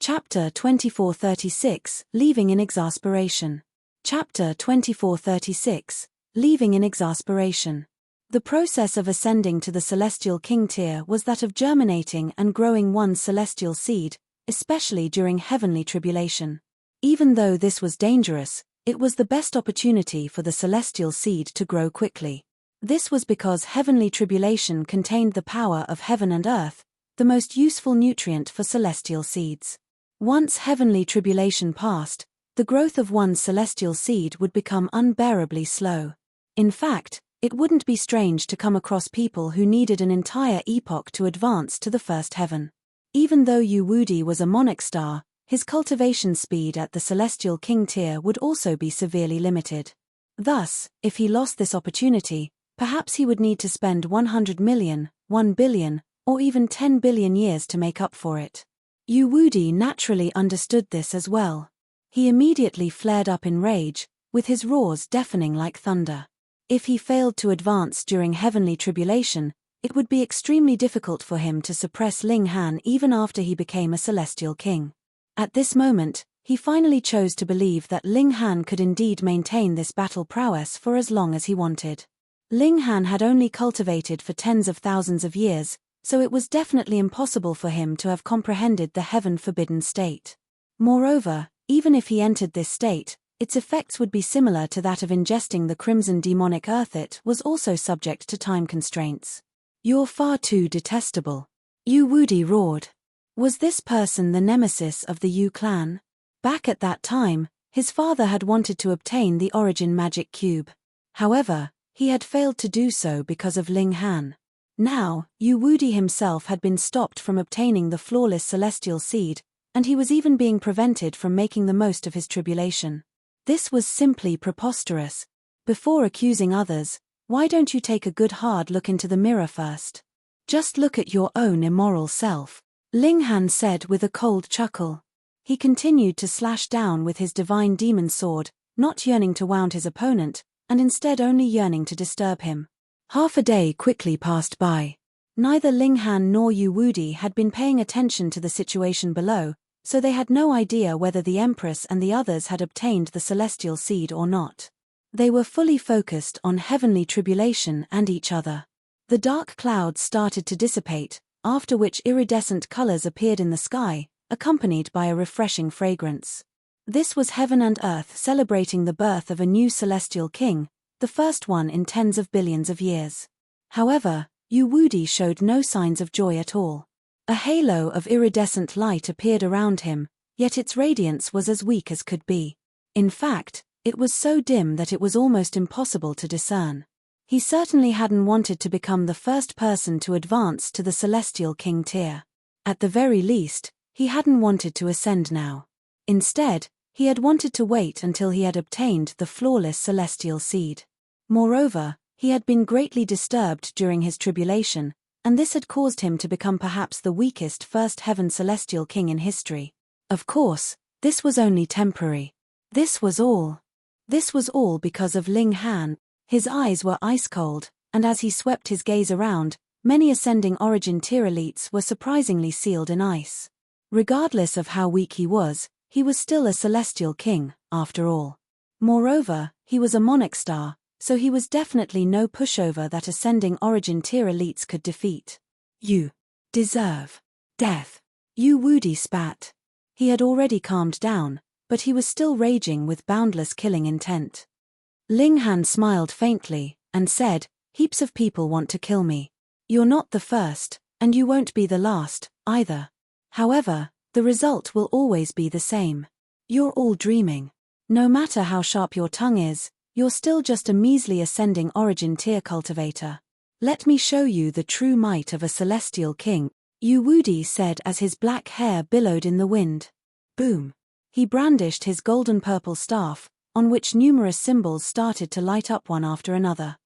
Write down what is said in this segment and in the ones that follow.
Chapter 2436, Leaving in Exasperation. Chapter 2436, Leaving in Exasperation. The process of ascending to the celestial king tier was that of germinating and growing one's celestial seed, especially during heavenly tribulation. Even though this was dangerous, it was the best opportunity for the celestial seed to grow quickly. This was because heavenly tribulation contained the power of heaven and earth, the most useful nutrient for celestial seeds. Once heavenly tribulation passed, the growth of one's celestial seed would become unbearably slow. In fact, it wouldn't be strange to come across people who needed an entire epoch to advance to the first heaven. Even though Yu Wudi was a monarch star, his cultivation speed at the celestial king tier would also be severely limited. Thus, if he lost this opportunity, perhaps he would need to spend 100 million, 1 billion, or even 10 billion years to make up for it. Yu Wudi naturally understood this as well. He immediately flared up in rage, with his roars deafening like thunder. If he failed to advance during heavenly tribulation, it would be extremely difficult for him to suppress Ling Han even after he became a celestial king. At this moment, he finally chose to believe that Ling Han could indeed maintain this battle prowess for as long as he wanted. Ling Han had only cultivated for tens of thousands of years, so it was definitely impossible for him to have comprehended the heaven-forbidden state. Moreover, even if he entered this state, its effects would be similar to that of ingesting the crimson demonic earth. It was also subject to time constraints. "You're far too detestable," Yu Wudi roared. Was this person the nemesis of the Yu clan? Back at that time, his father had wanted to obtain the origin magic cube. However, he had failed to do so because of Ling Han. Now, Yu Wudi himself had been stopped from obtaining the flawless celestial seed, and he was even being prevented from making the most of his tribulation. This was simply preposterous. Before accusing others, why don't you take a good hard look into the mirror first? Just look at your own immoral self, Ling Han said with a cold chuckle. He continued to slash down with his divine demon sword, not yearning to wound his opponent, and instead only yearning to disturb him. Half a day quickly passed by. Neither Ling Han nor Yu Wudi had been paying attention to the situation below, so they had no idea whether the Empress and the others had obtained the celestial seed or not. They were fully focused on heavenly tribulation and each other. The dark clouds started to dissipate, after which iridescent colors appeared in the sky, accompanied by a refreshing fragrance. This was heaven and earth celebrating the birth of a new celestial king, the first one in tens of billions of years. However, Yu Wudi showed no signs of joy at all. A halo of iridescent light appeared around him, yet its radiance was as weak as could be. In fact, it was so dim that it was almost impossible to discern. He certainly hadn't wanted to become the first person to advance to the celestial king tier. At the very least, he hadn't wanted to ascend now. Instead, he had wanted to wait until he had obtained the flawless celestial seed. Moreover, he had been greatly disturbed during his tribulation, and this had caused him to become perhaps the weakest first heaven celestial king in history. Of course, this was only temporary. This was all because of Ling Han. His eyes were ice cold, and as he swept his gaze around, many ascending origin tier elites were surprisingly sealed in ice. Regardless of how weak he was still a celestial king, after all. Moreover, he was a monarch star, so he was definitely no pushover that ascending origin tier elites could defeat. "You deserve death," Yu Wudi spat. He had already calmed down, but he was still raging with boundless killing intent. Ling Han smiled faintly, and said, "Heaps of people want to kill me. You're not the first, and you won't be the last, either. However, the result will always be the same. You're all dreaming. No matter how sharp your tongue is, you're still just a measly ascending origin tier cultivator. Let me show you the true might of a celestial king," Yu Wudi said as his black hair billowed in the wind. Boom. He brandished his golden-purple staff, on which numerous symbols started to light up one after another.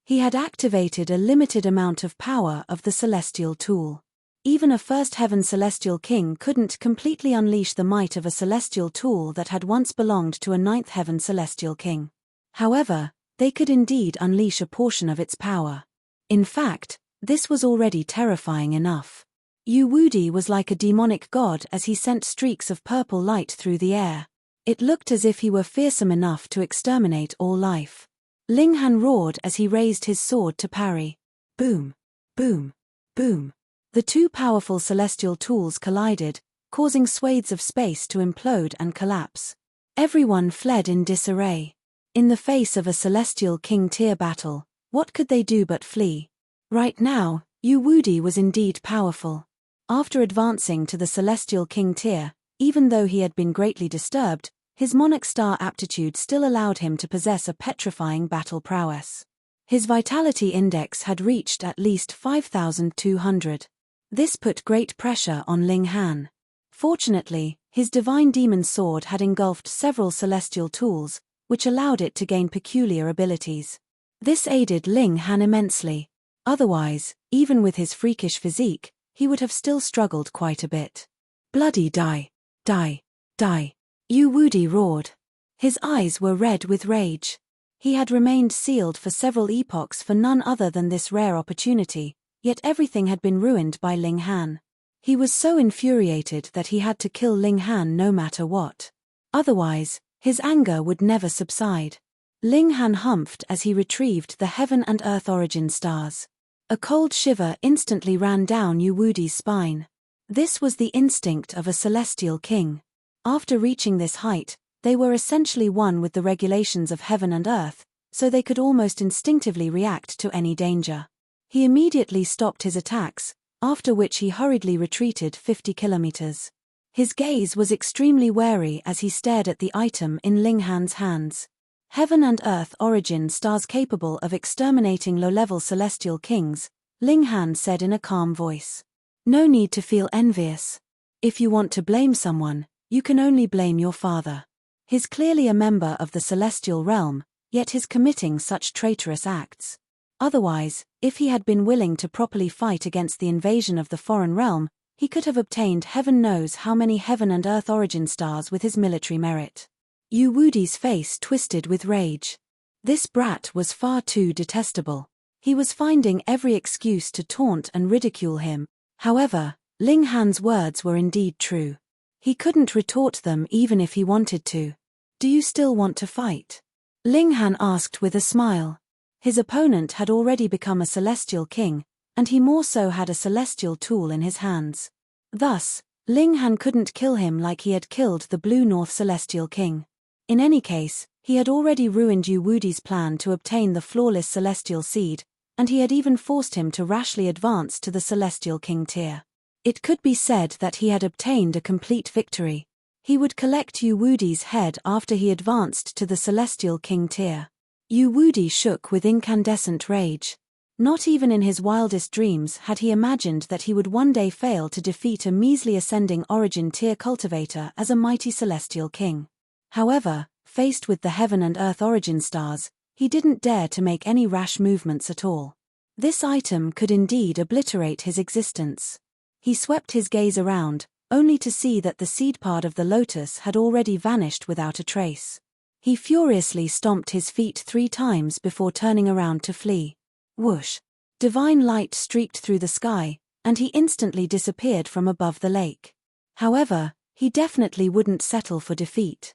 He had activated a limited amount of power of the celestial tool. Even a first heaven celestial king couldn't completely unleash the might of a celestial tool that had once belonged to a ninth heaven celestial king. However, they could indeed unleash a portion of its power. In fact, this was already terrifying enough. Yu Wudi was like a demonic god as he sent streaks of purple light through the air. It looked as if he were fearsome enough to exterminate all life. Ling Han roared as he raised his sword to parry. Boom! Boom! Boom! The two powerful celestial tools collided, causing swathes of space to implode and collapse. Everyone fled in disarray. In the face of a celestial king tier battle, what could they do but flee? Right now, Yu Wudi was indeed powerful. After advancing to the celestial king tier, even though he had been greatly disturbed, his monarch star aptitude still allowed him to possess a petrifying battle prowess. His vitality index had reached at least 5,200. This put great pressure on Ling Han. Fortunately, his divine demon sword had engulfed several celestial tools, which allowed it to gain peculiar abilities. This aided Ling Han immensely. Otherwise, even with his freakish physique, he would have still struggled quite a bit. Bloody die! Die! Die! Yu Wudi roared. His eyes were red with rage. He had remained sealed for several epochs for none other than this rare opportunity, yet everything had been ruined by Ling Han. He was so infuriated that he had to kill Ling Han no matter what. Otherwise, his anger would never subside. Ling Han humphed as he retrieved the heaven and earth origin stars. A cold shiver instantly ran down Yu Wudi's spine. This was the instinct of a celestial king. After reaching this height, they were essentially one with the regulations of heaven and earth, so they could almost instinctively react to any danger. He immediately stopped his attacks, after which he hurriedly retreated 50 kilometers. His gaze was extremely wary as he stared at the item in Ling Han's hands. Heaven and earth origin stars capable of exterminating low-level celestial kings, Ling Han said in a calm voice. No need to feel envious. If you want to blame someone, you can only blame your father. He's clearly a member of the celestial realm, yet he's committing such traitorous acts. Otherwise, if he had been willing to properly fight against the invasion of the foreign realm, he could have obtained heaven knows how many heaven and earth origin stars with his military merit. Yu Wudi's face twisted with rage. This brat was far too detestable. He was finding every excuse to taunt and ridicule him. However, Ling Han's words were indeed true. He couldn't retort them even if he wanted to. Do you still want to fight? Ling Han asked with a smile. His opponent had already become a celestial king, and he more so had a celestial tool in his hands. Thus, Ling Han couldn't kill him like he had killed the Blue North Celestial King. In any case, he had already ruined Yu Wudi's plan to obtain the flawless celestial seed, and he had even forced him to rashly advance to the celestial king tier. It could be said that he had obtained a complete victory. He would collect Yu Wudi's head after he advanced to the celestial king tier. Yu Wudi shook with incandescent rage. Not even in his wildest dreams had he imagined that he would one day fail to defeat a measly ascending origin tier cultivator as a mighty celestial king. However, faced with the heaven and earth origin stars, he didn't dare to make any rash movements at all. This item could indeed obliterate his existence. He swept his gaze around, only to see that the seed part of the lotus had already vanished without a trace. He furiously stomped his feet 3 times before turning around to flee. Whoosh! Divine light streaked through the sky, and he instantly disappeared from above the lake. However, he definitely wouldn't settle for defeat.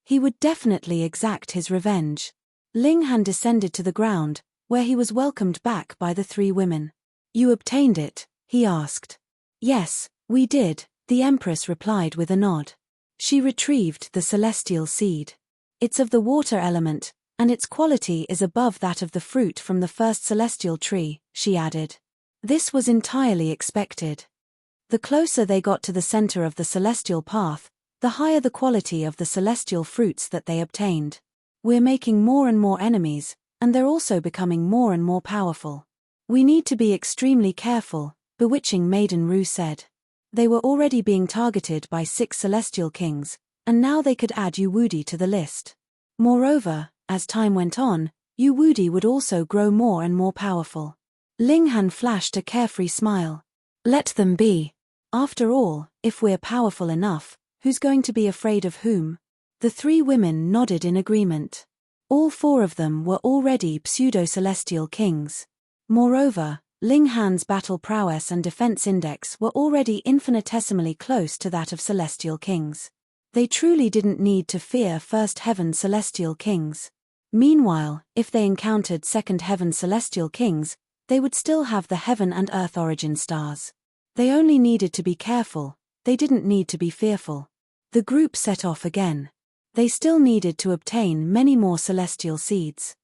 He would definitely exact his revenge. Ling Han descended to the ground, where he was welcomed back by the 3 women. You obtained it? He asked. Yes, we did, the Empress replied with a nod. She retrieved the celestial seed. It's of the water element, and its quality is above that of the fruit from the first celestial tree, she added. This was entirely expected. The closer they got to the center of the celestial path, the higher the quality of the celestial fruits that they obtained. We're making more and more enemies, and they're also becoming more and more powerful. We need to be extremely careful, bewitching Maiden Rue said. They were already being targeted by 6 celestial kings, and now they could add Yu Wudi to the list. Moreover, as time went on, Yu Wudi would also grow more and more powerful. Ling Han flashed a carefree smile. Let them be. After all, if we're powerful enough, who's going to be afraid of whom? The 3 women nodded in agreement. All 4 of them were already pseudo-celestial kings. Moreover, Ling Han's battle prowess and defense index were already infinitesimally close to that of celestial kings. They truly didn't need to fear first heaven celestial kings. Meanwhile, if they encountered second heaven celestial kings, they would still have the heaven and earth origin stars. They only needed to be careful, they didn't need to be fearful. The group set off again. They still needed to obtain many more celestial seeds.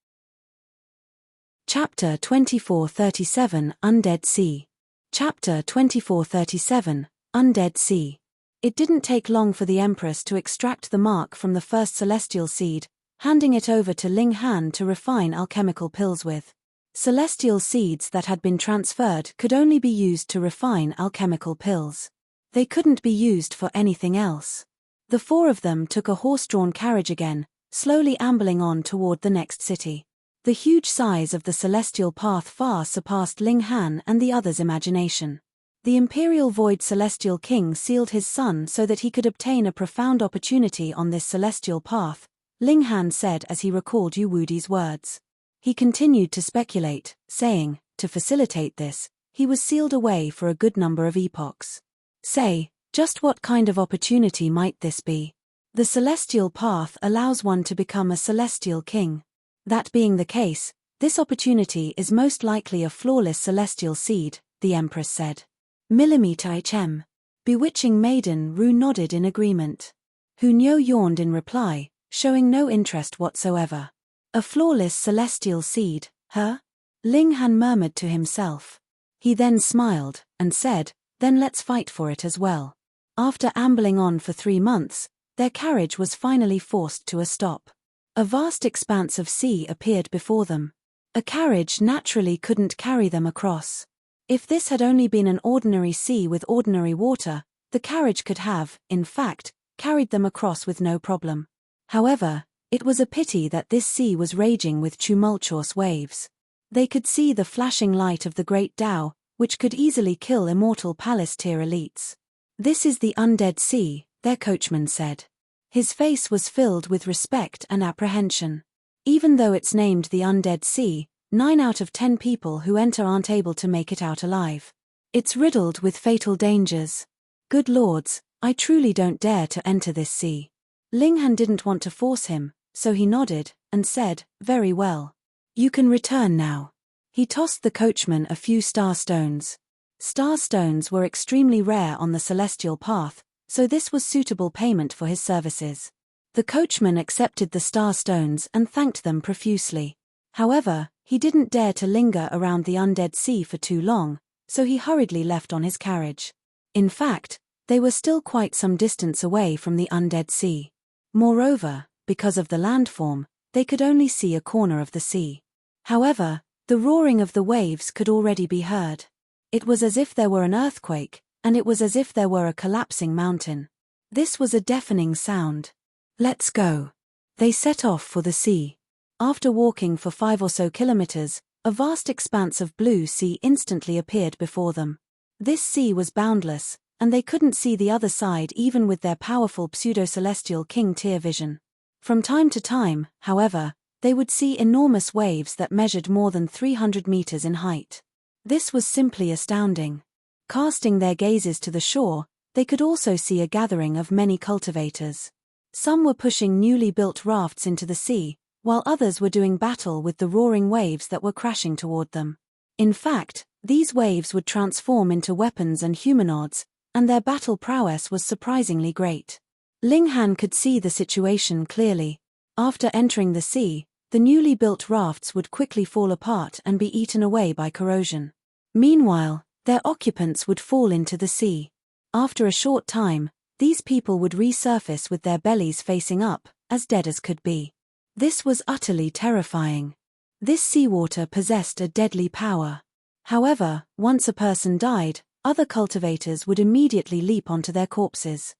Chapter 2437 Undead Sea. Chapter 2437 Undead Sea. It didn't take long for the Empress to extract the mark from the first celestial seed, handing it over to Ling Han to refine alchemical pills with. Celestial seeds that had been transferred could only be used to refine alchemical pills. They couldn't be used for anything else. The four of them took a horse-drawn carriage again, slowly ambling on toward the next city. The huge size of the celestial path far surpassed Ling Han and the others' imagination. The Imperial Void Celestial King sealed his son so that he could obtain a profound opportunity on this celestial path, Ling Han said as he recalled Yu Wudi's words. He continued to speculate, saying, to facilitate this, he was sealed away for a good number of epochs. Say, just what kind of opportunity might this be? The celestial path allows one to become a celestial king. That being the case, this opportunity is most likely a flawless celestial seed, the Empress said. Millimeter HM. Bewitching Maiden Ru nodded in agreement. Hunyo yawned in reply, showing no interest whatsoever. A flawless celestial seed, huh? Ling Han murmured to himself. He then smiled, and said, then let's fight for it as well. After ambling on for 3 months, their carriage was finally forced to a stop. A vast expanse of sea appeared before them. A carriage naturally couldn't carry them across. If this had only been an ordinary sea with ordinary water, the carriage could have, in fact, carried them across with no problem. However, it was a pity that this sea was raging with tumultuous waves. They could see the flashing light of the Great Tao, which could easily kill immortal palace-tier elites. This is the Undead Sea, their coachman said. His face was filled with respect and apprehension. Even though it's named the Undead Sea, 9 out of 10 people who enter aren't able to make it out alive. It's riddled with fatal dangers. Good lords, I truly don't dare to enter this sea. Ling Han didn't want to force him, so he nodded, and said, very well. You can return now. He tossed the coachman a few star stones. Star stones were extremely rare on the celestial path, so this was suitable payment for his services. The coachman accepted the star stones and thanked them profusely. However, he didn't dare to linger around the Undead Sea for too long, so he hurriedly left on his carriage. In fact, they were still quite some distance away from the Undead Sea. Moreover, because of the landform, they could only see a corner of the sea. However, the roaring of the waves could already be heard. It was as if there were an earthquake, and it was as if there were a collapsing mountain. This was a deafening sound. Let's go. They set off for the sea. After walking for 5 or so kilometers, a vast expanse of blue sea instantly appeared before them. This sea was boundless, and they couldn't see the other side even with their powerful pseudo-celestial king-tier vision. From time to time, however, they would see enormous waves that measured more than 300 meters in height. This was simply astounding. Casting their gazes to the shore, they could also see a gathering of many cultivators. Some were pushing newly built rafts into the sea, while others were doing battle with the roaring waves that were crashing toward them. In fact, these waves would transform into weapons and humanoids, and their battle prowess was surprisingly great. Ling Han could see the situation clearly. After entering the sea, the newly built rafts would quickly fall apart and be eaten away by corrosion. Meanwhile, their occupants would fall into the sea. After a short time, these people would resurface with their bellies facing up, as dead as could be. This was utterly terrifying. This seawater possessed a deadly power. However, once a person died, other cultivators would immediately leap onto their corpses.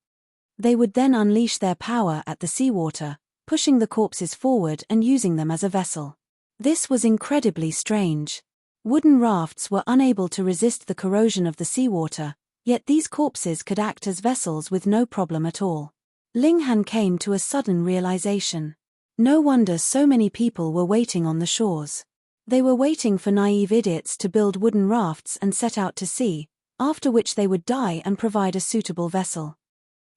They would then unleash their power at the seawater, pushing the corpses forward and using them as a vessel. This was incredibly strange. Wooden rafts were unable to resist the corrosion of the seawater, yet these corpses could act as vessels with no problem at all. Ling Han came to a sudden realization. No wonder so many people were waiting on the shores. They were waiting for naive idiots to build wooden rafts and set out to sea, after which they would die and provide a suitable vessel.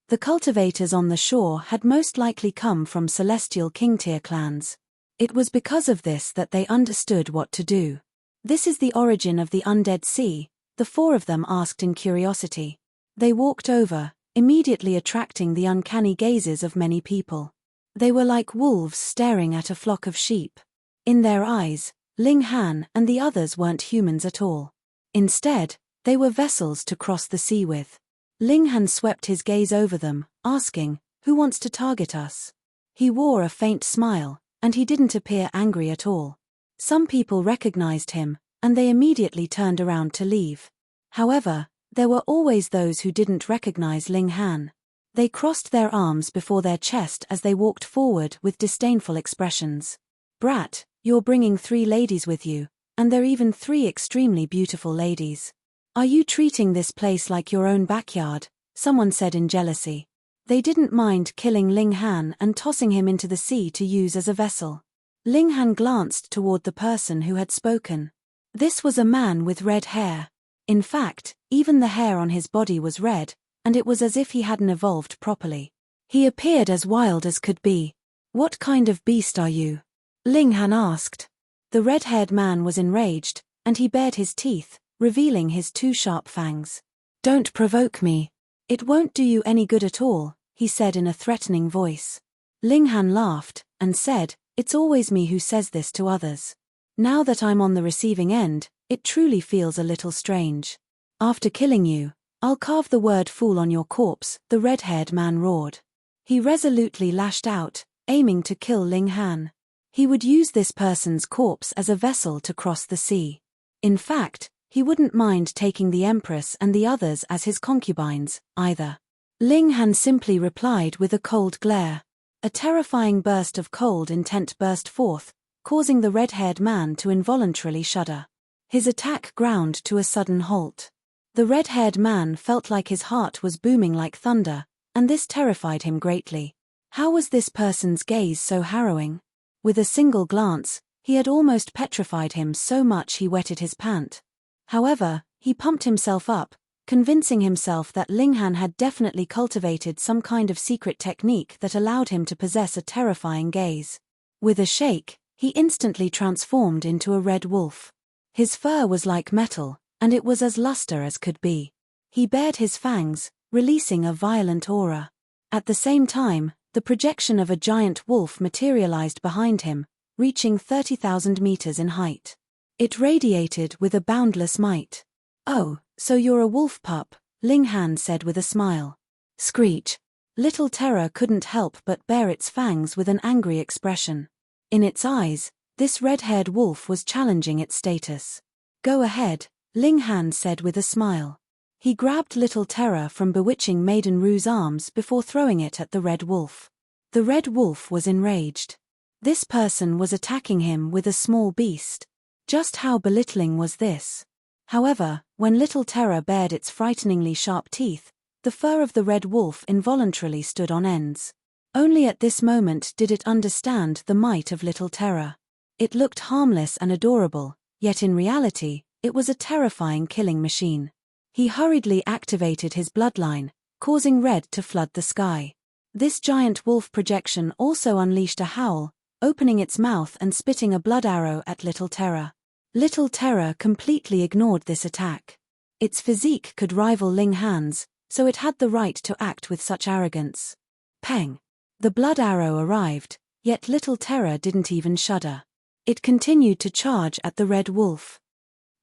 The cultivators on the shore had most likely come from celestial king-tier clans. It was because of this that they understood what to do. "This is the origin of the undead sea," the four of them asked in curiosity. They walked over, immediately attracting the uncanny gazes of many people. They were like wolves staring at a flock of sheep. In their eyes, Ling Han and the others weren't humans at all. Instead, they were vessels to cross the sea with. Ling Han swept his gaze over them, asking, "Who wants to target us?" He wore a faint smile, and he didn't appear angry at all. Some people recognized him, and they immediately turned around to leave. However, there were always those who didn't recognize Ling Han. They crossed their arms before their chest as they walked forward with disdainful expressions. "Brat, you're bringing 3 ladies with you, and they're even 3 extremely beautiful ladies. Are you treating this place like your own backyard?" someone said in jealousy. They didn't mind killing Ling Han and tossing him into the sea to use as a vessel. Ling Han glanced toward the person who had spoken. This was a man with red hair. In fact, even the hair on his body was red, and it was as if he hadn't evolved properly. He appeared as wild as could be. "What kind of beast are you?" Ling Han asked. The red-haired man was enraged, and he bared his teeth, revealing his 2 sharp fangs. "Don't provoke me. It won't do you any good at all," he said in a threatening voice. Ling Han laughed, and said, "It's always me who says this to others. Now that I'm on the receiving end, it truly feels a little strange. After killing you, I'll carve the word fool on your corpse," the red-haired man roared. He resolutely lashed out, aiming to kill Ling Han. He would use this person's corpse as a vessel to cross the sea. In fact, he wouldn't mind taking the Empress and the others as his concubines, either. Ling Han simply replied with a cold glare. A terrifying burst of cold intent burst forth, causing the red-haired man to involuntarily shudder. His attack ground to a sudden halt. The red-haired man felt like his heart was booming like thunder, and this terrified him greatly. How was this person's gaze so harrowing? With a single glance, he had almost petrified him so much he wetted his pant. However, he pumped himself up, convincing himself that Ling Han had definitely cultivated some kind of secret technique that allowed him to possess a terrifying gaze. With a shake, he instantly transformed into a red wolf. His fur was like metal, and it was as luster as could be. He bared his fangs, releasing a violent aura. At the same time, the projection of a giant wolf materialized behind him, reaching 30,000 meters in height. It radiated with a boundless might. "Oh, so you're a wolf pup," Ling Han said with a smile. Screech. Little Terror couldn't help but bare its fangs with an angry expression. In its eyes, this red-haired wolf was challenging its status. "Go ahead," Ling Han said with a smile. He grabbed Little Terror from bewitching Maiden Rue's arms before throwing it at the red wolf. The red wolf was enraged. This person was attacking him with a small beast. Just how belittling was this? However, when Little Terror bared its frighteningly sharp teeth, the fur of the red wolf involuntarily stood on ends. Only at this moment did it understand the might of Little Terror. It looked harmless and adorable, yet in reality, it was a terrifying killing machine. He hurriedly activated his bloodline, causing red to flood the sky. This giant wolf projection also unleashed a howl, opening its mouth and spitting a blood arrow at Little Terror. Little Terror completely ignored this attack. Its physique could rival Ling Han's, so it had the right to act with such arrogance. Peng! The blood arrow arrived, yet Little Terror didn't even shudder. It continued to charge at the red wolf.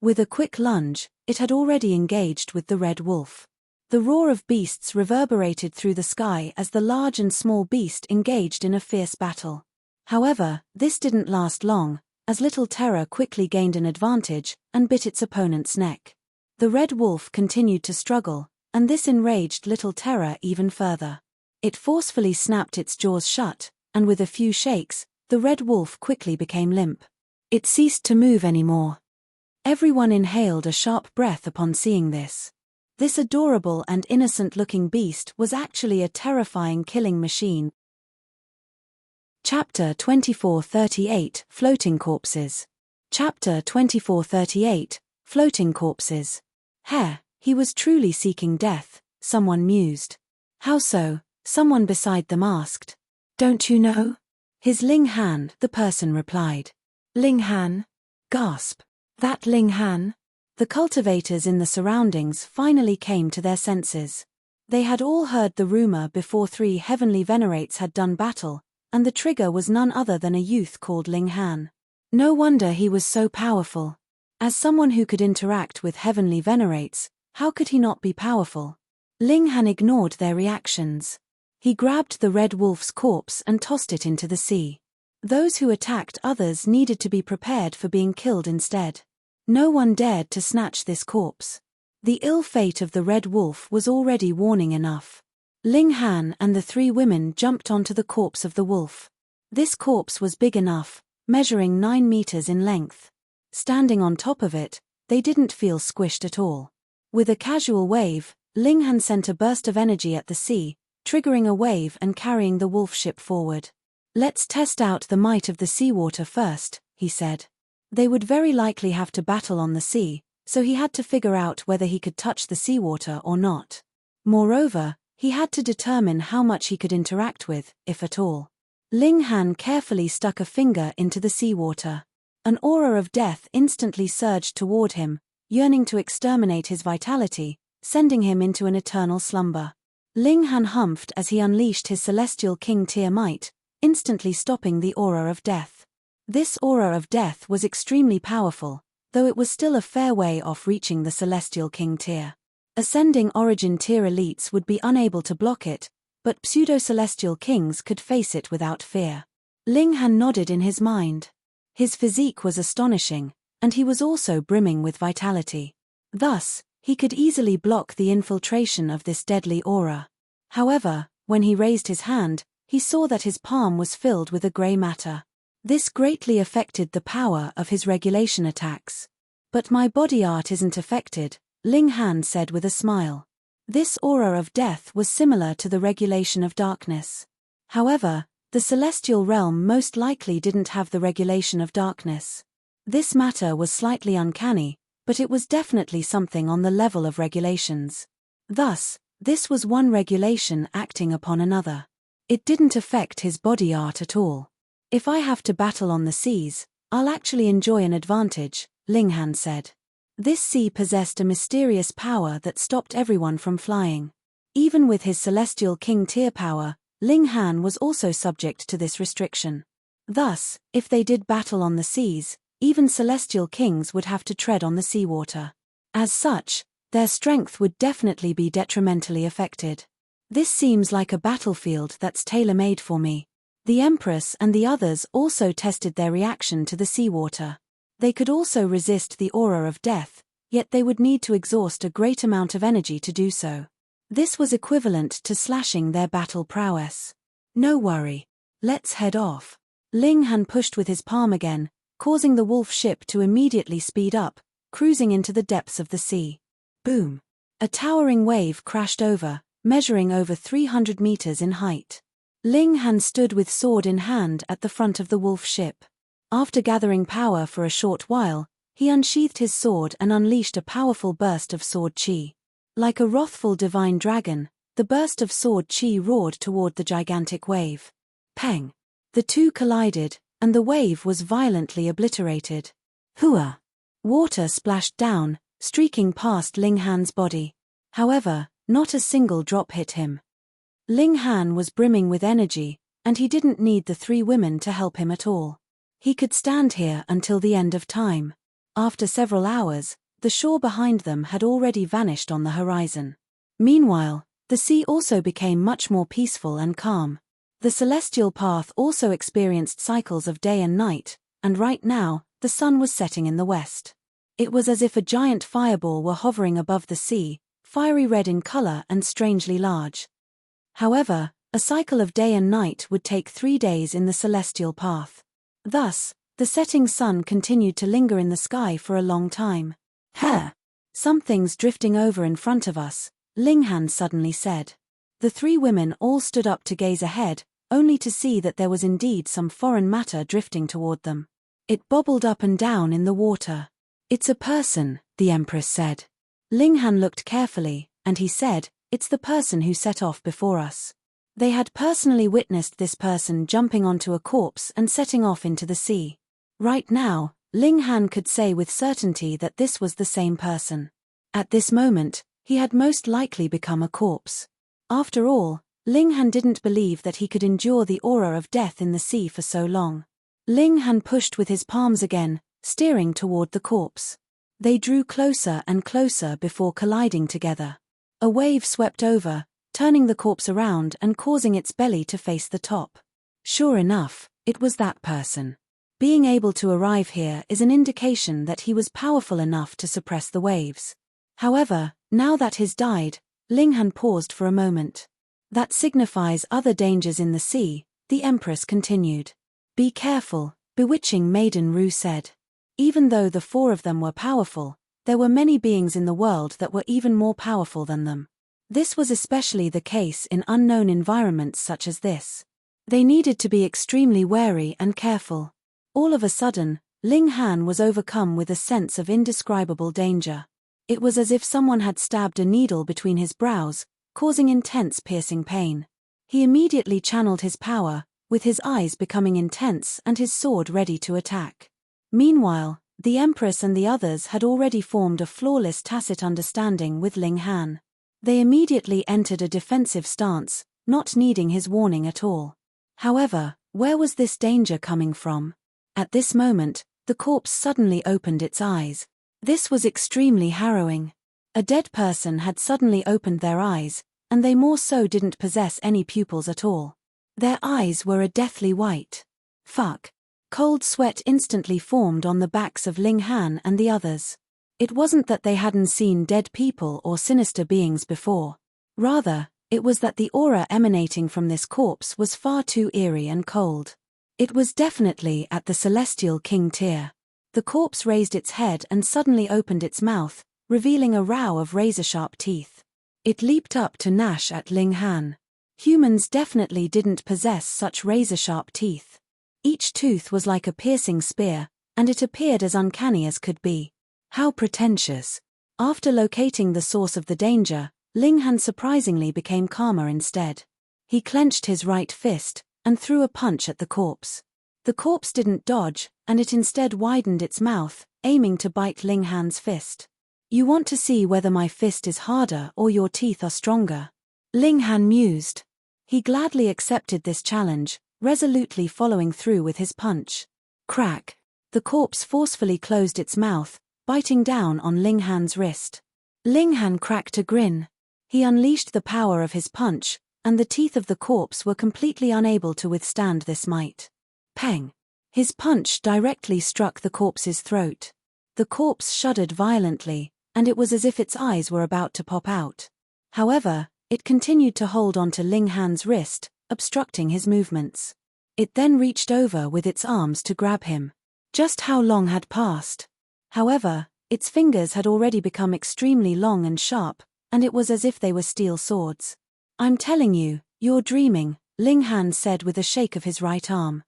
With a quick lunge, it had already engaged with the red wolf. The roar of beasts reverberated through the sky as the large and small beast engaged in a fierce battle. However, this didn't last long, as Little Terror quickly gained an advantage and bit its opponent's neck. The red wolf continued to struggle, and this enraged Little Terror even further. It forcefully snapped its jaws shut, and with a few shakes, the red wolf quickly became limp. It ceased to move anymore. Everyone inhaled a sharp breath upon seeing this. This adorable and innocent-looking beast was actually a terrifying killing machine. Chapter 2438 Floating Corpses. Chapter 2438, Floating Corpses. He was truly seeking death, someone mused. How so? Someone beside them asked. Don't you know? His Ling Han, the person replied. Ling Han? Gasp. That Ling Han? The cultivators in the surroundings finally came to their senses. They had all heard the rumor before 3 heavenly venerates had done battle, and the trigger was none other than a youth called Ling Han. No wonder he was so powerful. As someone who could interact with heavenly venerates, how could he not be powerful? Ling Han ignored their reactions. He grabbed the red wolf's corpse and tossed it into the sea. Those who attacked others needed to be prepared for being killed instead. No one dared to snatch this corpse. The ill fate of the red wolf was already warning enough. Ling Han and the 3 women jumped onto the corpse of the wolf. This corpse was big enough, measuring 9 meters in length. Standing on top of it, they didn't feel squished at all. With a casual wave, Ling Han sent a burst of energy at the sea, triggering a wave and carrying the wolf ship forward. Let's test out the might of the seawater first, he said. They would very likely have to battle on the sea, so he had to figure out whether he could touch the seawater or not. Moreover, he had to determine how much he could interact with, if at all. Ling Han carefully stuck a finger into the seawater. An aura of death instantly surged toward him, yearning to exterminate his vitality, sending him into an eternal slumber. Ling Han humphed as he unleashed his celestial king tier might, instantly stopping the aura of death. This aura of death was extremely powerful, though it was still a fair way off reaching the celestial king tier. Ascending origin tier elites would be unable to block it, but pseudo-celestial kings could face it without fear. Ling Han nodded in his mind. His physique was astonishing, and he was also brimming with vitality. Thus, he could easily block the infiltration of this deadly aura. However, when he raised his hand, he saw that his palm was filled with a grey matter. This greatly affected the power of his regulation attacks. But my body art isn't affected, Ling Han said with a smile. This aura of death was similar to the regulation of darkness. However, the celestial realm most likely didn't have the regulation of darkness. This matter was slightly uncanny, but it was definitely something on the level of regulations. Thus, this was one regulation acting upon another. It didn't affect his body art at all. If I have to battle on the seas, I'll actually enjoy an advantage, Ling Han said. This sea possessed a mysterious power that stopped everyone from flying. Even with his celestial king tier power, Ling Han was also subject to this restriction. Thus, if they did battle on the seas, even celestial kings would have to tread on the seawater. As such, their strength would definitely be detrimentally affected. This seems like a battlefield that's tailor-made for me. The Empress and the others also tested their reaction to the seawater. They could also resist the aura of death, yet they would need to exhaust a great amount of energy to do so. This was equivalent to slashing their battle prowess. No worry. Let's head off. Ling Han pushed with his palm again, causing the wolf ship to immediately speed up, cruising into the depths of the sea. Boom! A towering wave crashed over, measuring over 300 meters in height. Ling Han stood with sword in hand at the front of the wolf ship. After gathering power for a short while, he unsheathed his sword and unleashed a powerful burst of sword chi. Like a wrathful divine dragon, the burst of sword chi roared toward the gigantic wave. Peng! The two collided, and the wave was violently obliterated. Hua! Water splashed down, streaking past Ling Han's body. However, not a single drop hit him. Ling Han was brimming with energy, and he didn't need the 3 women to help him at all. He could stand here until the end of time. After several hours, the shore behind them had already vanished on the horizon. Meanwhile, the sea also became much more peaceful and calm. The celestial path also experienced cycles of day and night, and right now, the sun was setting in the west. It was as if a giant fireball were hovering above the sea, fiery red in color and strangely large. However, a cycle of day and night would take 3 days in the celestial path. Thus, the setting sun continued to linger in the sky for a long time. Something's drifting over in front of us, Ling Han suddenly said. The 3 women all stood up to gaze ahead, only to see that there was indeed some foreign matter drifting toward them. It bobbled up and down in the water. "It's a person," the Empress said. Ling Han looked carefully, and he said, "It's the person who set off before us." They had personally witnessed this person jumping onto a corpse and setting off into the sea. Right now, Ling Han could say with certainty that this was the same person. At this moment, he had most likely become a corpse. After all, Ling Han didn't believe that he could endure the aura of death in the sea for so long. Ling Han pushed with his palms again, steering toward the corpse. They drew closer and closer before colliding together. A wave swept over, turning the corpse around and causing its belly to face the top. Sure enough, it was that person. Being able to arrive here is an indication that he was powerful enough to suppress the waves. However, now that he's died, Ling Han paused for a moment. "That signifies other dangers in the sea," the Empress continued. "Be careful," bewitching Maiden Ru said. Even though the four of them were powerful, there were many beings in the world that were even more powerful than them. This was especially the case in unknown environments such as this. They needed to be extremely wary and careful. All of a sudden, Ling Han was overcome with a sense of indescribable danger. It was as if someone had stabbed a needle between his brows, causing intense piercing pain. He immediately channeled his power, with his eyes becoming intense and his sword ready to attack. Meanwhile, the Empress and the others had already formed a flawless tacit understanding with Ling Han. They immediately entered a defensive stance, not needing his warning at all. However, where was this danger coming from? At this moment, the corpse suddenly opened its eyes. This was extremely harrowing. A dead person had suddenly opened their eyes, and they more so didn't possess any pupils at all. Their eyes were a deathly white. Fuck. Cold sweat instantly formed on the backs of Ling Han and the others. It wasn't that they hadn't seen dead people or sinister beings before. Rather, it was that the aura emanating from this corpse was far too eerie and cold. It was definitely at the Celestial King tier. The corpse raised its head and suddenly opened its mouth, revealing a row of razor-sharp teeth. It leaped up to gnash at Ling Han. Humans definitely didn't possess such razor-sharp teeth. Each tooth was like a piercing spear, and it appeared as uncanny as could be. How pretentious. After locating the source of the danger, Ling Han surprisingly became calmer instead. He clenched his right fist and threw a punch at the corpse. The corpse didn't dodge, and it instead widened its mouth, aiming to bite Ling Han's fist. "You want to see whether my fist is harder or your teeth are stronger?" Ling Han mused. He gladly accepted this challenge, resolutely following through with his punch. Crack. The corpse forcefully closed its mouth, biting down on Ling Han's wrist. Ling Han cracked a grin. He unleashed the power of his punch, and the teeth of the corpse were completely unable to withstand this might. Peng. His punch directly struck the corpse's throat. The corpse shuddered violently, and it was as if its eyes were about to pop out. However, it continued to hold onto Ling Han's wrist, obstructing his movements. It then reached over with its arms to grab him. Just how long had passed? However, its fingers had already become extremely long and sharp, and it was as if they were steel swords. "I'm telling you, you're dreaming," Ling Han said with a shake of his right arm.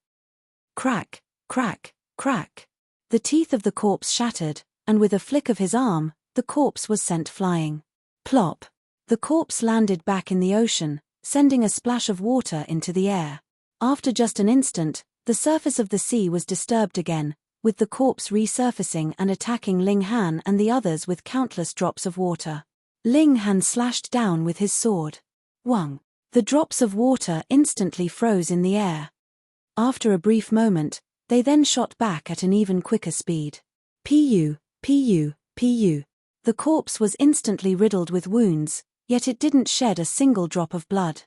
Crack, crack, crack. The teeth of the corpse shattered, and with a flick of his arm, the corpse was sent flying. Plop. The corpse landed back in the ocean, sending a splash of water into the air. After just an instant, the surface of the sea was disturbed again, with the corpse resurfacing and attacking Ling Han and the others with countless drops of water. Ling Han slashed down with his sword. Wang! The drops of water instantly froze in the air. After a brief moment, they then shot back at an even quicker speed. Pu, pu, pu. The corpse was instantly riddled with wounds, yet it didn't shed a single drop of blood.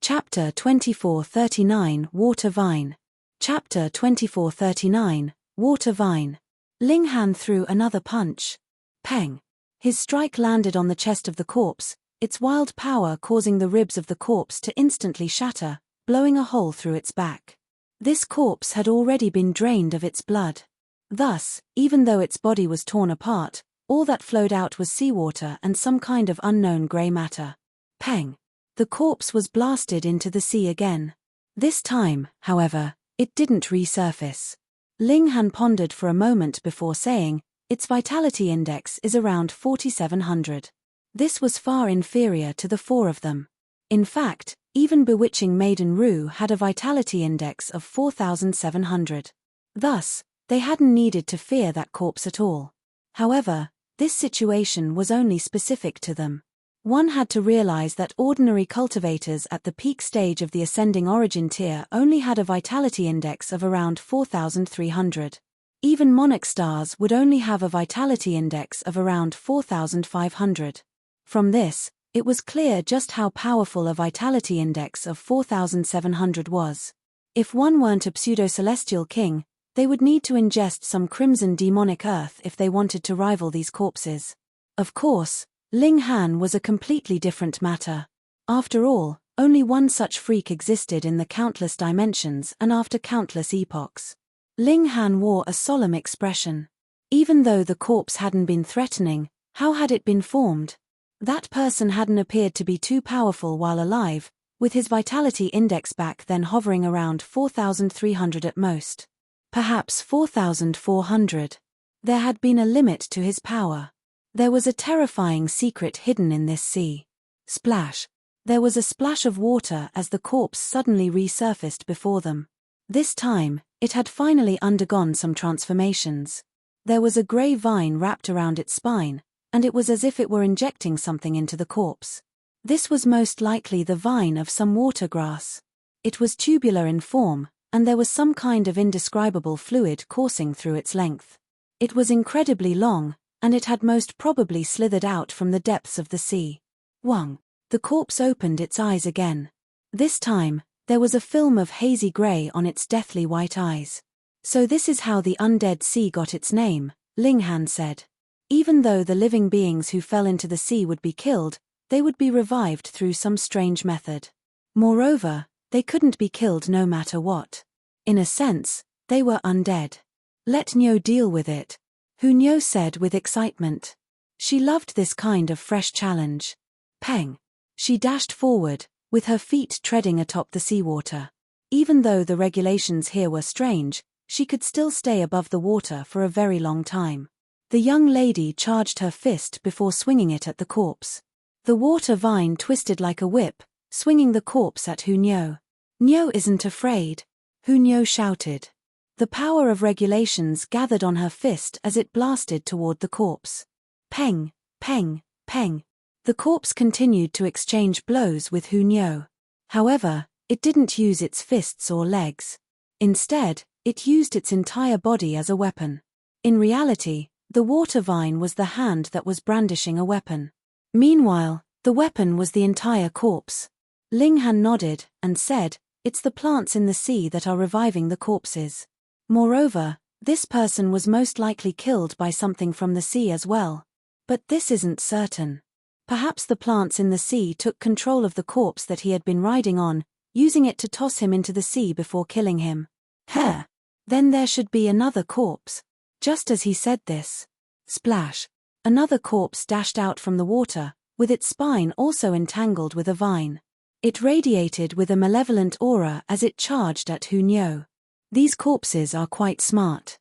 Chapter 2439 Water Vine. Chapter 2439 Water Vine. Ling Han threw another punch. Peng. His strike landed on the chest of the corpse, its wild power causing the ribs of the corpse to instantly shatter, blowing a hole through its back. This corpse had already been drained of its blood. Thus, even though its body was torn apart, all that flowed out was seawater and some kind of unknown grey matter. Peng. The corpse was blasted into the sea again. This time, however, It didn't resurface. Ling Han pondered for a moment before saying, its vitality index is around 4700. This was far inferior to the four of them. In fact, even bewitching Maiden Rue had a vitality index of 4700. Thus, they hadn't needed to fear that corpse at all. However, this situation was only specific to them. One had to realize that ordinary cultivators at the peak stage of the ascending origin tier only had a vitality index of around 4300. Even monarch stars would only have a vitality index of around 4500. From this, it was clear just how powerful a vitality index of 4700 was. If one weren't a pseudo-celestial king, they would need to ingest some crimson demonic earth if they wanted to rival these corpses. Of course, Ling Han was a completely different matter. After all, only one such freak existed in the countless dimensions and after countless epochs. Ling Han wore a solemn expression. Even though the corpse hadn't been threatening, how had it been formed? That person hadn't appeared to be too powerful while alive, with his vitality index back then hovering around 4300 at most. Perhaps 4400. There had been a limit to his power. There was a terrifying secret hidden in this sea. Splash. There was a splash of water as the corpse suddenly resurfaced before them. This time, it had finally undergone some transformations. There was a grey vine wrapped around its spine, and it was as if it were injecting something into the corpse. This was most likely the vine of some water grass. It was tubular in form, and there was some kind of indescribable fluid coursing through its length. It was incredibly long, and it had most probably slithered out from the depths of the sea. Wang. The corpse opened its eyes again. This time, there was a film of hazy grey on its deathly white eyes. So this is how the undead sea got its name, Ling Han said. Even though the living beings who fell into the sea would be killed, they would be revived through some strange method. Moreover, they couldn't be killed no matter what. In a sense, they were undead. Let Nyo deal with it, Nyo said with excitement. She loved this kind of fresh challenge. Peng. She dashed forward, with her feet treading atop the seawater. Even though the regulations here were strange, she could still stay above the water for a very long time. The young lady charged her fist before swinging it at the corpse. The water vine twisted like a whip, swinging the corpse at Nyo. Nyo isn't afraid, Nyo shouted. The power of regulations gathered on her fist as it blasted toward the corpse. Peng, peng, peng. The corpse continued to exchange blows with Nyo. However, it didn't use its fists or legs. Instead, it used its entire body as a weapon. In reality, the water vine was the hand that was brandishing a weapon. Meanwhile, the weapon was the entire corpse. Ling Han nodded and said, "It's the plants in the sea that are reviving the corpses." Moreover, this person was most likely killed by something from the sea as well. But this isn't certain. Perhaps the plants in the sea took control of the corpse that he had been riding on, using it to toss him into the sea before killing him. Heh! Then there should be another corpse. Just as he said this, splash! Another corpse dashed out from the water, with its spine also entangled with a vine. It radiated with a malevolent aura as it charged at Nyo. These corpses are quite smart.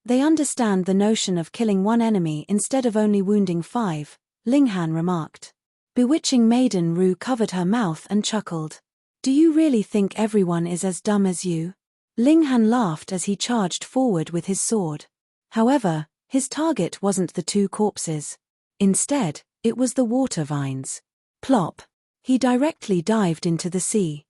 They understand the notion of killing one enemy instead of only wounding 5, Ling Han remarked. Bewitching Maiden Rue covered her mouth and chuckled. Do you really think everyone is as dumb as you? Ling Han laughed as he charged forward with his sword. However, his target wasn't the two corpses. Instead, it was the water vines. Plop! He directly dived into the sea.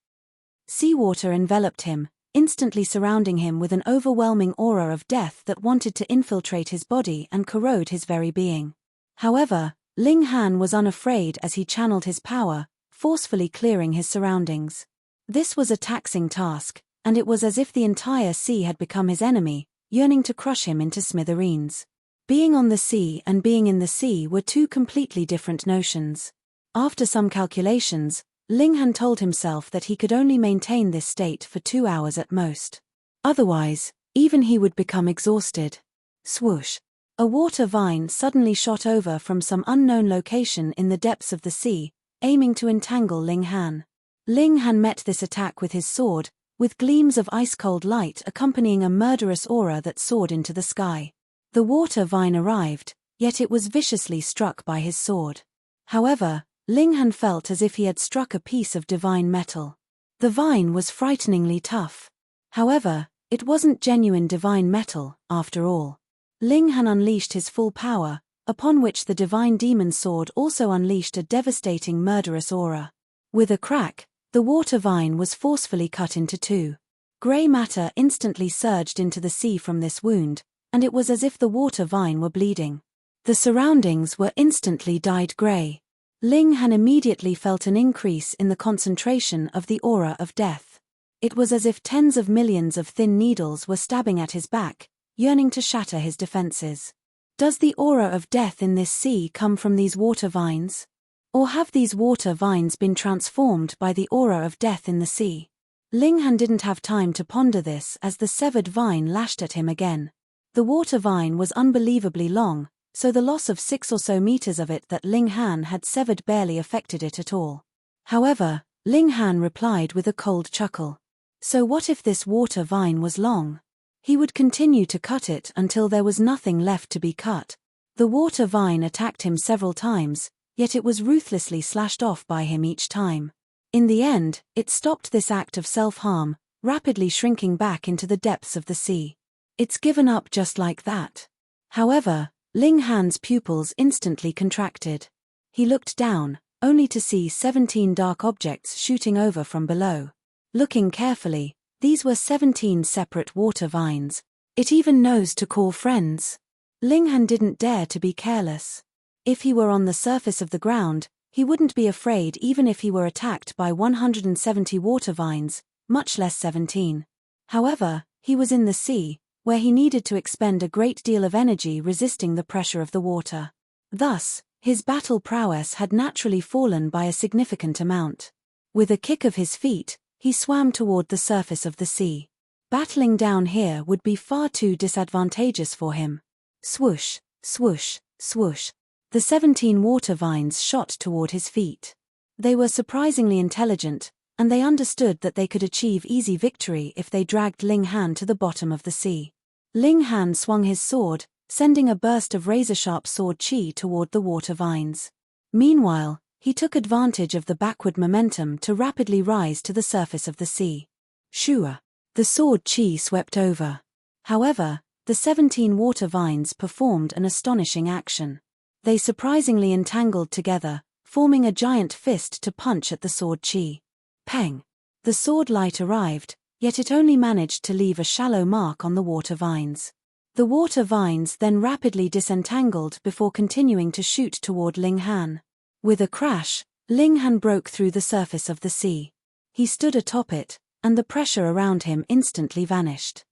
Seawater enveloped him, instantly surrounding him with an overwhelming aura of death that wanted to infiltrate his body and corrode his very being. However, Ling Han was unafraid as he channeled his power, forcefully clearing his surroundings. This was a taxing task, and it was as if the entire sea had become his enemy, yearning to crush him into smithereens. Being on the sea and being in the sea were two completely different notions. After some calculations, Ling Han told himself that he could only maintain this state for 2 hours at most. Otherwise, even he would become exhausted. Swoosh! A water vine suddenly shot over from some unknown location in the depths of the sea, aiming to entangle Ling Han. Ling Han met this attack with his sword, with gleams of ice-cold light accompanying a murderous aura that soared into the sky. The water vine arrived, yet it was viciously struck by his sword. However, Ling Han felt as if he had struck a piece of divine metal. The vine was frighteningly tough. However, it wasn't genuine divine metal, after all. Ling Han unleashed his full power, upon which the divine demon sword also unleashed a devastating murderous aura. With a crack, the water vine was forcefully cut into two. Grey matter instantly surged into the sea from this wound, and it was as if the water vine were bleeding. The surroundings were instantly dyed grey. Ling Han immediately felt an increase in the concentration of the aura of death. It was as if tens of millions of thin needles were stabbing at his back, yearning to shatter his defenses. Does the aura of death in this sea come from these water vines? Or have these water vines been transformed by the aura of death in the sea? Ling Han didn't have time to ponder this as the severed vine lashed at him again. The water vine was unbelievably long, so the loss of 6 or so meters of it that Ling Han had severed barely affected it at all. However, Ling Han replied with a cold chuckle. So what if this water vine was long? He would continue to cut it until there was nothing left to be cut. The water vine attacked him several times, yet it was ruthlessly slashed off by him each time. In the end, it stopped this act of self-harm, rapidly shrinking back into the depths of the sea. It's given up just like that. However, Ling Han's pupils instantly contracted. He looked down, only to see 17 dark objects shooting over from below. Looking carefully, these were 17 separate water vines. It even knows to call friends. Ling Han didn't dare to be careless. If he were on the surface of the ground, he wouldn't be afraid even if he were attacked by 170 water vines, much less 17. However, he was in the sea, where he needed to expend a great deal of energy resisting the pressure of the water. Thus, his battle prowess had naturally fallen by a significant amount. With a kick of his feet, he swam toward the surface of the sea. Battling down here would be far too disadvantageous for him. Swoosh, swoosh, swoosh. The 17 water vines shot toward his feet. They were surprisingly intelligent, and they understood that they could achieve easy victory if they dragged Ling Han to the bottom of the sea. Ling Han swung his sword, sending a burst of razor-sharp sword chi toward the water vines. Meanwhile, he took advantage of the backward momentum to rapidly rise to the surface of the sea. Shua! The sword chi swept over. However, the 17 water vines performed an astonishing action. They surprisingly entangled together, forming a giant fist to punch at the sword chi. Peng! The sword light arrived, yet it only managed to leave a shallow mark on the water vines. The water vines then rapidly disentangled before continuing to shoot toward Ling Han. With a crash, Ling Han broke through the surface of the sea. He stood atop it, and the pressure around him instantly vanished.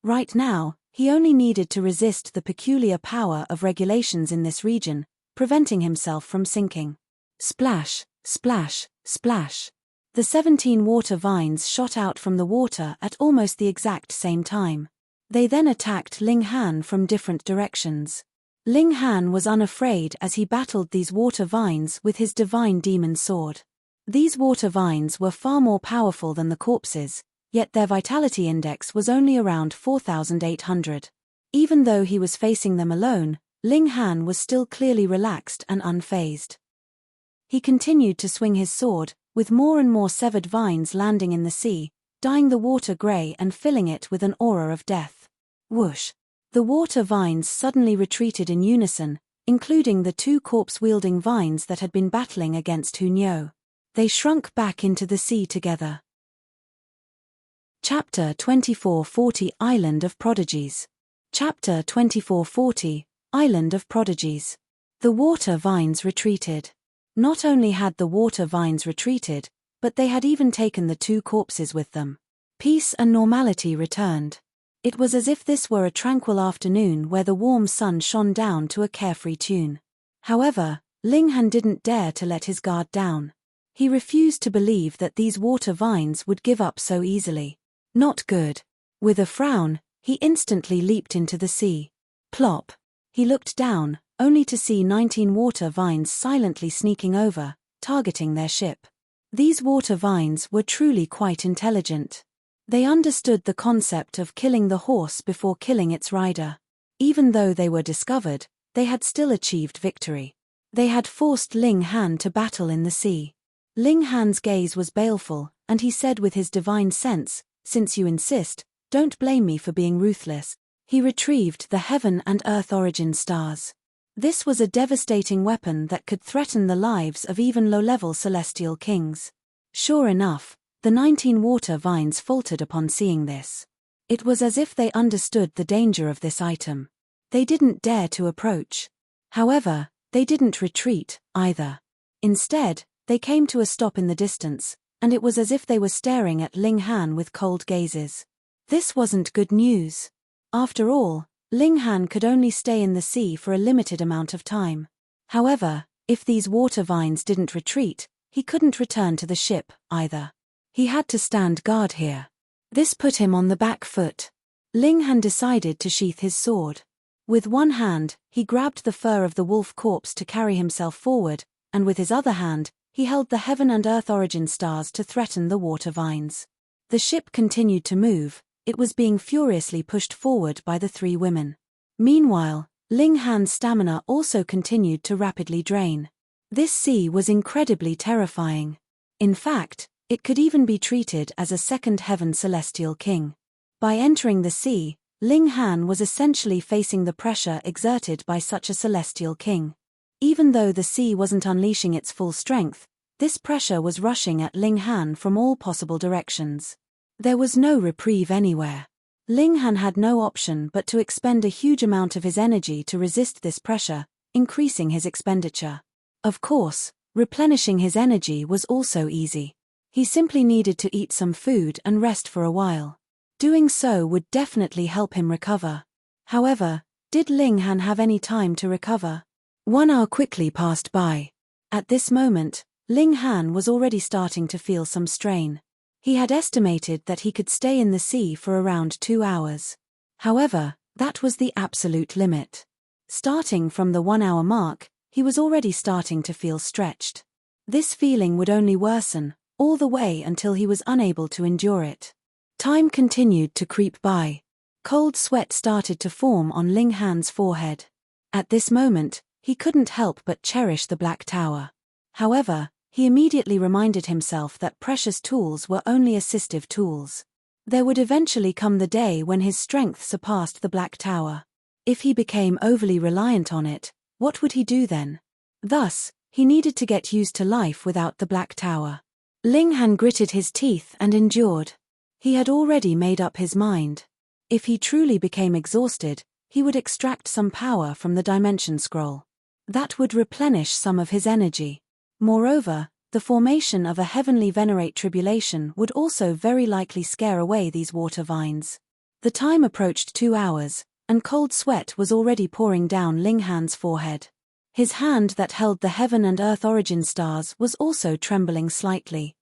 Right now, he only needed to resist the peculiar power of regulations in this region, preventing himself from sinking. Splash, splash, splash. The 17 water vines shot out from the water at almost the exact same time. They then attacked Ling Han from different directions. Ling Han was unafraid as he battled these water vines with his divine demon sword. These water vines were far more powerful than the corpses, yet their vitality index was only around 4,800. Even though he was facing them alone, Ling Han was still clearly relaxed and unfazed. He continued to swing his sword, with more and more severed vines landing in the sea, dyeing the water grey and filling it with an aura of death. Whoosh! The water vines suddenly retreated in unison, including the 2 corpse-wielding vines that had been battling against Hunyo. They shrunk back into the sea together. Chapter 2440 Island of Prodigies. Chapter 2440 Island of Prodigies. The water vines retreated. Not only had the water vines retreated, but they had even taken the 2 corpses with them. Peace and normality returned. It was as if this were a tranquil afternoon where the warm sun shone down to a carefree tune. However, Ling Han didn't dare to let his guard down. He refused to believe that these water vines would give up so easily. Not good. With a frown, he instantly leaped into the sea. Plop! He looked down, only to see 19 water vines silently sneaking over, targeting their ship. These water vines were truly quite intelligent. They understood the concept of killing the horse before killing its rider. Even though they were discovered, they had still achieved victory. They had forced Ling Han to battle in the sea. Ling Han's gaze was baleful, and he said with his divine sense, "Since you insist, don't blame me for being ruthless." He retrieved the heaven and earth origin stars. This was a devastating weapon that could threaten the lives of even low-level celestial kings. Sure enough, the 19 water vines faltered upon seeing this. It was as if they understood the danger of this item. They didn't dare to approach. However, they didn't retreat, either. Instead, they came to a stop in the distance, and it was as if they were staring at Ling Han with cold gazes. This wasn't good news. After all, Ling Han could only stay in the sea for a limited amount of time. However, if these water vines didn't retreat, he couldn't return to the ship, either. He had to stand guard here. This put him on the back foot. Ling Han decided to sheath his sword. With one hand, he grabbed the fur of the wolf corpse to carry himself forward, and with his other hand, he held the heaven and earth origin stars to threaten the water vines. The ship continued to move. It was being furiously pushed forward by the 3 women. Meanwhile, Ling Han's stamina also continued to rapidly drain. This sea was incredibly terrifying. In fact, it could even be treated as a second heaven celestial king. By entering the sea, Ling Han was essentially facing the pressure exerted by such a celestial king. Even though the sea wasn't unleashing its full strength, this pressure was rushing at Ling Han from all possible directions. There was no reprieve anywhere. Ling Han had no option but to expend a huge amount of his energy to resist this pressure, increasing his expenditure. Of course, replenishing his energy was also easy. He simply needed to eat some food and rest for a while. Doing so would definitely help him recover. However, did Ling Han have any time to recover? 1 hour quickly passed by. At this moment, Ling Han was already starting to feel some strain. He had estimated that he could stay in the sea for around 2 hours. However, that was the absolute limit. Starting from the 1 hour mark, he was already starting to feel stretched. This feeling would only worsen, all the way until he was unable to endure it. Time continued to creep by. Cold sweat started to form on Ling Han's forehead. At this moment, he couldn't help but cherish the Black Tower. However, he immediately reminded himself that precious tools were only assistive tools. There would eventually come the day when his strength surpassed the Black Tower. If he became overly reliant on it, what would he do then? Thus, he needed to get used to life without the Black Tower. Ling Han gritted his teeth and endured. He had already made up his mind. If he truly became exhausted, he would extract some power from the Dimension Scroll. That would replenish some of his energy. Moreover, the formation of a heavenly venerate tribulation would also very likely scare away these water vines. The time approached 2 hours, and cold sweat was already pouring down Ling Han's forehead. His hand that held the heaven and earth origin stars was also trembling slightly.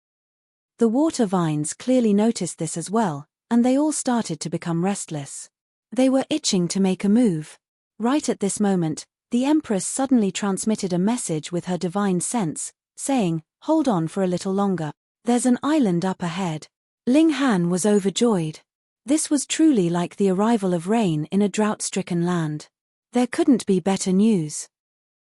The water vines clearly noticed this as well, and they all started to become restless. They were itching to make a move. Right at this moment, the Empress suddenly transmitted a message with her divine sense, saying, "Hold on for a little longer. There's an island up ahead." Ling Han was overjoyed. This was truly like the arrival of rain in a drought-stricken land. There couldn't be better news.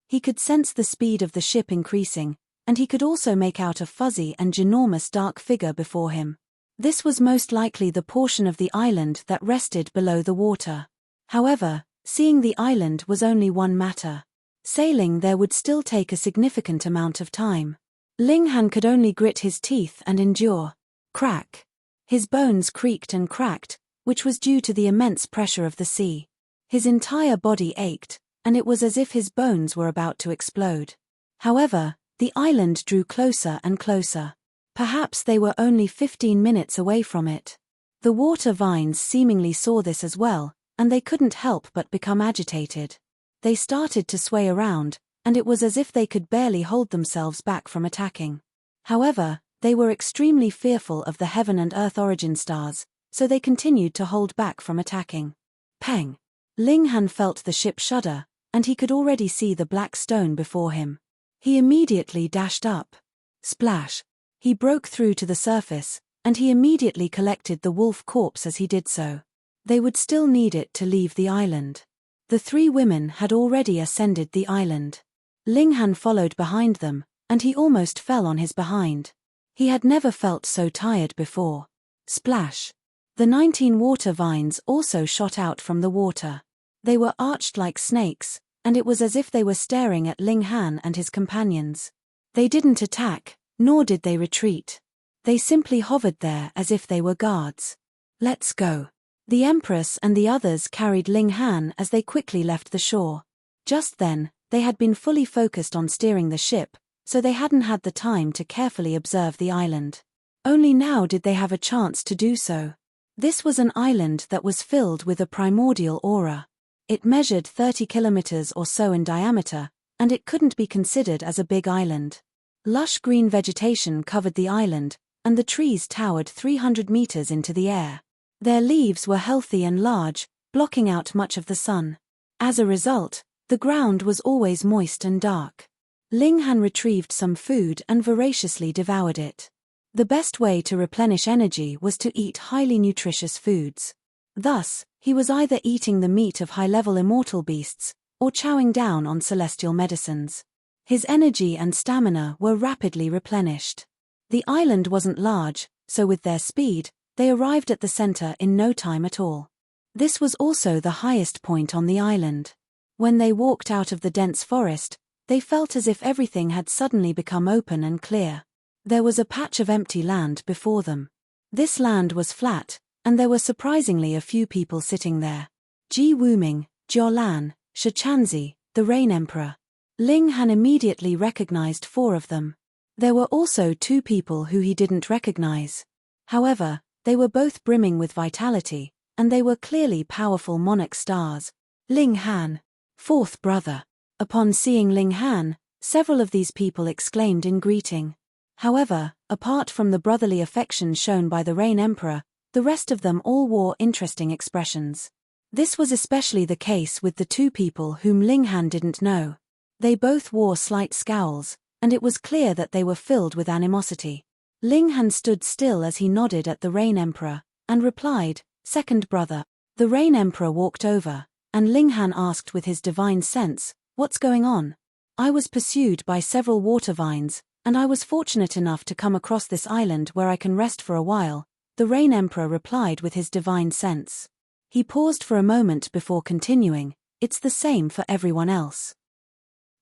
He could sense the speed of the ship increasing, and he could also make out a fuzzy and ginormous dark figure before him. This was most likely the portion of the island that rested below the water. However, seeing the island was only one matter. Sailing there would still take a significant amount of time. Ling Han could only grit his teeth and endure. Crack. His bones creaked and cracked, which was due to the immense pressure of the sea. His entire body ached, and it was as if his bones were about to explode. However, the island drew closer and closer. Perhaps they were only 15 minutes away from it. The water vines seemingly saw this as well, and they couldn't help but become agitated. They started to sway around, and it was as if they could barely hold themselves back from attacking. However, they were extremely fearful of the heaven and earth origin stars, so they continued to hold back from attacking. Peng! Ling Han felt the ship shudder, and he could already see the black stone before him. He immediately dashed up. Splash! He broke through to the surface, and he immediately collected the wolf corpse as he did so. They would still need it to leave the island. The three women had already ascended the island. Ling Han followed behind them, and he almost fell on his behind. He had never felt so tired before. Splash! The 19 water vines also shot out from the water. They were arched like snakes, and it was as if they were staring at Ling Han and his companions. They didn't attack, nor did they retreat. They simply hovered there as if they were guards. Let's go. The Empress and the others carried Ling Han as they quickly left the shore. Just then, they had been fully focused on steering the ship, so they hadn't had the time to carefully observe the island. Only now did they have a chance to do so. This was an island that was filled with a primordial aura. It measured 30 kilometers or so in diameter, and it couldn't be considered as a big island. Lush green vegetation covered the island, and the trees towered 300 meters into the air. Their leaves were healthy and large, blocking out much of the sun. As a result, the ground was always moist and dark. Ling Han retrieved some food and voraciously devoured it. The best way to replenish energy was to eat highly nutritious foods. Thus, he was either eating the meat of high-level immortal beasts, or chowing down on celestial medicines. His energy and stamina were rapidly replenished. The island wasn't large, so with their speed, they arrived at the center in no time at all. This was also the highest point on the island. When they walked out of the dense forest, they felt as if everything had suddenly become open and clear. There was a patch of empty land before them. This land was flat, and there were surprisingly a few people sitting there. Ji Wuming, Jiolan, Shichanzi, the Rain Emperor. Ling Han immediately recognized 4 of them. There were also 2 people who he didn't recognize. However, they were both brimming with vitality, and they were clearly powerful monarch stars. Ling Han, 4th brother. Upon seeing Ling Han, several of these people exclaimed in greeting. However, apart from the brotherly affection shown by the Rain Emperor, the rest of them all wore interesting expressions. This was especially the case with the 2 people whom Ling Han didn't know. They both wore slight scowls, and it was clear that they were filled with animosity. Ling Han stood still as he nodded at the Rain Emperor, and replied, "Second brother." The Rain Emperor walked over, and Ling Han asked with his divine sense, "What's going on?" "I was pursued by several water vines, and I was fortunate enough to come across this island where I can rest for a while," the Rain Emperor replied with his divine sense. He paused for a moment before continuing, "It's the same for everyone else."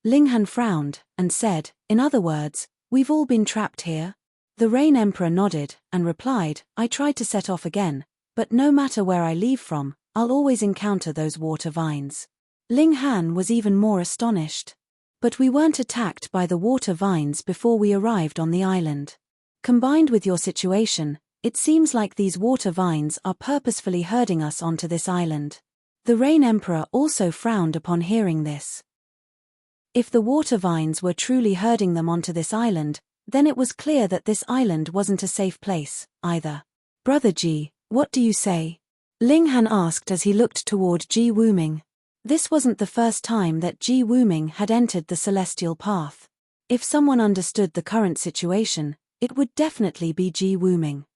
Ling Han frowned, and said, "In other words, we've all been trapped here?" The Rain Emperor nodded, and replied, "I tried to set off again, but no matter where I leave from, I'll always encounter those water vines." Ling Han was even more astonished. "But we weren't attacked by the water vines before we arrived on the island. Combined with your situation, it seems like these water vines are purposefully herding us onto this island." The Rain Emperor also frowned upon hearing this. If the water vines were truly herding them onto this island, then it was clear that this island wasn't a safe place, either. "Brother Ji, what do you say?" Ling Han asked as he looked toward Ji Wuming. This wasn't the first time that Ji Wuming had entered the celestial path. If someone understood the current situation, it would definitely be Ji Wuming.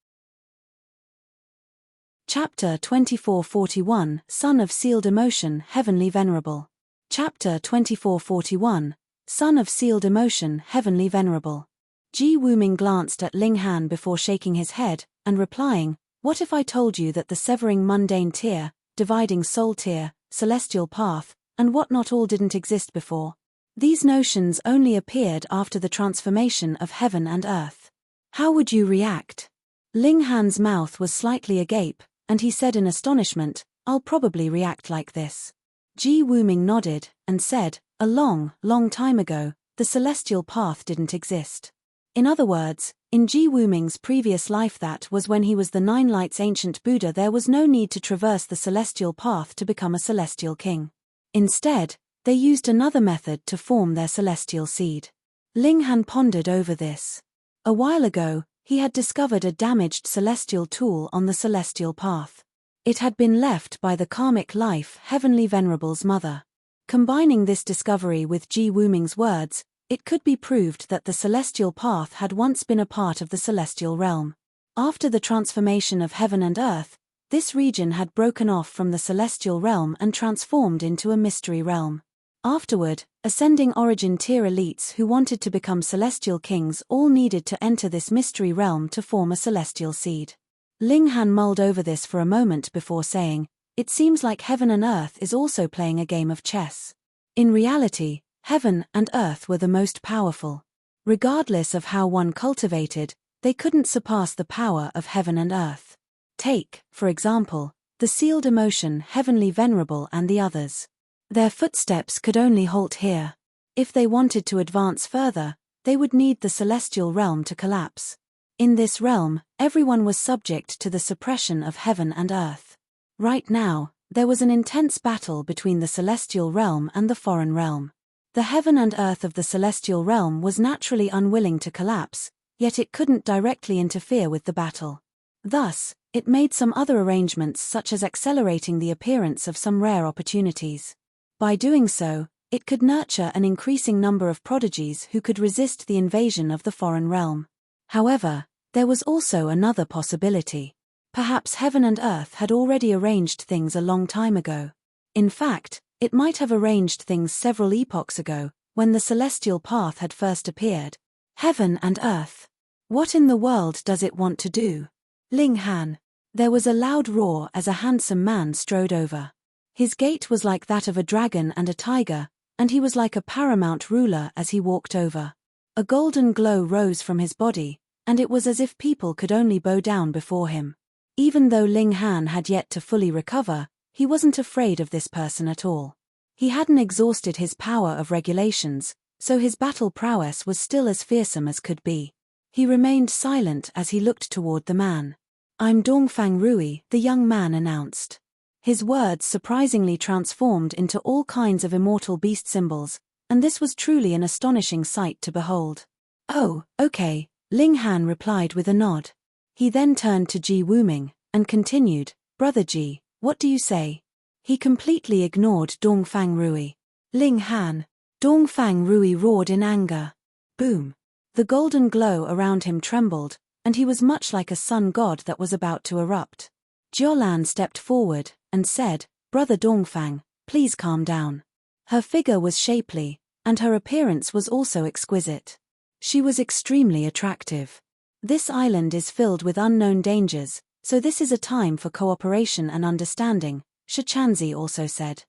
Chapter 2441, Son of Sealed Emotion, Heavenly Venerable. Chapter 2441, Son of Sealed Emotion, Heavenly Venerable. Ji Wuming glanced at Ling Han before shaking his head, and replying, "What if I told you that the severing mundane tier, dividing soul tier, celestial path, and whatnot all didn't exist before? These notions only appeared after the transformation of heaven and earth. How would you react?" Ling Han's mouth was slightly agape, and he said in astonishment, "I'll probably react like this." Ji Wuming nodded, and said, "A long, long time ago, the celestial path didn't exist. In other words, in Ji Wuming's previous life, that was when he was the 9 Lights ancient Buddha, there was no need to traverse the celestial path to become a celestial king. Instead, they used another method to form their celestial seed." Ling Han pondered over this. A while ago, he had discovered a damaged celestial tool on the celestial path. It had been left by the karmic life Heavenly Venerable's mother. Combining this discovery with Ji Wuming's words, it could be proved that the celestial path had once been a part of the celestial realm. After the transformation of heaven and earth, this region had broken off from the celestial realm and transformed into a mystery realm. Afterward, ascending origin tier elites who wanted to become celestial kings all needed to enter this mystery realm to form a celestial seed. Ling Han mulled over this for a moment before saying, "It seems like heaven and earth is also playing a game of chess." In reality, heaven and earth were the most powerful. Regardless of how one cultivated, they couldn't surpass the power of heaven and earth. Take, for example, the sealed emotion Heavenly Venerable and the others. Their footsteps could only halt here. If they wanted to advance further, they would need the celestial realm to collapse. In this realm, everyone was subject to the suppression of heaven and earth. Right now, there was an intense battle between the celestial realm and the foreign realm. The heaven and earth of the celestial realm was naturally unwilling to collapse, yet it couldn't directly interfere with the battle. Thus, it made some other arrangements such as accelerating the appearance of some rare opportunities. By doing so, it could nurture an increasing number of prodigies who could resist the invasion of the foreign realm. However, there was also another possibility. Perhaps heaven and earth had already arranged things a long time ago. In fact, it might have arranged things several epochs ago, when the celestial path had first appeared. Heaven and earth. What in the world does it want to do? Ling Han. There was a loud roar as a handsome man strode over. His gait was like that of a dragon and a tiger, and he was like a paramount ruler as he walked over. A golden glow rose from his body, and it was as if people could only bow down before him. Even though Ling Han had yet to fully recover, he wasn't afraid of this person at all. He hadn't exhausted his power of regulations, so his battle prowess was still as fearsome as could be. He remained silent as he looked toward the man. "I'm Dongfang Rui," the young man announced. His words surprisingly transformed into all kinds of immortal beast symbols, and this was truly an astonishing sight to behold. "Oh, okay," Ling Han replied with a nod. He then turned to Ji Wuming, and continued, "Brother Ji, what do you say?" He completely ignored Dongfang Rui. "Ling Han." Dongfang Rui roared in anger. Boom. The golden glow around him trembled, and he was much like a sun god that was about to erupt. Jiolan stepped forward and said, "Brother Dongfang, please calm down." Her figure was shapely, and her appearance was also exquisite. She was extremely attractive. This island is filled with unknown dangers, so this is a time for cooperation and understanding, Shichanzi also said.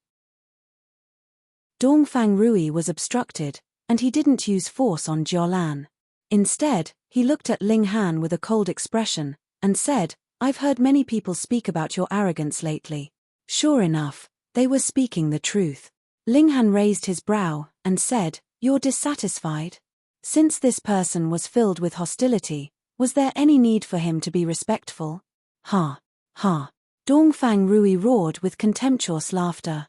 Dongfang Rui was obstructed, and he didn't use force on Jiolan. Instead, he looked at Ling Han with a cold expression, and said, "I've heard many people speak about your arrogance lately." Sure enough, they were speaking the truth. Ling Han raised his brow, and said, "You're dissatisfied?" Since this person was filled with hostility, was there any need for him to be respectful? Ha! Ha! Dongfang Rui roared with contemptuous laughter.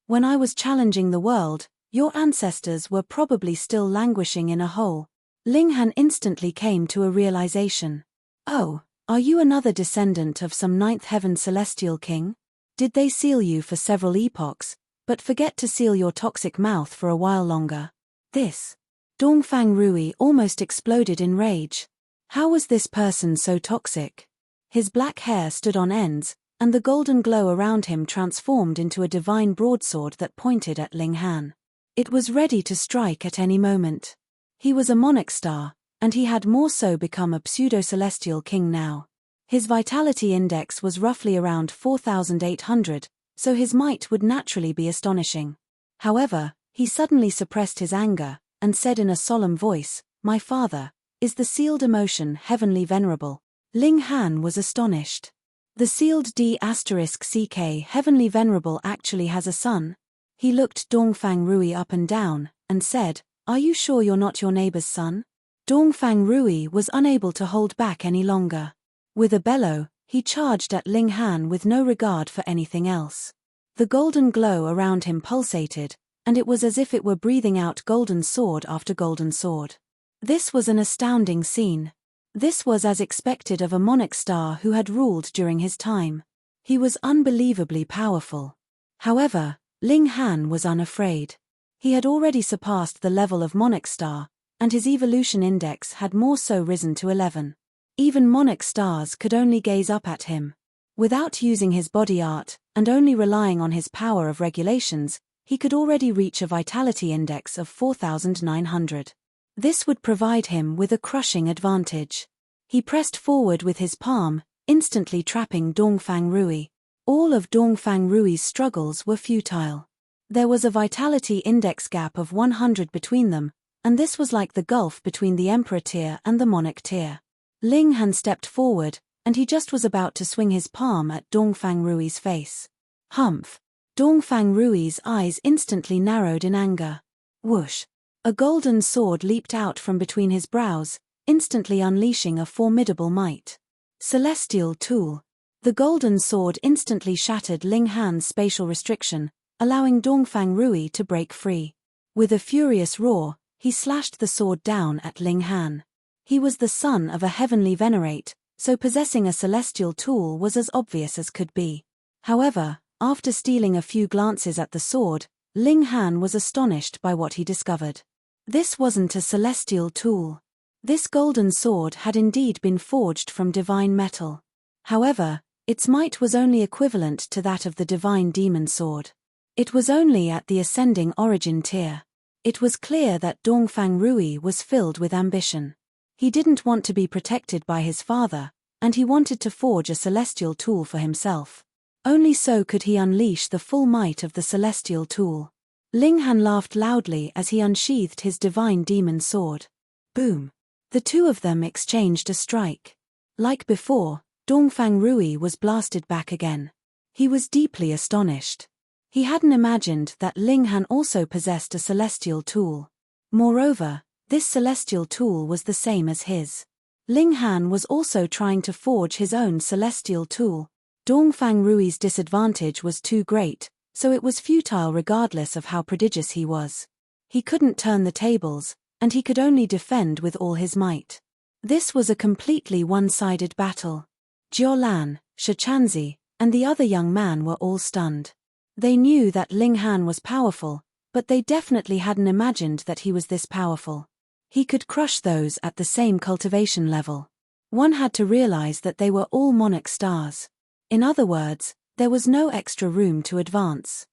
"When I was challenging the world, your ancestors were probably still languishing in a hole." Ling Han instantly came to a realization. "Oh, are you another descendant of some ninth heaven celestial king? Did they seal you for several epochs, but forget to seal your toxic mouth for a while longer?" This. Dongfang Rui almost exploded in rage. How was this person so toxic? His black hair stood on ends, and the golden glow around him transformed into a divine broadsword that pointed at Ling Han. It was ready to strike at any moment. He was a monarch star, and he had more so become a pseudo-celestial king now. His vitality index was roughly around 4,800, so his might would naturally be astonishing. However, he suddenly suppressed his anger, and said in a solemn voice, "My father, is the sealed emotion Heavenly Venerable?" Ling Han was astonished. The sealed D*CK Heavenly Venerable actually has a son? He looked Dongfang Rui up and down, and said, "Are you sure you're not your neighbor's son?" Dongfang Rui was unable to hold back any longer. With a bellow, he charged at Ling Han with no regard for anything else. The golden glow around him pulsated, and it was as if it were breathing out golden sword after golden sword. This was an astounding scene. This was as expected of a monarch star who had ruled during his time. He was unbelievably powerful. However, Ling Han was unafraid. He had already surpassed the level of monarch star, and his evolution index had more so risen to 11. Even monarch stars could only gaze up at him. Without using his body art, and only relying on his power of regulations, he could already reach a vitality index of 4,900. This would provide him with a crushing advantage. He pressed forward with his palm, instantly trapping Dongfang Rui. All of Dongfang Rui's struggles were futile. There was a vitality index gap of 100 between them, and this was like the gulf between the Emperor tier and the Monarch tier. Ling Han stepped forward, and he just was about to swing his palm at Dongfang Rui's face. Humph! Dongfang Rui's eyes instantly narrowed in anger. Whoosh! A golden sword leaped out from between his brows, instantly unleashing a formidable might. Celestial Tool. The golden sword instantly shattered Ling Han's spatial restriction, allowing Dongfang Rui to break free. With a furious roar, he slashed the sword down at Ling Han. He was the son of a heavenly venerate, so possessing a celestial tool was as obvious as could be. However, after stealing a few glances at the sword, Ling Han was astonished by what he discovered. This wasn't a celestial tool. This golden sword had indeed been forged from divine metal. However, its might was only equivalent to that of the divine demon sword. It was only at the ascending origin tier. It was clear that Dongfang Rui was filled with ambition. He didn't want to be protected by his father, and he wanted to forge a celestial tool for himself. Only so could he unleash the full might of the celestial tool. Ling Han laughed loudly as he unsheathed his divine demon sword. Boom! The two of them exchanged a strike. Like before, Dongfang Rui was blasted back again. He was deeply astonished. He hadn't imagined that Ling Han also possessed a celestial tool. Moreover, this celestial tool was the same as his. Ling Han was also trying to forge his own celestial tool. Dongfang Rui's disadvantage was too great, so it was futile regardless of how prodigious he was. He couldn't turn the tables, and he could only defend with all his might. This was a completely one-sided battle. Jiaolan, Shichanzi, and the other young man were all stunned. They knew that Ling Han was powerful, but they definitely hadn't imagined that he was this powerful. He could crush those at the same cultivation level. One had to realize that they were all monarch stars. In other words, there was no extra room to advance.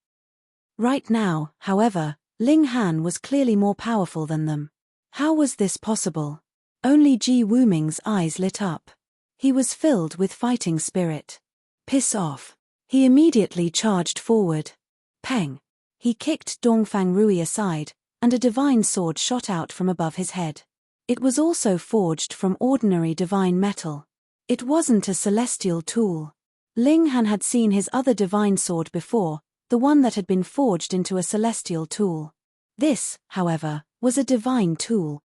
Right now, however, Ling Han was clearly more powerful than them. How was this possible? Only Ji Wuming's eyes lit up. He was filled with fighting spirit. Piss off. He immediately charged forward. Peng! He kicked Dongfang Rui aside, and a divine sword shot out from above his head. It was also forged from ordinary divine metal. It wasn't a celestial tool. Ling Han had seen his other divine sword before, the one that had been forged into a celestial tool. This, however, was a divine tool.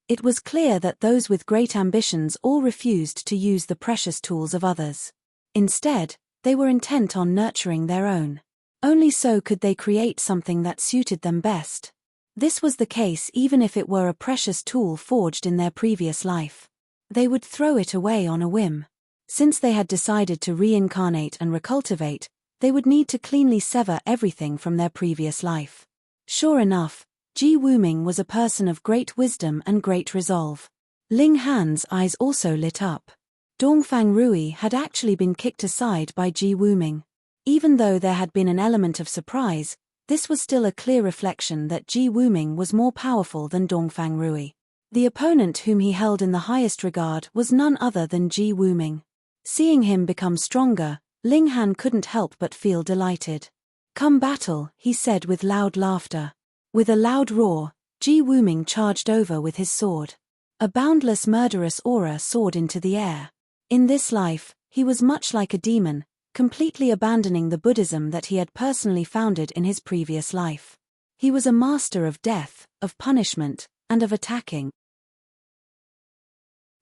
It was clear that those with great ambitions all refused to use the precious tools of others. Instead, they were intent on nurturing their own. Only so could they create something that suited them best. This was the case even if it were a precious tool forged in their previous life. They would throw it away on a whim. Since they had decided to reincarnate and recultivate, they would need to cleanly sever everything from their previous life. Sure enough, Ji Wuming was a person of great wisdom and great resolve. Ling Han's eyes also lit up. Dongfang Rui had actually been kicked aside by Ji Wuming. Even though there had been an element of surprise, this was still a clear reflection that Ji Wuming was more powerful than Dongfang Rui. The opponent whom he held in the highest regard was none other than Ji Wuming. Seeing him become stronger, Ling Han couldn't help but feel delighted. "Come battle," he said with loud laughter. With a loud roar, Ji Wuming charged over with his sword. A boundless murderous aura soared into the air. In this life, he was much like a demon, completely abandoning the Buddhism that he had personally founded in his previous life. He was a master of death, of punishment, and of attacking.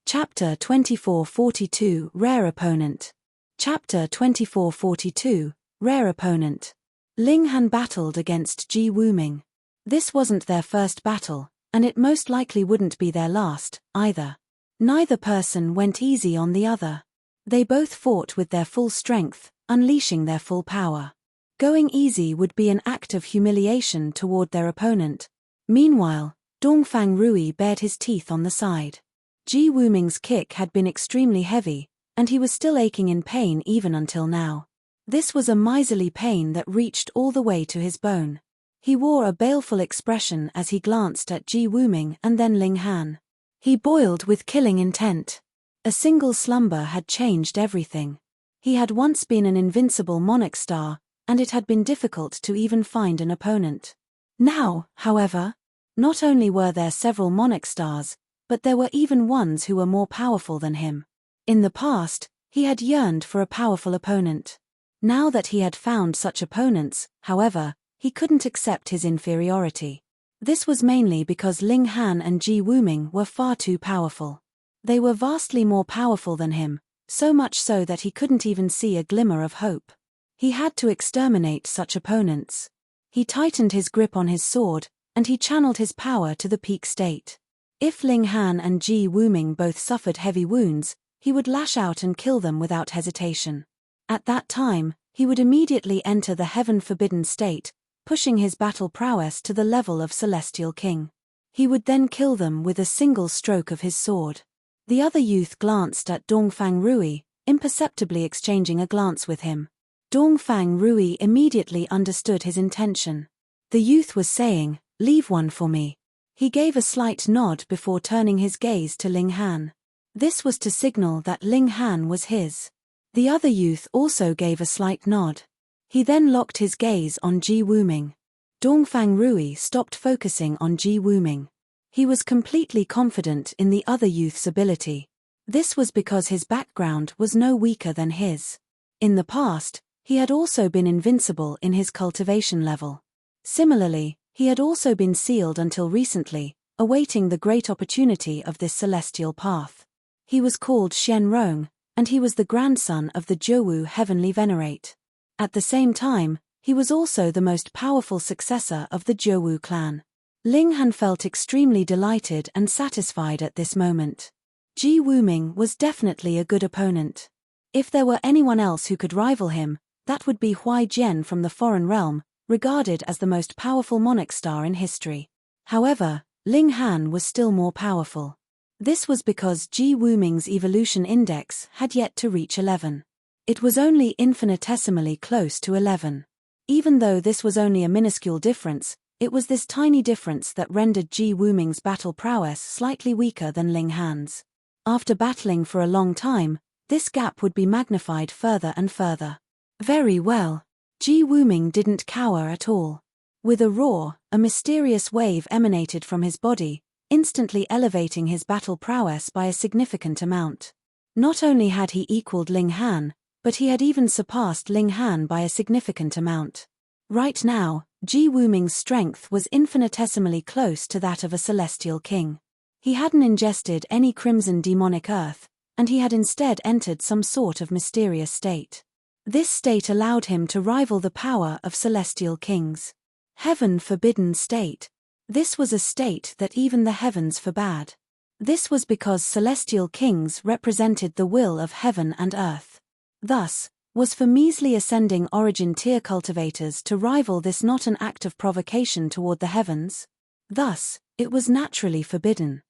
Chapter 2442 Rare Opponent. Chapter 2442 Rare Opponent. Ling Han battled against Ji Wuming. This wasn't their first battle, and it most likely wouldn't be their last, either. Neither person went easy on the other. They both fought with their full strength, unleashing their full power. Going easy would be an act of humiliation toward their opponent. Meanwhile, Dongfang Rui bared his teeth on the side. Ji Wuming's kick had been extremely heavy, and he was still aching in pain even until now. This was a miserly pain that reached all the way to his bone. He wore a baleful expression as he glanced at Ji Wuming and then Ling Han. He boiled with killing intent. A single slumber had changed everything. He had once been an invincible monarch star, and it had been difficult to even find an opponent. Now, however, not only were there several monarch stars, but there were even ones who were more powerful than him. In the past, he had yearned for a powerful opponent. Now that he had found such opponents, however, he couldn't accept his inferiority. This was mainly because Ling Han and Ji Wuming were far too powerful. They were vastly more powerful than him, so much so that he couldn't even see a glimmer of hope. He had to exterminate such opponents. He tightened his grip on his sword, and he channeled his power to the peak state. If Ling Han and Ji Wuming both suffered heavy wounds, he would lash out and kill them without hesitation. At that time, he would immediately enter the heaven-forbidden state, pushing his battle prowess to the level of Celestial King. He would then kill them with a single stroke of his sword. The other youth glanced at Dongfang Rui, imperceptibly exchanging a glance with him. Dongfang Rui immediately understood his intention. The youth was saying, "Leave one for me." He gave a slight nod before turning his gaze to Ling Han. This was to signal that Ling Han was his. The other youth also gave a slight nod. He then locked his gaze on Ji Wuming. Dongfang Rui stopped focusing on Ji Wuming. He was completely confident in the other youth's ability. This was because his background was no weaker than his. In the past, he had also been invincible in his cultivation level. Similarly, he had also been sealed until recently, awaiting the great opportunity of this celestial path. He was called Xian Rong, and he was the grandson of the Jiuwu Heavenly Venerate. At the same time, he was also the most powerful successor of the Jiuwu clan. Ling Han felt extremely delighted and satisfied at this moment. Ji Wuming was definitely a good opponent. If there were anyone else who could rival him, that would be Huai Jian from the foreign realm, regarded as the most powerful monarch star in history. However, Ling Han was still more powerful. This was because Ji Wuming's evolution index had yet to reach 11. It was only infinitesimally close to 11. Even though this was only a minuscule difference, it was this tiny difference that rendered Ji Wuming's battle prowess slightly weaker than Ling Han's. After battling for a long time, this gap would be magnified further and further. Very well. Ji Wuming didn't cower at all. With a roar, a mysterious wave emanated from his body, instantly elevating his battle prowess by a significant amount. Not only had he equaled Ling Han, but he had even surpassed Ling Han by a significant amount. Right now, Ji Wuming's strength was infinitesimally close to that of a celestial king. He hadn't ingested any crimson demonic earth, and he had instead entered some sort of mysterious state. This state allowed him to rival the power of celestial kings. Heaven-forbidden state. This was a state that even the heavens forbade. This was because celestial kings represented the will of heaven and earth. Thus, was for measly ascending origin tier cultivators to rival this not an act of provocation toward the heavens? Thus, it was naturally forbidden.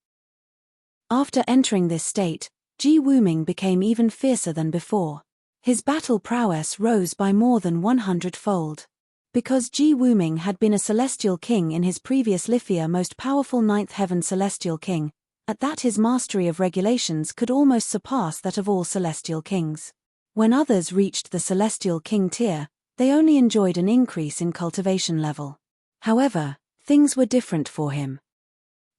After entering this state, Ji Wuming became even fiercer than before. His battle prowess rose by more than 100-fold. Because Ji Wuming had been a celestial king in his previous Lithia most powerful ninth heaven celestial king, at that his mastery of regulations could almost surpass that of all celestial kings. When others reached the celestial king tier, they only enjoyed an increase in cultivation level. However, things were different for him.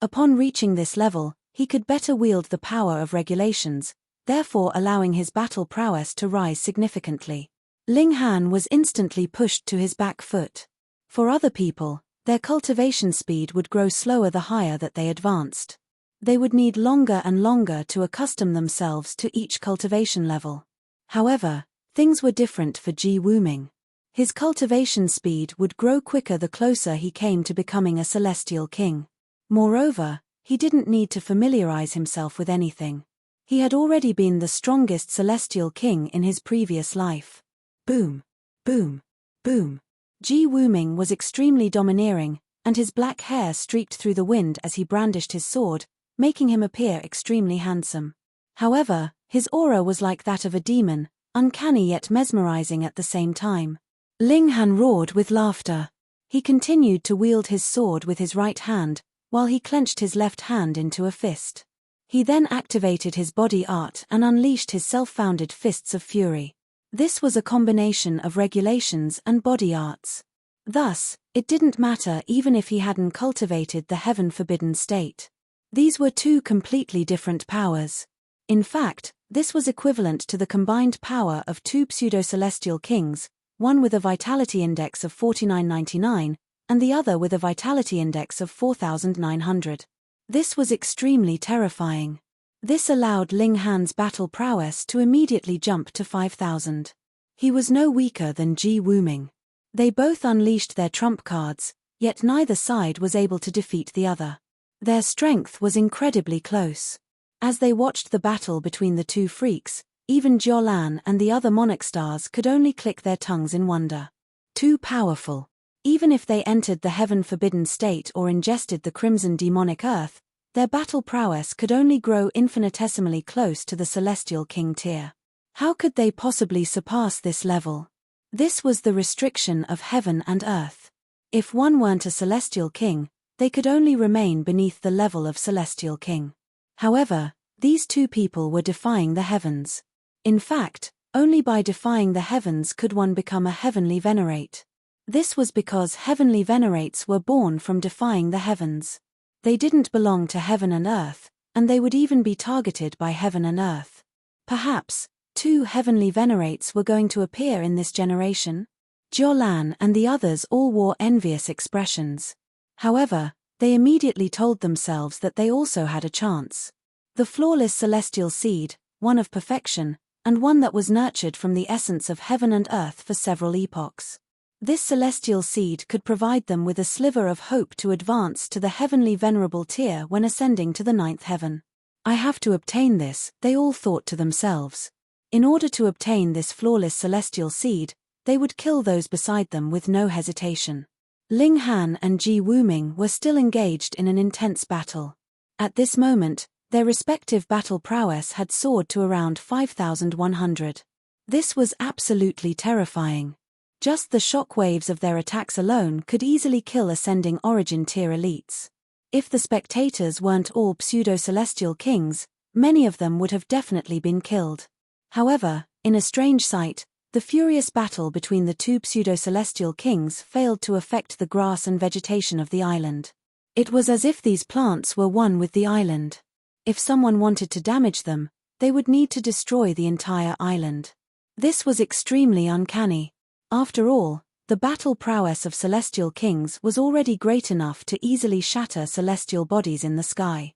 Upon reaching this level, he could better wield the power of regulations, therefore allowing his battle prowess to rise significantly. Ling Han was instantly pushed to his back foot. For other people, their cultivation speed would grow slower the higher that they advanced. They would need longer and longer to accustom themselves to each cultivation level. However, things were different for Ji Wuming. His cultivation speed would grow quicker the closer he came to becoming a celestial king. Moreover, he didn't need to familiarize himself with anything. He had already been the strongest celestial king in his previous life. Boom, boom, boom. Ji Wuming was extremely domineering, and his black hair streaked through the wind as he brandished his sword, making him appear extremely handsome. However, his aura was like that of a demon, uncanny yet mesmerizing at the same time. Ling Han roared with laughter. He continued to wield his sword with his right hand, while he clenched his left hand into a fist. He then activated his body art and unleashed his self-founded fists of fury. This was a combination of regulations and body arts. Thus, it didn't matter even if he hadn't cultivated the heaven-forbidden state. These were two completely different powers. In fact, this was equivalent to the combined power of two pseudo-celestial kings, one with a vitality index of 4999, and the other with a vitality index of 4900. This was extremely terrifying. This allowed Ling Han's battle prowess to immediately jump to 5000. He was no weaker than Ji Wuming. They both unleashed their trump cards, yet neither side was able to defeat the other. Their strength was incredibly close. As they watched the battle between the two freaks, even Jiolan and the other monarch stars could only click their tongues in wonder. Too powerful. Even if they entered the heaven-forbidden state or ingested the crimson demonic earth, their battle prowess could only grow infinitesimally close to the celestial king tier. How could they possibly surpass this level? This was the restriction of heaven and earth. If one weren't a celestial king, they could only remain beneath the level of celestial king. However, these two people were defying the heavens. In fact, only by defying the heavens could one become a heavenly venerate. This was because heavenly venerates were born from defying the heavens. They didn't belong to heaven and earth, and they would even be targeted by heaven and earth. Perhaps, two heavenly venerates were going to appear in this generation? Jiolan and the others all wore envious expressions. However, they immediately told themselves that they also had a chance. The flawless celestial seed, one of perfection, and one that was nurtured from the essence of heaven and earth for several epochs. This celestial seed could provide them with a sliver of hope to advance to the heavenly venerable tier when ascending to the ninth heaven. I have to obtain this, they all thought to themselves. In order to obtain this flawless celestial seed, they would kill those beside them with no hesitation. Ling Han and Ji Wuming were still engaged in an intense battle. At this moment, their respective battle prowess had soared to around 5100. This was absolutely terrifying. Just the shock waves of their attacks alone could easily kill ascending origin tier elites. If the spectators weren't all pseudo-celestial kings, many of them would have definitely been killed. However, in a strange sight, the furious battle between the two pseudo-celestial kings failed to affect the grass and vegetation of the island. It was as if these plants were one with the island. If someone wanted to damage them, they would need to destroy the entire island. This was extremely uncanny. After all, the battle prowess of celestial kings was already great enough to easily shatter celestial bodies in the sky.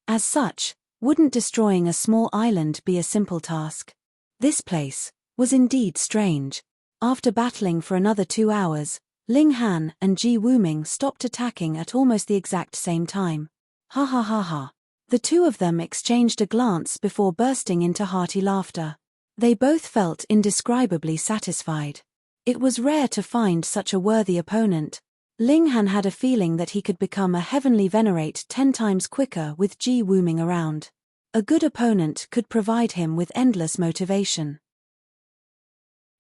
As such, wouldn't destroying a small island be a simple task? This place was indeed strange. After battling for another 2 hours, Ling Han and Ji Wuming stopped attacking at almost the exact same time. Ha ha ha ha. The two of them exchanged a glance before bursting into hearty laughter. They both felt indescribably satisfied. It was rare to find such a worthy opponent. Ling Han had a feeling that he could become a heavenly venerate 10 times quicker with Ji Wuming around. A good opponent could provide him with endless motivation.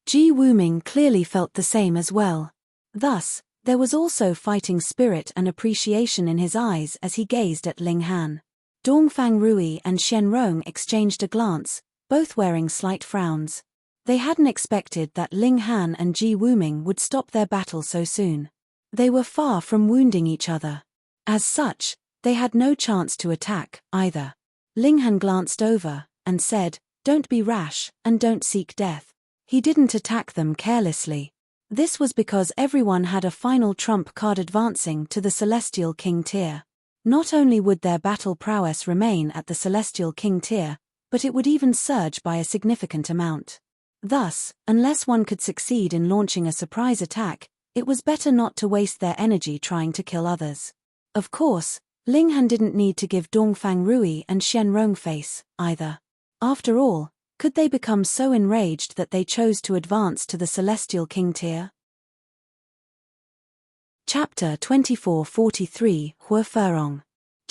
Ji Wuming clearly felt the same as well. Thus, there was also fighting spirit and appreciation in his eyes as he gazed at Ling Han. Dongfang Rui and Shen Rong exchanged a glance, both wearing slight frowns. They hadn't expected that Ling Han and Ji Wuming would stop their battle so soon. They were far from wounding each other. As such, they had no chance to attack, either. Ling Han glanced over, and said, "Don't be rash, and don't seek death." He didn't attack them carelessly. This was because everyone had a final trump card advancing to the Celestial King tier. Not only would their battle prowess remain at the Celestial King tier, but it would even surge by a significant amount. Thus, unless one could succeed in launching a surprise attack, it was better not to waste their energy trying to kill others. Of course, Ling Han didn't need to give Dongfang Rui and Shen Rong face, either. After all, could they become so enraged that they chose to advance to the Celestial King tier? Chapter 2443, Hua Furong.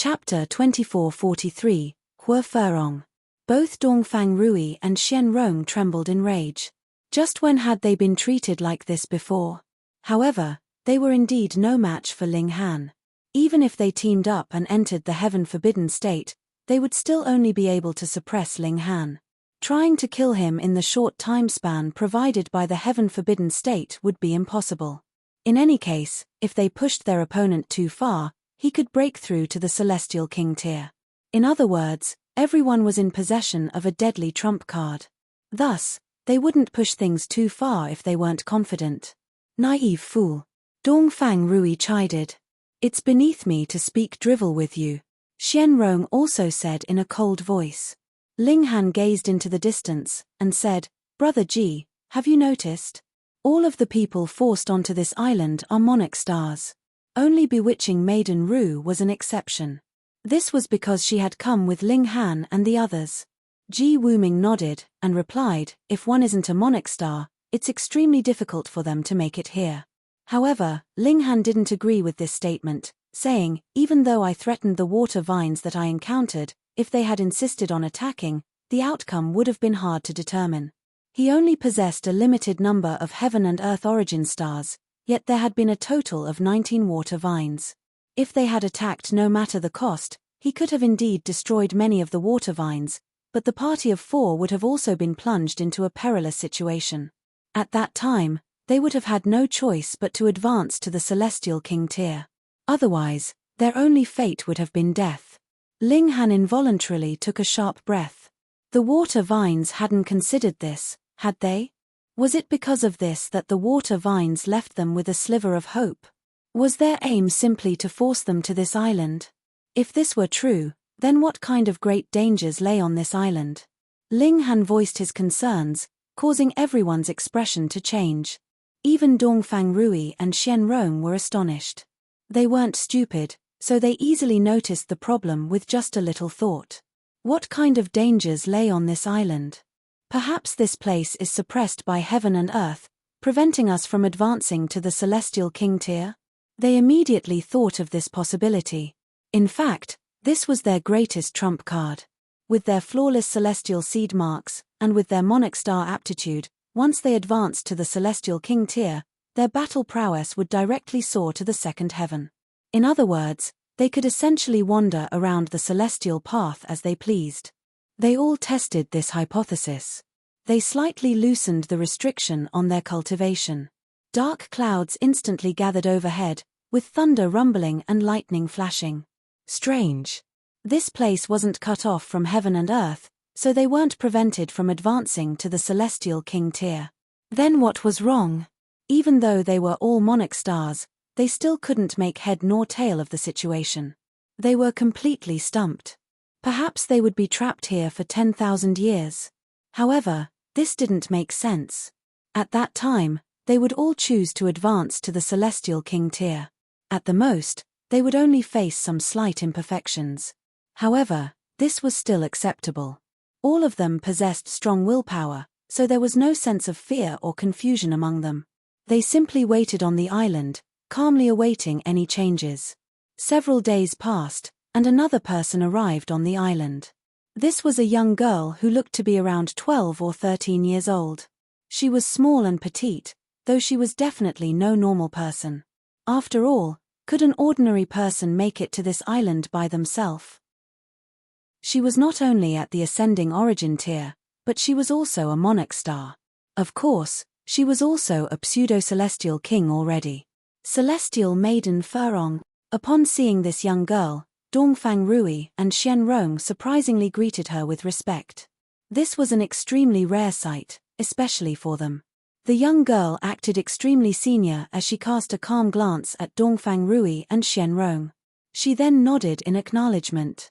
Chapter 2443, Hua Furong. Both Dongfang Rui and Xian Rong trembled in rage. Just when had they been treated like this before? However, they were indeed no match for Ling Han. Even if they teamed up and entered the heaven-forbidden state, they would still only be able to suppress Ling Han. Trying to kill him in the short time span provided by the heaven-forbidden state would be impossible. In any case, if they pushed their opponent too far, he could break through to the Celestial King tier. In other words, everyone was in possession of a deadly trump card. Thus, they wouldn't push things too far if they weren't confident. Naive fool. Dongfang Rui chided. It's beneath me to speak drivel with you, Xian Rong also said in a cold voice. Ling Han gazed into the distance, and said, Brother Ji, have you noticed? All of the people forced onto this island are monarch stars. Only bewitching maiden Ru was an exception. This was because she had come with Ling Han and the others. Ji Wuming nodded, and replied, if one isn't a monarch star, it's extremely difficult for them to make it here. However, Ling Han didn't agree with this statement, saying, even though I threatened the water vines that I encountered, if they had insisted on attacking, the outcome would have been hard to determine. He only possessed a limited number of heaven and earth origin stars, yet there had been a total of 19 water vines. If they had attacked no matter the cost, he could have indeed destroyed many of the water vines, but the party of 4 would have also been plunged into a perilous situation. At that time, they would have had no choice but to advance to the Celestial King tier. Otherwise, their only fate would have been death. Ling Han involuntarily took a sharp breath. The water vines hadn't considered this, had they? Was it because of this that the water vines left them with a sliver of hope? Was their aim simply to force them to this island? If this were true, then what kind of great dangers lay on this island? Ling Han voiced his concerns, causing everyone's expression to change. Even Dongfang Rui and Xian Rong were astonished. They weren't stupid, so they easily noticed the problem with just a little thought. What kind of dangers lay on this island? Perhaps this place is suppressed by heaven and earth, preventing us from advancing to the Celestial King tier? They immediately thought of this possibility. In fact, this was their greatest trump card. With their flawless celestial seed marks, and with their monarch star aptitude, once they advanced to the Celestial King tier, their battle prowess would directly soar to the second heaven. In other words, they could essentially wander around the celestial path as they pleased. They all tested this hypothesis. They slightly loosened the restriction on their cultivation. Dark clouds instantly gathered overhead, with thunder rumbling and lightning flashing. Strange. This place wasn't cut off from heaven and earth, so they weren't prevented from advancing to the Celestial King tier. Then what was wrong? Even though they were all monarch stars, they still couldn't make head nor tail of the situation. They were completely stumped. Perhaps they would be trapped here for 10,000 years. However, this didn't make sense. At that time, they would all choose to advance to the Celestial King tier. At the most, they would only face some slight imperfections. However, this was still acceptable. All of them possessed strong willpower, so there was no sense of fear or confusion among them. They simply waited on the island, calmly awaiting any changes. Several days passed, and another person arrived on the island. This was a young girl who looked to be around 12 or 13 years old. She was small and petite, though she was definitely no normal person. After all, could an ordinary person make it to this island by themselves? She was not only at the ascending origin tier, but she was also a monarch star. Of course, she was also a pseudo-celestial king already. Celestial Maiden Furong. Upon seeing this young girl, Dongfang Rui and Xian Rong surprisingly greeted her with respect. This was an extremely rare sight, especially for them. The young girl acted extremely senior as she cast a calm glance at Dongfang Rui and Xian Rong. She then nodded in acknowledgement.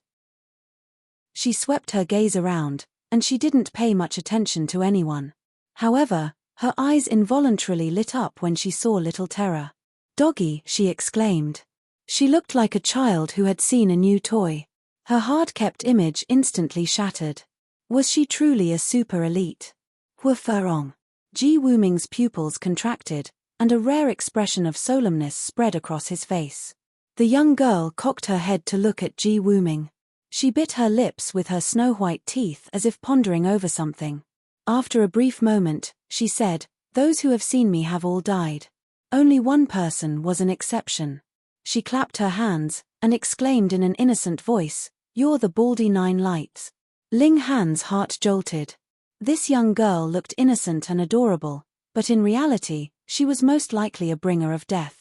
She swept her gaze around, and she didn't pay much attention to anyone. However, her eyes involuntarily lit up when she saw little Terra. Doggy, she exclaimed. She looked like a child who had seen a new toy. Her hard-kept image instantly shattered. Was she truly a super elite? Hua Furong. Ji Wuming's pupils contracted, and a rare expression of solemnness spread across his face. The young girl cocked her head to look at Ji Wuming. She bit her lips with her snow-white teeth as if pondering over something. After a brief moment, she said, "Those who have seen me have all died. Only one person was an exception." She clapped her hands, and exclaimed in an innocent voice, "You're the Baldy Nine Lights." Ling Han's heart jolted. This young girl looked innocent and adorable, but in reality, she was most likely a bringer of death.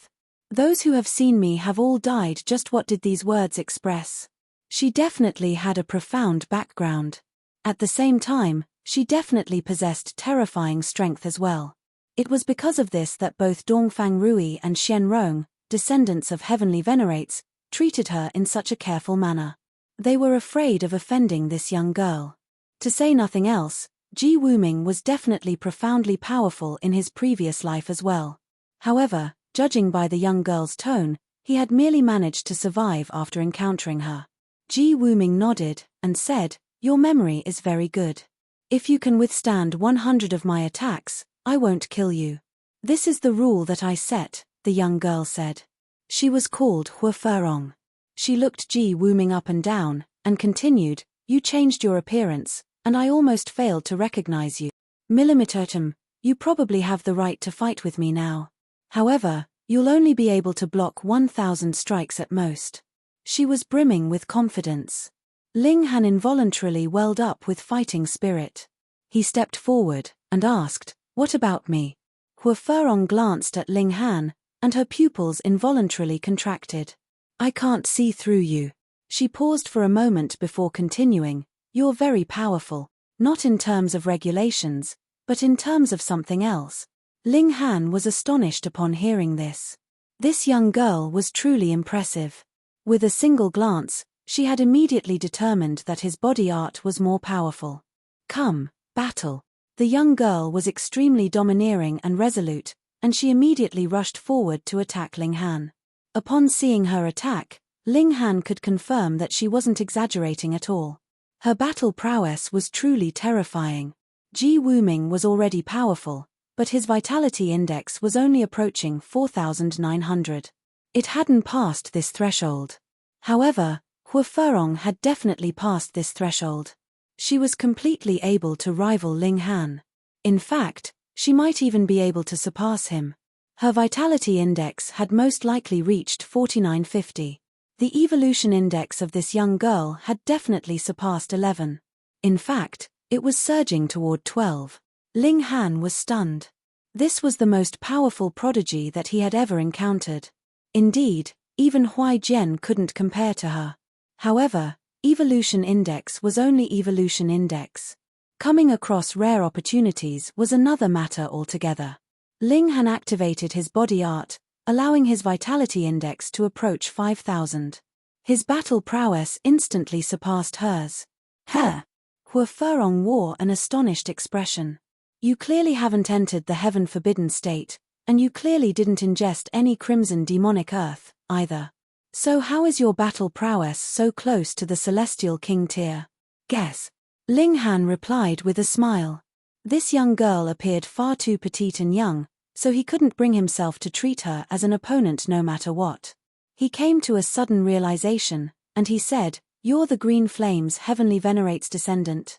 Those who have seen me have all died. Just what did these words express? She definitely had a profound background. At the same time, she definitely possessed terrifying strength as well. It was because of this that both Dongfang Rui and Xian Rong, descendants of heavenly venerates, treated her in such a careful manner. They were afraid of offending this young girl. To say nothing else, Ji Wuming was definitely profoundly powerful in his previous life as well. However, judging by the young girl's tone, he had merely managed to survive after encountering her. Ji Wuming nodded, and said, "Your memory is very good. If you can withstand 100 of my attacks, I won't kill you. This is the rule that I set," the young girl said. She was called Hua Furong. She looked Ji Wuming up and down, and continued, "You changed your appearance, and I almost failed to recognize you. Millimetertum, you probably have the right to fight with me now. However, you'll only be able to block 1,000 strikes at most." She was brimming with confidence. Ling Han involuntarily welled up with fighting spirit. He stepped forward, and asked, "What about me?" Hua Furong glanced at Ling Han, and her pupils involuntarily contracted. "I can't see through you." She paused for a moment before continuing, "You're very powerful, not in terms of regulations, but in terms of something else." Ling Han was astonished upon hearing this. This young girl was truly impressive. With a single glance, she had immediately determined that his body art was more powerful. "Come, battle." The young girl was extremely domineering and resolute, and she immediately rushed forward to attack Ling Han. Upon seeing her attack, Ling Han could confirm that she wasn't exaggerating at all. Her battle prowess was truly terrifying. Ji Wuming was already powerful, but his vitality index was only approaching 4,900. It hadn't passed this threshold. However, Hua Furong had definitely passed this threshold. She was completely able to rival Ling Han. In fact, she might even be able to surpass him. Her vitality index had most likely reached 4950. The evolution index of this young girl had definitely surpassed 11. In fact, it was surging toward 12. Ling Han was stunned. This was the most powerful prodigy that he had ever encountered. Indeed, even Huai Jian couldn't compare to her. However, evolution index was only evolution index. Coming across rare opportunities was another matter altogether. Ling Han activated his body art, allowing his vitality index to approach 5,000. His battle prowess instantly surpassed hers. Hua Furong wore an astonished expression. "You clearly haven't entered the heaven forbidden state, and you clearly didn't ingest any crimson demonic earth, either. So how is your battle prowess so close to the celestial king tier?" "Guess." Ling Han replied with a smile. This young girl appeared far too petite and young, so he couldn't bring himself to treat her as an opponent no matter what. He came to a sudden realization, and he said, "You're the Green Flame's heavenly venerate's descendant."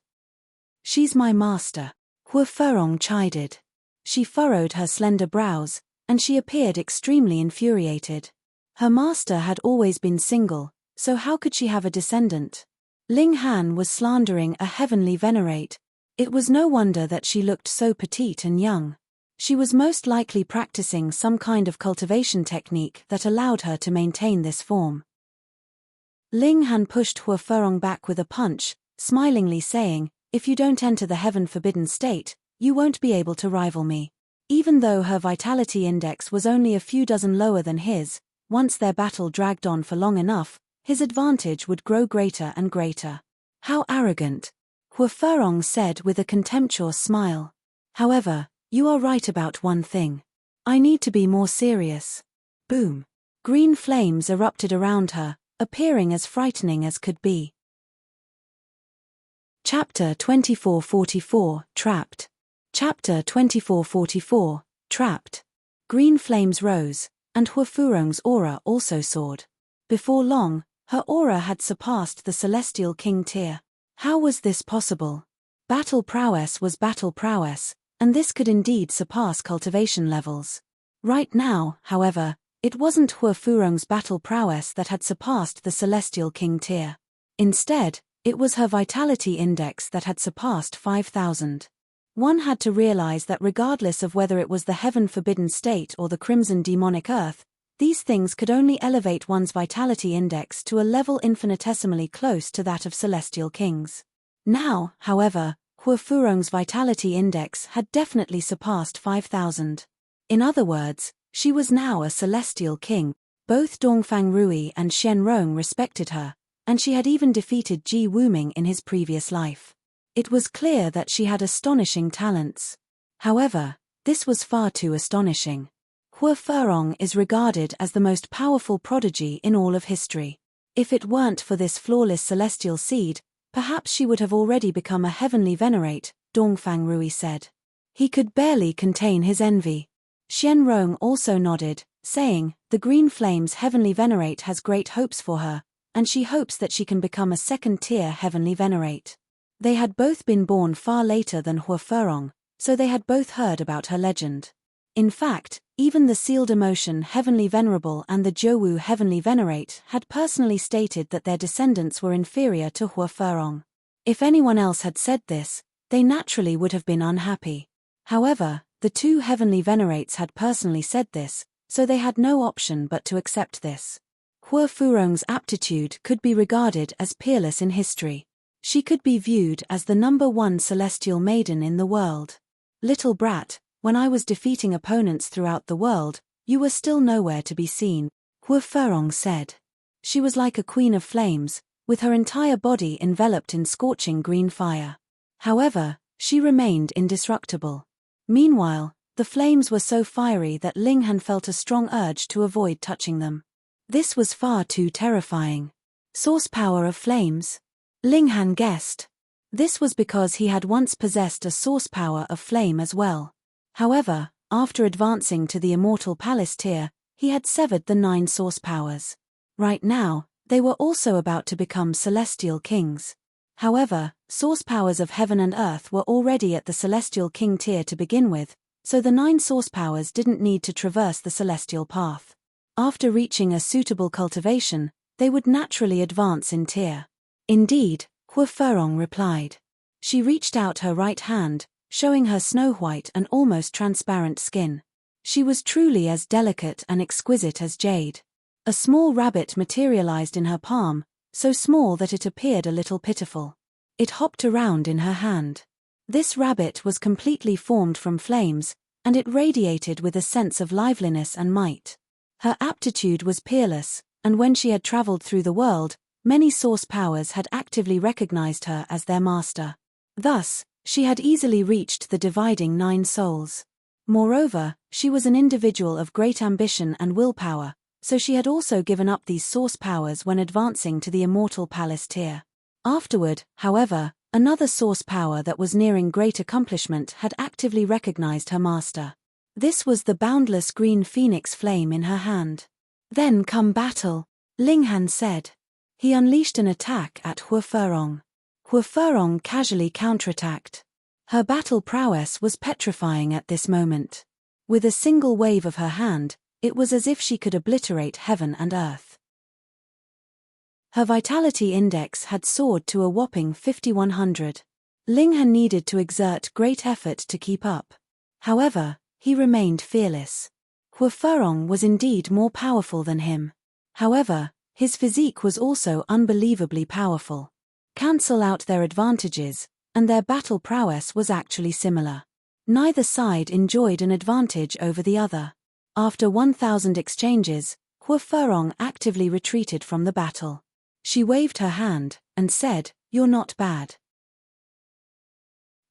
"She's my master," Hua Furong chided. She furrowed her slender brows, and she appeared extremely infuriated. Her master had always been single, so how could she have a descendant? Ling Han was slandering a heavenly venerate. It was no wonder that she looked so petite and young. She was most likely practicing some kind of cultivation technique that allowed her to maintain this form. Ling Han pushed Hua Furong back with a punch, smilingly saying, "If you don't enter the heaven forbidden state, you won't be able to rival me." Even though her vitality index was only a few dozen lower than his, once their battle dragged on for long enough, his advantage would grow greater and greater. "How arrogant," Hua Furong said with a contemptuous smile. "However, you are right about one thing. I need to be more serious." Boom. Green flames erupted around her, appearing as frightening as could be. Chapter 2444, Trapped. Chapter 2444, Trapped. Green flames rose, and Hua Furong's aura also soared. Before long, her aura had surpassed the Celestial King tier. How was this possible? Battle prowess was battle prowess, and this could indeed surpass cultivation levels. Right now, however, it wasn't Hua Furong's battle prowess that had surpassed the Celestial King tier. Instead, it was her vitality index that had surpassed 5,000. One had to realize that regardless of whether it was the heaven-forbidden state or the crimson demonic earth, these things could only elevate one's vitality index to a level infinitesimally close to that of celestial kings. Now, however, Hua Furong's vitality index had definitely surpassed 5,000. In other words, she was now a celestial king. Both Dongfang Rui and Shen Rong respected her, and she had even defeated Ji Wuming in his previous life. It was clear that she had astonishing talents. However, this was far too astonishing. Hua Furong is regarded as the most powerful prodigy in all of history. If it weren't for this flawless celestial seed, perhaps she would have already become a heavenly venerate, Dongfang Rui said. He could barely contain his envy. Shen Rong also nodded, saying, "The Green Flame's heavenly venerate has great hopes for her, and she hopes that she can become a second-tier heavenly venerate." They had both been born far later than Hua Furong, so they had both heard about her legend. In fact, even the Sealed Emotion Heavenly Venerable and the Zhouwu Heavenly Venerate had personally stated that their descendants were inferior to Hua Furong. If anyone else had said this, they naturally would have been unhappy. However, the two Heavenly Venerates had personally said this, so they had no option but to accept this. Hua Furong's aptitude could be regarded as peerless in history. She could be viewed as the #1 celestial maiden in the world. "Little brat, when I was defeating opponents throughout the world, you were still nowhere to be seen," Hua Furong said. She was like a queen of flames, with her entire body enveloped in scorching green fire. However, she remained indestructible. Meanwhile, the flames were so fiery that Ling Han felt a strong urge to avoid touching them. This was far too terrifying. Source power of flames? Ling Han guessed. This was because he had once possessed a source power of flame as well. However, after advancing to the Immortal Palace tier, he had severed the 9 source powers. Right now, they were also about to become celestial kings. However, source powers of heaven and earth were already at the celestial king tier to begin with, so the 9 source powers didn't need to traverse the celestial path. After reaching a suitable cultivation, they would naturally advance in tier. Indeed, Hua Furong replied. She reached out her right hand, showing her snow-white and almost transparent skin. She was truly as delicate and exquisite as jade. A small rabbit materialized in her palm, so small that it appeared a little pitiful. It hopped around in her hand. This rabbit was completely formed from flames, and it radiated with a sense of liveliness and might. Her aptitude was peerless, and when she had traveled through the world, many source powers had actively recognized her as their master. Thus, she had easily reached the dividing 9 souls. Moreover, she was an individual of great ambition and willpower, so she had also given up these source powers when advancing to the Immortal Palace tier. Afterward, however, another source power that was nearing great accomplishment had actively recognized her master. This was the boundless green phoenix flame in her hand. "Then come battle," Ling Han said. He unleashed an attack at Hua Furong. Hua Furong casually counterattacked. Her battle prowess was petrifying at this moment. With a single wave of her hand, it was as if she could obliterate heaven and earth. Her vitality index had soared to a whopping 5,100. Ling Han needed to exert great effort to keep up. However, he remained fearless. Hua Furong was indeed more powerful than him. However, his physique was also unbelievably powerful. Cancel out their advantages, and their battle prowess was actually similar. Neither side enjoyed an advantage over the other. After 1,000 exchanges, Hua Furong actively retreated from the battle. She waved her hand, and said, "You're not bad.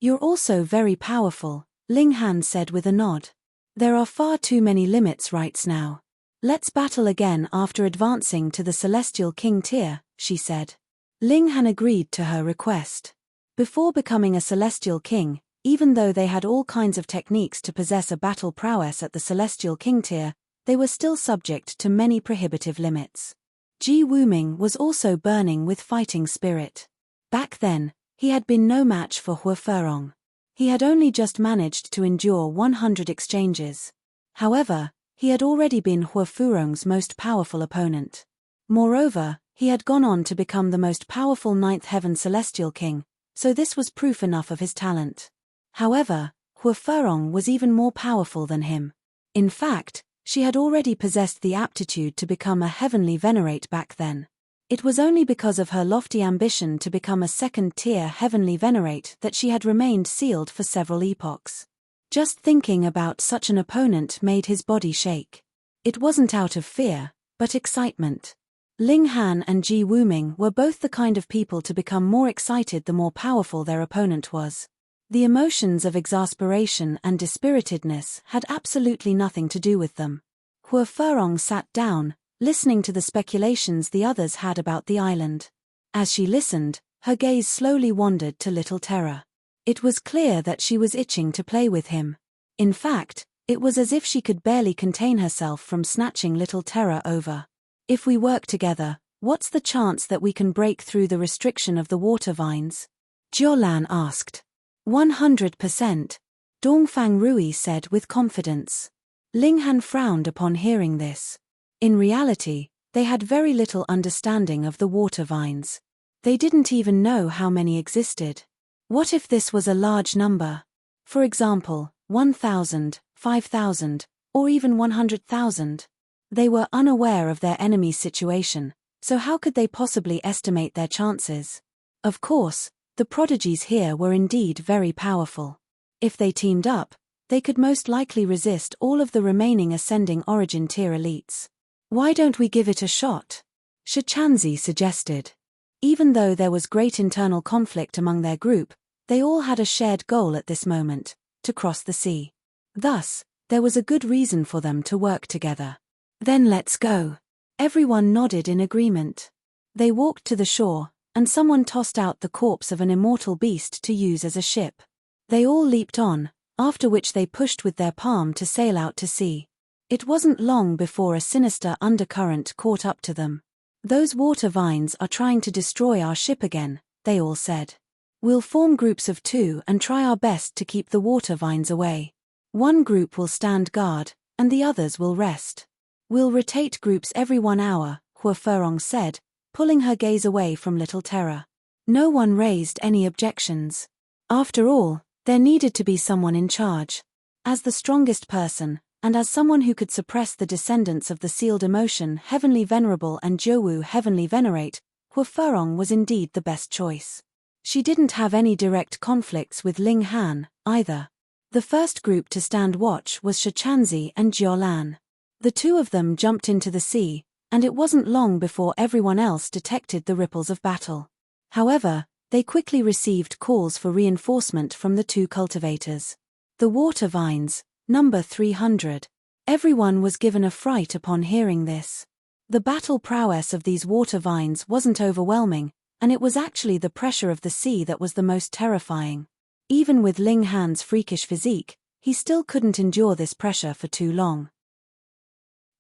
You're also very powerful," Ling Han said with a nod. "There are far too many limits right now. Let's battle again after advancing to the Celestial King tier," she said. Ling Han agreed to her request. Before becoming a Celestial King, even though they had all kinds of techniques to possess a battle prowess at the Celestial King tier, they were still subject to many prohibitive limits. Ji Wuming was also burning with fighting spirit. Back then, he had been no match for Hua Furong. He had only just managed to endure 100 exchanges. However, he had already been Hua Furong's most powerful opponent. Moreover, he had gone on to become the most powerful Ninth Heaven Celestial King, so this was proof enough of his talent. However, Hua Furong was even more powerful than him. In fact, she had already possessed the aptitude to become a heavenly venerate back then. It was only because of her lofty ambition to become a second-tier heavenly venerate that she had remained sealed for several epochs. Just thinking about such an opponent made his body shake. It wasn't out of fear, but excitement. Ling Han and Ji Wuming were both the kind of people to become more excited the more powerful their opponent was. The emotions of exasperation and dispiritedness had absolutely nothing to do with them. Hua Furong sat down, listening to the speculations the others had about the island. As she listened, her gaze slowly wandered to Little Terror. It was clear that she was itching to play with him. In fact, it was as if she could barely contain herself from snatching Little Terror over. If we work together, what's the chance that we can break through the restriction of the water vines? Jiaolan asked. 100%, Dongfang Rui said with confidence. Ling Han frowned upon hearing this. In reality, they had very little understanding of the water vines. They didn't even know how many existed. What if this was a large number? For example, 1,000, 5,000, or even 100,000? They were unaware of their enemy's situation, so how could they possibly estimate their chances? Of course, the prodigies here were indeed very powerful. If they teamed up, they could most likely resist all of the remaining ascending origin tier elites. Why don't we give it a shot? Shichanzi suggested. Even though there was great internal conflict among their group, they all had a shared goal at this moment, to cross the sea. Thus, there was a good reason for them to work together. Then let's go. Everyone nodded in agreement. They walked to the shore, and someone tossed out the corpse of an immortal beast to use as a ship. They all leaped on, after which they pushed with their palm to sail out to sea. It wasn't long before a sinister undercurrent caught up to them. Those water vines are trying to destroy our ship again, they all said. We'll form groups of 2 and try our best to keep the water vines away. One group will stand guard, and the others will rest. We'll rotate groups every 1 hour, Hua Furong said, pulling her gaze away from Little Terror. No one raised any objections. After all, there needed to be someone in charge. As the strongest person, and as someone who could suppress the descendants of the sealed emotion Heavenly Venerable and Zhouwu Heavenly Venerate, Hua Furong was indeed the best choice. She didn't have any direct conflicts with Ling Han, either. The first group to stand watch was Shichanzi and Jiaolan. The two of them jumped into the sea, and it wasn't long before everyone else detected the ripples of battle. However, they quickly received calls for reinforcement from the 2 cultivators. The water vines, number 300. Everyone was given a fright upon hearing this. The battle prowess of these water vines wasn't overwhelming, and it was actually the pressure of the sea that was the most terrifying. Even with Ling Han's freakish physique, he still couldn't endure this pressure for too long.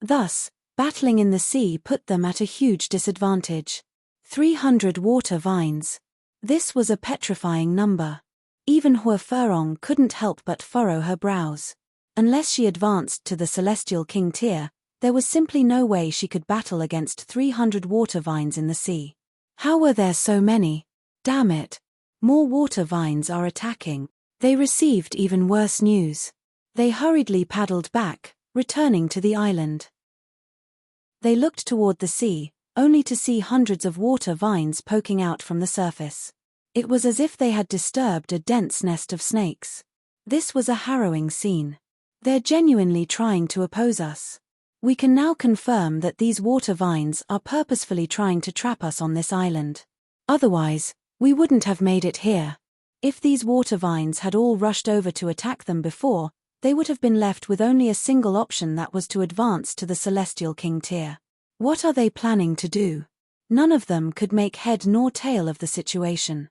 Thus, battling in the sea put them at a huge disadvantage. 300 water vines. This was a petrifying number. Even Hua Furong couldn't help but furrow her brows. Unless she advanced to the Celestial King tier, there was simply no way she could battle against 300 water vines in the sea. How were there so many? Damn it. More water vines are attacking. They received even worse news. They hurriedly paddled back, returning to the island. They looked toward the sea, only to see hundreds of water vines poking out from the surface. It was as if they had disturbed a dense nest of snakes. This was a harrowing scene. They're genuinely trying to oppose us. We can now confirm that these water vines are purposefully trying to trap us on this island. Otherwise, we wouldn't have made it here. If these water vines had all rushed over to attack them before, they would have been left with only a single option, that was to advance to the Celestial King tier. What are they planning to do? None of them could make head nor tail of the situation.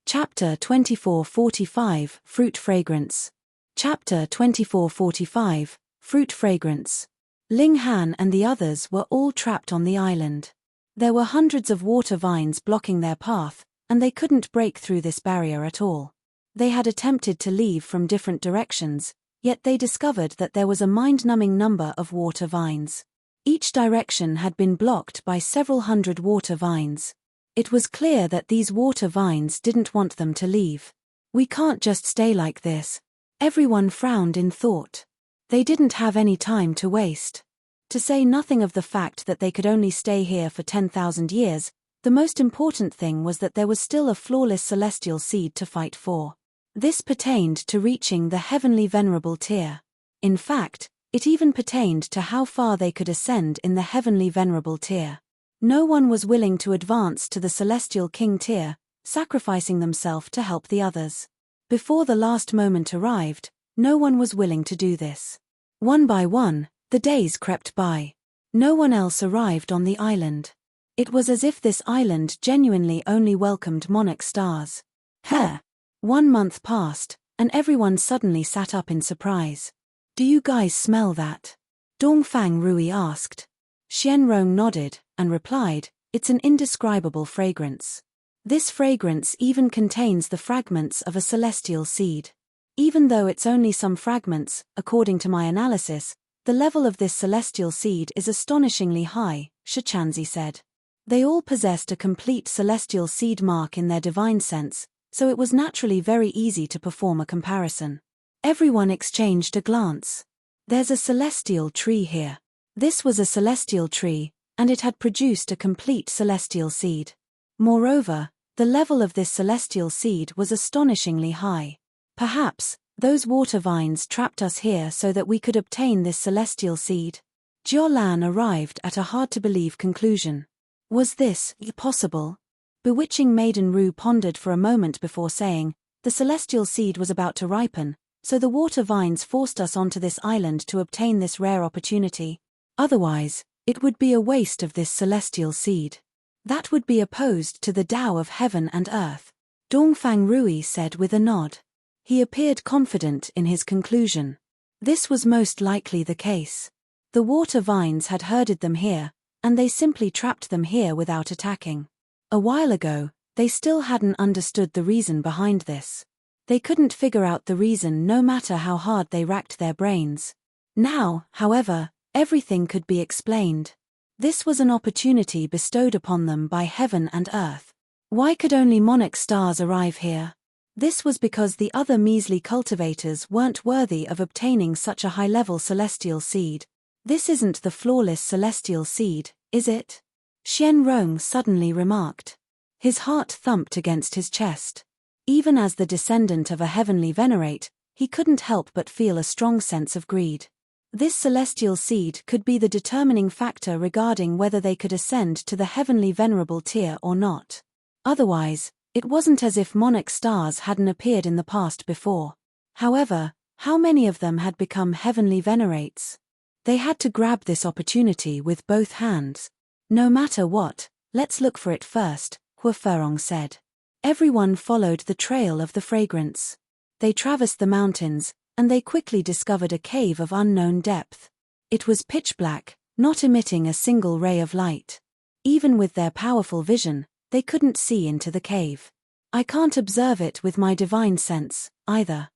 Chapter 2445, Fruit Fragrance. Chapter 2445, Fruit Fragrance. Ling Han and the others were all trapped on the island. There were hundreds of water vines blocking their path, and they couldn't break through this barrier at all. They had attempted to leave from different directions, yet they discovered that there was a mind-numbing number of water vines. Each direction had been blocked by several hundred water vines. It was clear that these water vines didn't want them to leave. "We can't just stay like this." Everyone frowned in thought. They didn't have any time to waste. To say nothing of the fact that they could only stay here for 10,000 years, the most important thing was that there was still a flawless celestial seed to fight for. This pertained to reaching the heavenly venerable tier. In fact, it even pertained to how far they could ascend in the heavenly venerable tier. No one was willing to advance to the celestial king tier, sacrificing themselves to help the others. Before the last moment arrived, no one was willing to do this. One by one, the days crept by. No one else arrived on the island. It was as if this island genuinely only welcomed monarch stars. Huh. 1 month passed, and everyone suddenly sat up in surprise. "Do you guys smell that?" Dongfang Rui asked. Xianrong nodded, and replied, "It's an indescribable fragrance. This fragrance even contains the fragments of a celestial seed. Even though it's only some fragments, according to my analysis, the level of this celestial seed is astonishingly high," Shichanzi said. They all possessed a complete celestial seed mark in their divine sense, so it was naturally very easy to perform a comparison. Everyone exchanged a glance. "There's a celestial tree here." This was a celestial tree, and it had produced a complete celestial seed. Moreover, the level of this celestial seed was astonishingly high. "Perhaps, those water vines trapped us here so that we could obtain this celestial seed." Jiolan arrived at a hard-to-believe conclusion. Was this possible? Bewitching Maiden Ru pondered for a moment before saying, "The celestial seed was about to ripen, so the water vines forced us onto this island to obtain this rare opportunity. Otherwise, it would be a waste of this celestial seed. That would be opposed to the Tao of heaven and earth," Dongfang Rui said with a nod. He appeared confident in his conclusion. This was most likely the case. The water vines had herded them here, and they simply trapped them here without attacking. A while ago, they still hadn't understood the reason behind this. They couldn't figure out the reason no matter how hard they racked their brains. Now, however, everything could be explained. This was an opportunity bestowed upon them by heaven and earth. Why could only monarch stars arrive here? This was because the other measly cultivators weren't worthy of obtaining such a high-level celestial seed. "This isn't the flawless celestial seed, is it?" Xianrong suddenly remarked. His heart thumped against his chest. Even as the descendant of a heavenly venerate, he couldn't help but feel a strong sense of greed. This celestial seed could be the determining factor regarding whether they could ascend to the heavenly venerable tier or not. Otherwise, it wasn't as if monarch stars hadn't appeared in the past before. However, how many of them had become heavenly venerates? They had to grab this opportunity with both hands. "No matter what, let's look for it first," Huaferong said. Everyone followed the trail of the fragrance. They traversed the mountains, and they quickly discovered a cave of unknown depth. It was pitch black, not emitting a single ray of light. Even with their powerful vision, they couldn't see into the cave. "I can't observe it with my divine sense, either.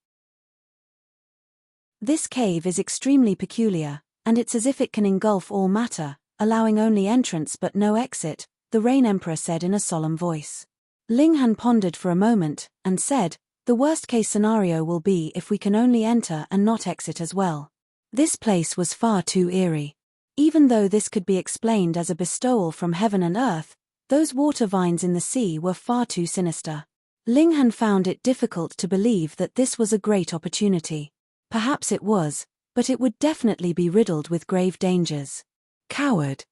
This cave is extremely peculiar, and it's as if it can engulf all matter, allowing only entrance but no exit," the Rain Emperor said in a solemn voice. Ling Han pondered for a moment, and said, "The worst-case scenario will be if we can only enter and not exit as well." This place was far too eerie. Even though this could be explained as a bestowal from heaven and earth, those water vines in the sea were far too sinister. Ling Han found it difficult to believe that this was a great opportunity. Perhaps it was, but it would definitely be riddled with grave dangers. "Coward,"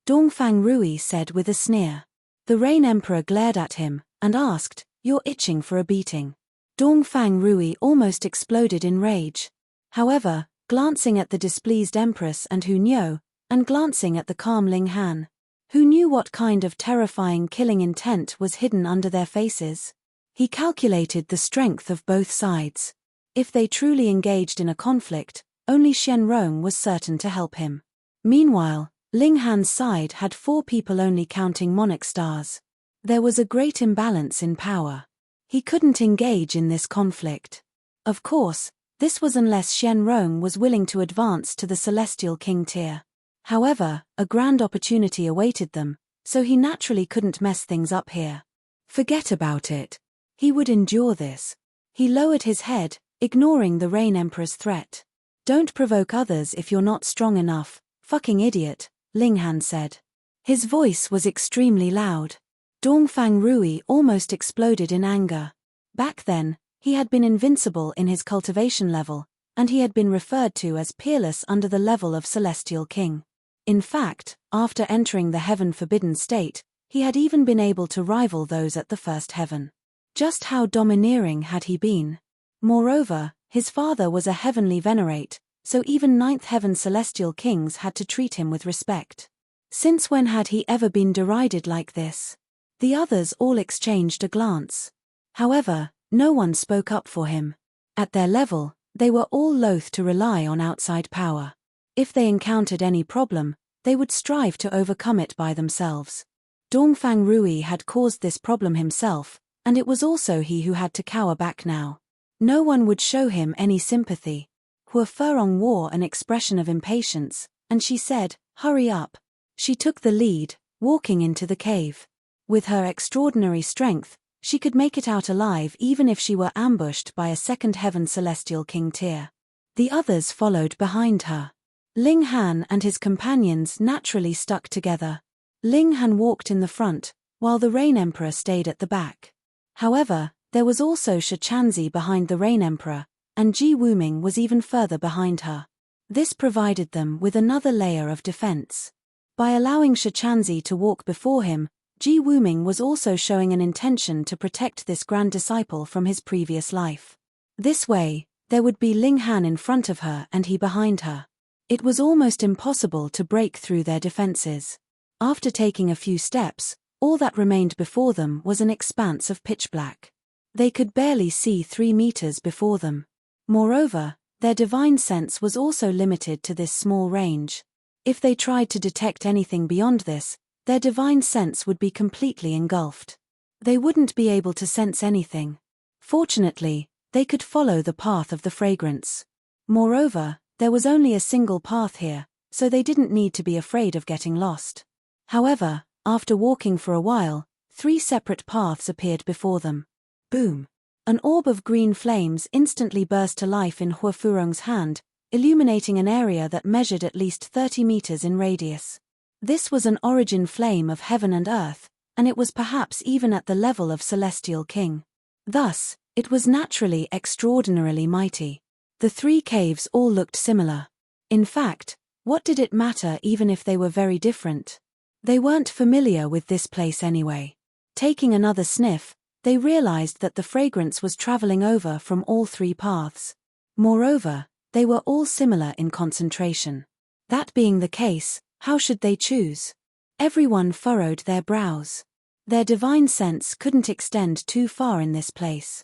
Dongfang Rui said with a sneer. The Rain Emperor glared at him, and asked, "You're itching for a beating." Dongfang Rui almost exploded in rage. However, glancing at the displeased Empress and Hu Niu, and glancing at the calm Ling Han, who knew what kind of terrifying killing intent was hidden under their faces, he calculated the strength of both sides. If they truly engaged in a conflict, only Xianrong was certain to help him. Meanwhile, Ling Han's side had 4 people only, counting monarch stars. There was a great imbalance in power. He couldn't engage in this conflict. Of course, this was unless Xianrong was willing to advance to the Celestial King tier. However, a grand opportunity awaited them, so he naturally couldn't mess things up here. Forget about it. He would endure this. He lowered his head, ignoring the Rain Emperor's threat. Don't provoke others if you're not strong enough, fucking idiot, Ling Han said. His voice was extremely loud. Dongfang Rui almost exploded in anger. Back then, he had been invincible in his cultivation level, and he had been referred to as peerless under the level of Celestial King. In fact, after entering the Heaven Forbidden state, he had even been able to rival those at the first heaven. Just how domineering had he been? Moreover, his father was a heavenly venerate, so even ninth heaven celestial kings had to treat him with respect. Since when had he ever been derided like this? The others all exchanged a glance. However, no one spoke up for him. At their level, they were all loath to rely on outside power. If they encountered any problem, they would strive to overcome it by themselves. Dongfang Rui had caused this problem himself, and it was also he who had to cower back now. No one would show him any sympathy. Hua Furong wore an expression of impatience, and she said, "Hurry up." She took the lead, walking into the cave. With her extraordinary strength, she could make it out alive even if she were ambushed by a second heaven celestial king tier. The others followed behind her. Ling Han and his companions naturally stuck together. Ling Han walked in the front, while the Rain Emperor stayed at the back. However, there was also Shichanzi behind the Rain Emperor, and Ji Wuming was even further behind her. This provided them with another layer of defense. By allowing Shichanzi to walk before him, Ji Wuming was also showing an intention to protect this grand disciple from his previous life. This way, there would be Ling Han in front of her and he behind her. It was almost impossible to break through their defenses. After taking a few steps, all that remained before them was an expanse of pitch black. They could barely see 3 meters before them. Moreover, their divine sense was also limited to this small range. If they tried to detect anything beyond this, their divine sense would be completely engulfed. They wouldn't be able to sense anything. Fortunately, they could follow the path of the fragrance. Moreover, there was only a single path here, so they didn't need to be afraid of getting lost. However, after walking for a while, 3 separate paths appeared before them. Boom! An orb of green flames instantly burst to life in Hua Furong's hand, illuminating an area that measured at least 30 meters in radius. This was an origin flame of heaven and earth, and it was perhaps even at the level of Celestial King. Thus, it was naturally extraordinarily mighty. The 3 caves all looked similar. In fact, what did it matter even if they were very different? They weren't familiar with this place anyway. Taking another sniff, they realized that the fragrance was traveling over from all 3 paths. Moreover, they were all similar in concentration. That being the case, how should they choose? Everyone furrowed their brows. Their divine sense couldn't extend too far in this place.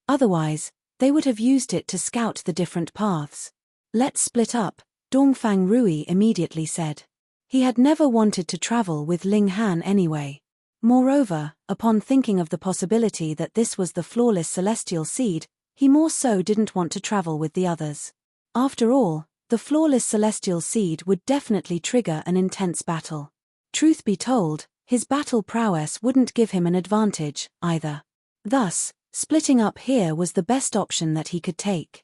Otherwise, they would have used it to scout the different paths. "Let's split up," Dongfang Rui immediately said. He had never wanted to travel with Ling Han anyway. Moreover, upon thinking of the possibility that this was the flawless celestial seed, he more so didn't want to travel with the others. After all, the flawless celestial seed would definitely trigger an intense battle. Truth be told, his battle prowess wouldn't give him an advantage, either. Thus, splitting up here was the best option that he could take.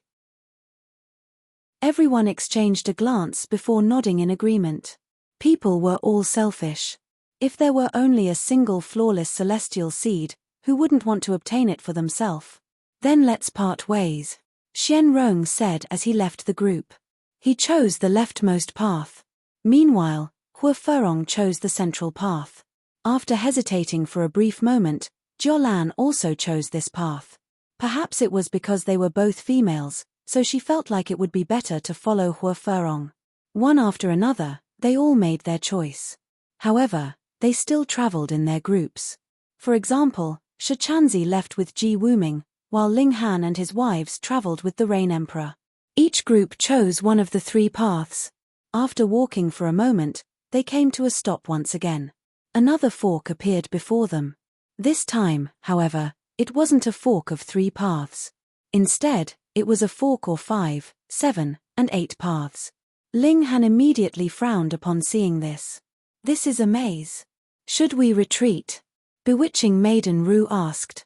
Everyone exchanged a glance before nodding in agreement. People were all selfish. If there were only a single flawless celestial seed, who wouldn't want to obtain it for themselves? Then let's part ways, Xianrong said as he left the group. He chose the leftmost path. Meanwhile, Hua Furong chose the central path. After hesitating for a brief moment, Jiolan also chose this path. Perhaps it was because they were both females, so she felt like it would be better to follow Hua Furong. One after another, they all made their choice. However, they still traveled in their groups. For example, Shichanzi left with Ji Wuming, while Ling Han and his wives traveled with the Rain Emperor. Each group chose one of the 3 paths. After walking for a moment, they came to a stop once again. Another fork appeared before them. This time, however, it wasn't a fork of 3 paths. Instead, it was a fork of 5, 7, and 8 paths. Ling Han immediately frowned upon seeing this. This is a maze. Should we retreat? Bewitching Maiden Ru asked.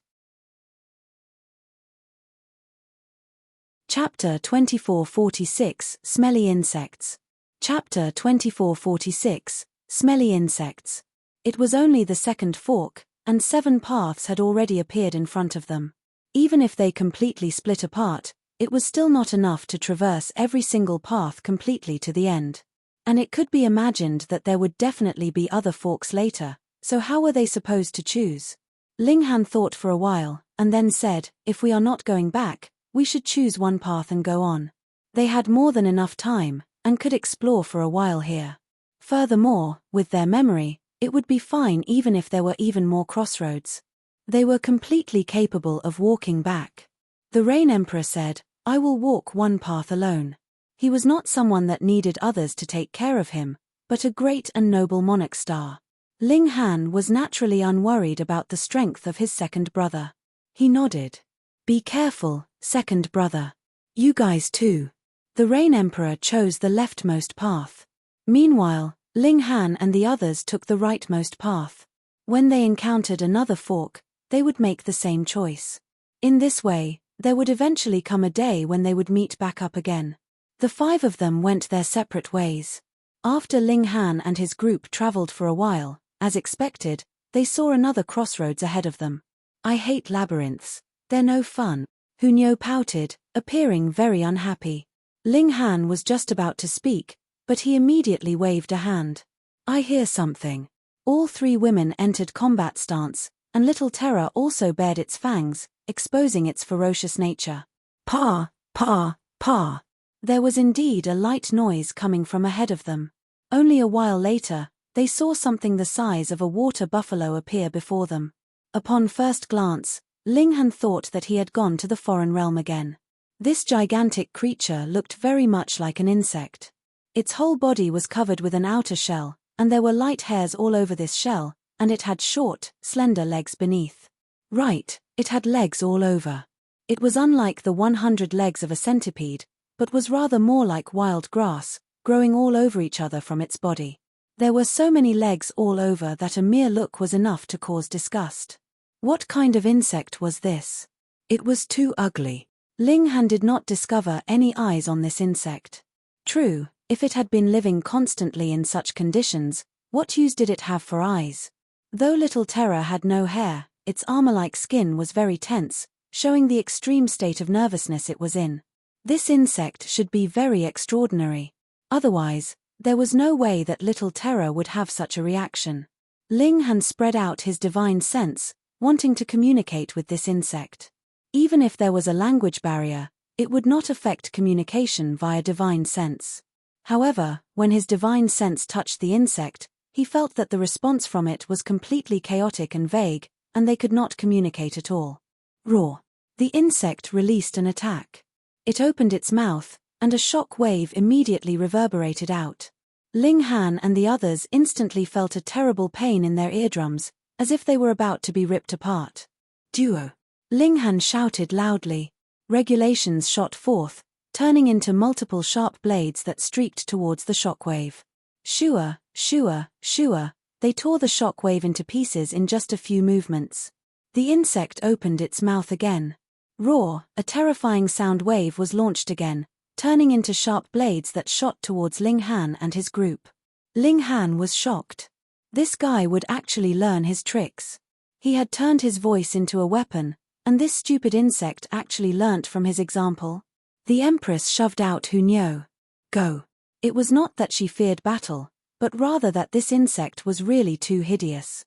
Chapter 2446, Smelly Insects. Chapter 2446, Smelly Insects. It was only the second fork, and 7 paths had already appeared in front of them. Even if they completely split apart, it was still not enough to traverse every single path completely to the end. And it could be imagined that there would definitely be other forks later, so how were they supposed to choose? Ling Han thought for a while, and then said, if we are not going back, we should choose one path and go on. They had more than enough time, and could explore for a while here. Furthermore, with their memory, it would be fine even if there were even more crossroads. They were completely capable of walking back. The Rain Emperor said, I will walk one path alone. He was not someone that needed others to take care of him, but a great and noble monarch star. Ling Han was naturally unworried about the strength of his second brother. He nodded. Be careful, second brother. You guys too. The Rain Emperor chose the leftmost path. Meanwhile, Ling Han and the others took the rightmost path. When they encountered another fork, they would make the same choice. In this way, there would eventually come a day when they would meet back up again. The 5 of them went their separate ways. After Ling Han and his group traveled for a while, as expected, they saw another crossroads ahead of them. I hate labyrinths. They're no fun. Hunyo pouted, appearing very unhappy. Ling Han was just about to speak, but he immediately waved a hand. I hear something. All 3 women entered combat stance, and Little Terror also bared its fangs, exposing its ferocious nature. Pa, pa, pa. There was indeed a light noise coming from ahead of them. Only a while later, they saw something the size of a water buffalo appear before them. Upon first glance, Ling Han thought that he had gone to the foreign realm again. This gigantic creature looked very much like an insect. Its whole body was covered with an outer shell, and there were light hairs all over this shell, and it had short, slender legs beneath. Right, it had legs all over. It was unlike the 100 legs of a centipede, but was rather more like wild grass, growing all over each other from its body. There were so many legs all over that a mere look was enough to cause disgust. What kind of insect was this? It was too ugly. Ling Han did not discover any eyes on this insect. True, if it had been living constantly in such conditions, what use did it have for eyes? Though Little Terror had no hair, its armor-like skin was very tense, showing the extreme state of nervousness it was in. This insect should be very extraordinary. Otherwise, there was no way that Little Terror would have such a reaction. Ling Han spread out his divine sense, wanting to communicate with this insect. Even if there was a language barrier, it would not affect communication via divine sense. However, when his divine sense touched the insect, he felt that the response from it was completely chaotic and vague, and they could not communicate at all. Roar. The insect released an attack. It opened its mouth, and a shock wave immediately reverberated out. Ling Han and the others instantly felt a terrible pain in their eardrums, as if they were about to be ripped apart. Duo. Ling Han shouted loudly. Regulations shot forth, turning into multiple sharp blades that streaked towards the shockwave. Shua, shua, shua, they tore the shockwave into pieces in just a few movements. The insect opened its mouth again. Roar, a terrifying sound wave was launched again, turning into sharp blades that shot towards Ling Han and his group. Ling Han was shocked. This guy would actually learn his tricks. He had turned his voice into a weapon, and this stupid insect actually learnt from his example. The Empress shoved out Hunyo. Go. It was not that she feared battle, but rather that this insect was really too hideous.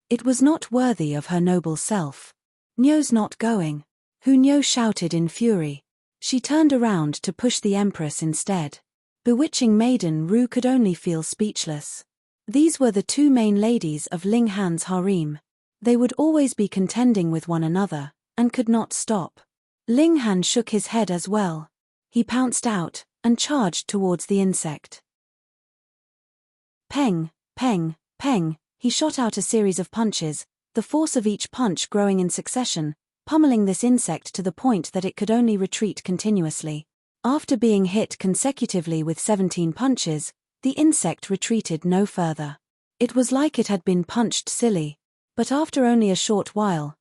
It was not worthy of her noble self. Nyo's not going. Hunyo shouted in fury. She turned around to push the Empress instead. Bewitching Maiden Ru could only feel speechless. These were the 2 main ladies of Ling Han's harem. They would always be contending with one another, and could not stop. Ling Han shook his head as well. He pounced out and charged towards the insect. Peng, peng, peng, he shot out a series of punches, the force of each punch growing in succession, pummeling this insect to the point that it could only retreat continuously. After being hit consecutively with 17 punches, the insect retreated no further. It was like it had been punched silly. But after only a short while,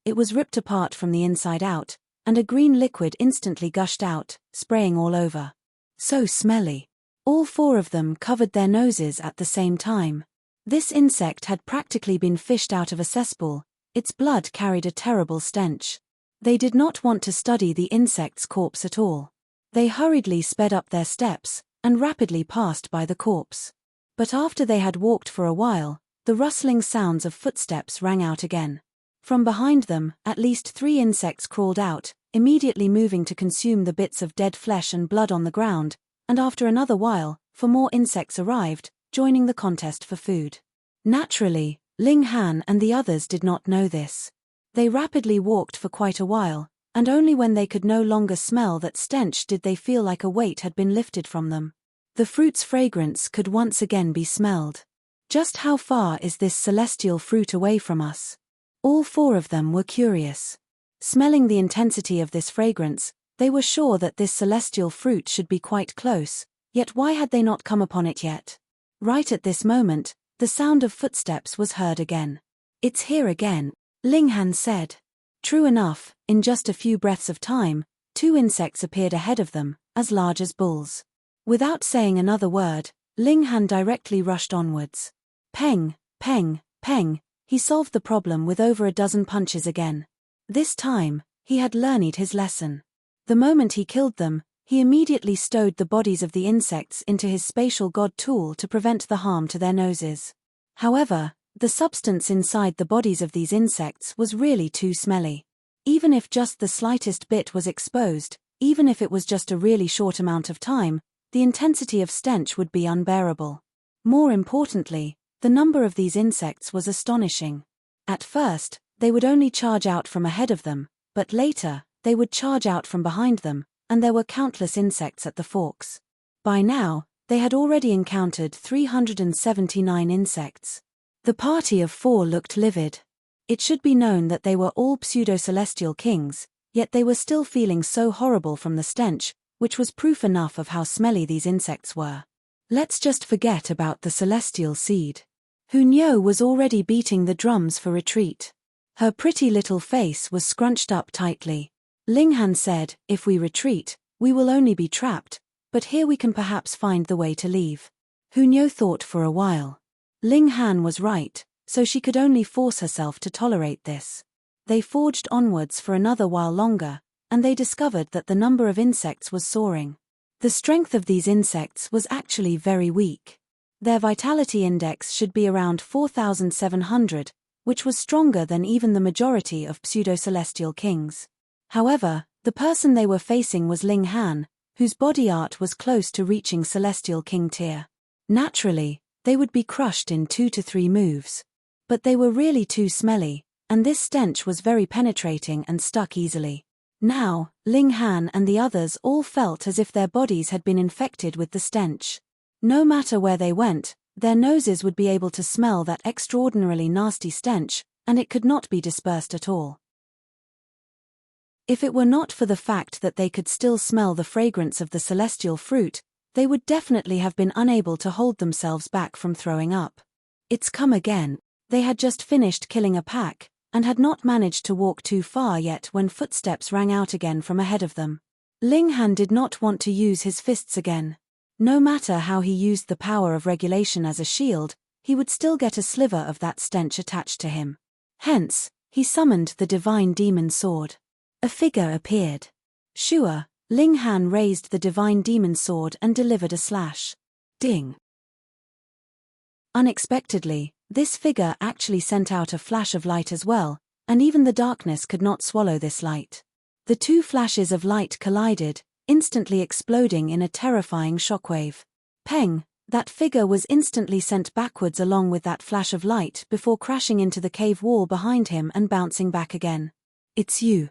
it was ripped apart from the inside out, and a green liquid instantly gushed out, spraying all over. So smelly. All 4 of them covered their noses at the same time. This insect had practically been fished out of a cesspool. Its blood carried a terrible stench. They did not want to study the insect's corpse at all. They hurriedly sped up their steps, and rapidly passed by the corpse. But after they had walked for a while, the rustling sounds of footsteps rang out again. From behind them, at least 3 insects crawled out, immediately moving to consume the bits of dead flesh and blood on the ground, and after another while, 4 more insects arrived, joining the contest for food. Naturally, Ling Han and the others did not know this. They rapidly walked for quite a while, and only when they could no longer smell that stench did they feel like a weight had been lifted from them. The fruit's fragrance could once again be smelled. Just how far is this celestial fruit away from us? All 4 of them were curious. Smelling the intensity of this fragrance, they were sure that this celestial fruit should be quite close, yet why had they not come upon it yet? Right at this moment, the sound of footsteps was heard again. "It's here again," Ling Han said. True enough, in just a few breaths of time, 2 insects appeared ahead of them, as large as bulls. Without saying another word, Ling Han directly rushed onwards. Peng, peng, peng, he solved the problem with over a dozen punches again. This time, he had learned his lesson. The moment he killed them, he immediately stowed the bodies of the insects into his spatial god tool to prevent the harm to their noses. However, the substance inside the bodies of these insects was really too smelly. Even if just the slightest bit was exposed, even if it was just a really short amount of time, the intensity of stench would be unbearable. More importantly, the number of these insects was astonishing. At first, they would only charge out from ahead of them, but later, they would charge out from behind them, and there were countless insects at the forks. By now, they had already encountered 379 insects. The party of 4 looked livid. It should be known that they were all pseudo-celestial kings, yet they were still feeling so horrible from the stench, which was proof enough of how smelly these insects were. Let's just forget about the celestial seed. Hunyo was already beating the drums for retreat. Her pretty little face was scrunched up tightly. Ling Han said, "If we retreat, we will only be trapped, but here we can perhaps find the way to leave." Hunyo thought for a while. Ling Han was right, so she could only force herself to tolerate this. They forged onwards for another while longer, and they discovered that the number of insects was soaring. The strength of these insects was actually very weak. Their vitality index should be around 4,700, which was stronger than even the majority of pseudo-celestial kings. However, the person they were facing was Ling Han, whose body art was close to reaching celestial king tier. Naturally, they would be crushed in 2 to 3 moves. But they were really too smelly, and this stench was very penetrating and stuck easily. Now, Ling Han and the others all felt as if their bodies had been infected with the stench. No matter where they went, their noses would be able to smell that extraordinarily nasty stench, and it could not be dispersed at all. If it were not for the fact that they could still smell the fragrance of the celestial fruit, they would definitely have been unable to hold themselves back from throwing up. It's come again. They had just finished killing a pack, and had not managed to walk too far yet when footsteps rang out again from ahead of them. Ling Han did not want to use his fists again. No matter how he used the power of regulation as a shield, he would still get a sliver of that stench attached to him. Hence, he summoned the divine demon sword. A figure appeared. Sure, Ling Han raised the divine demon sword and delivered a slash. Ding! Unexpectedly, this figure actually sent out a flash of light as well, and even the darkness could not swallow this light. The 2 flashes of light collided, instantly exploding in a terrifying shockwave. Peng! That figure was instantly sent backwards along with that flash of light before crashing into the cave wall behind him and bouncing back again. "It's you."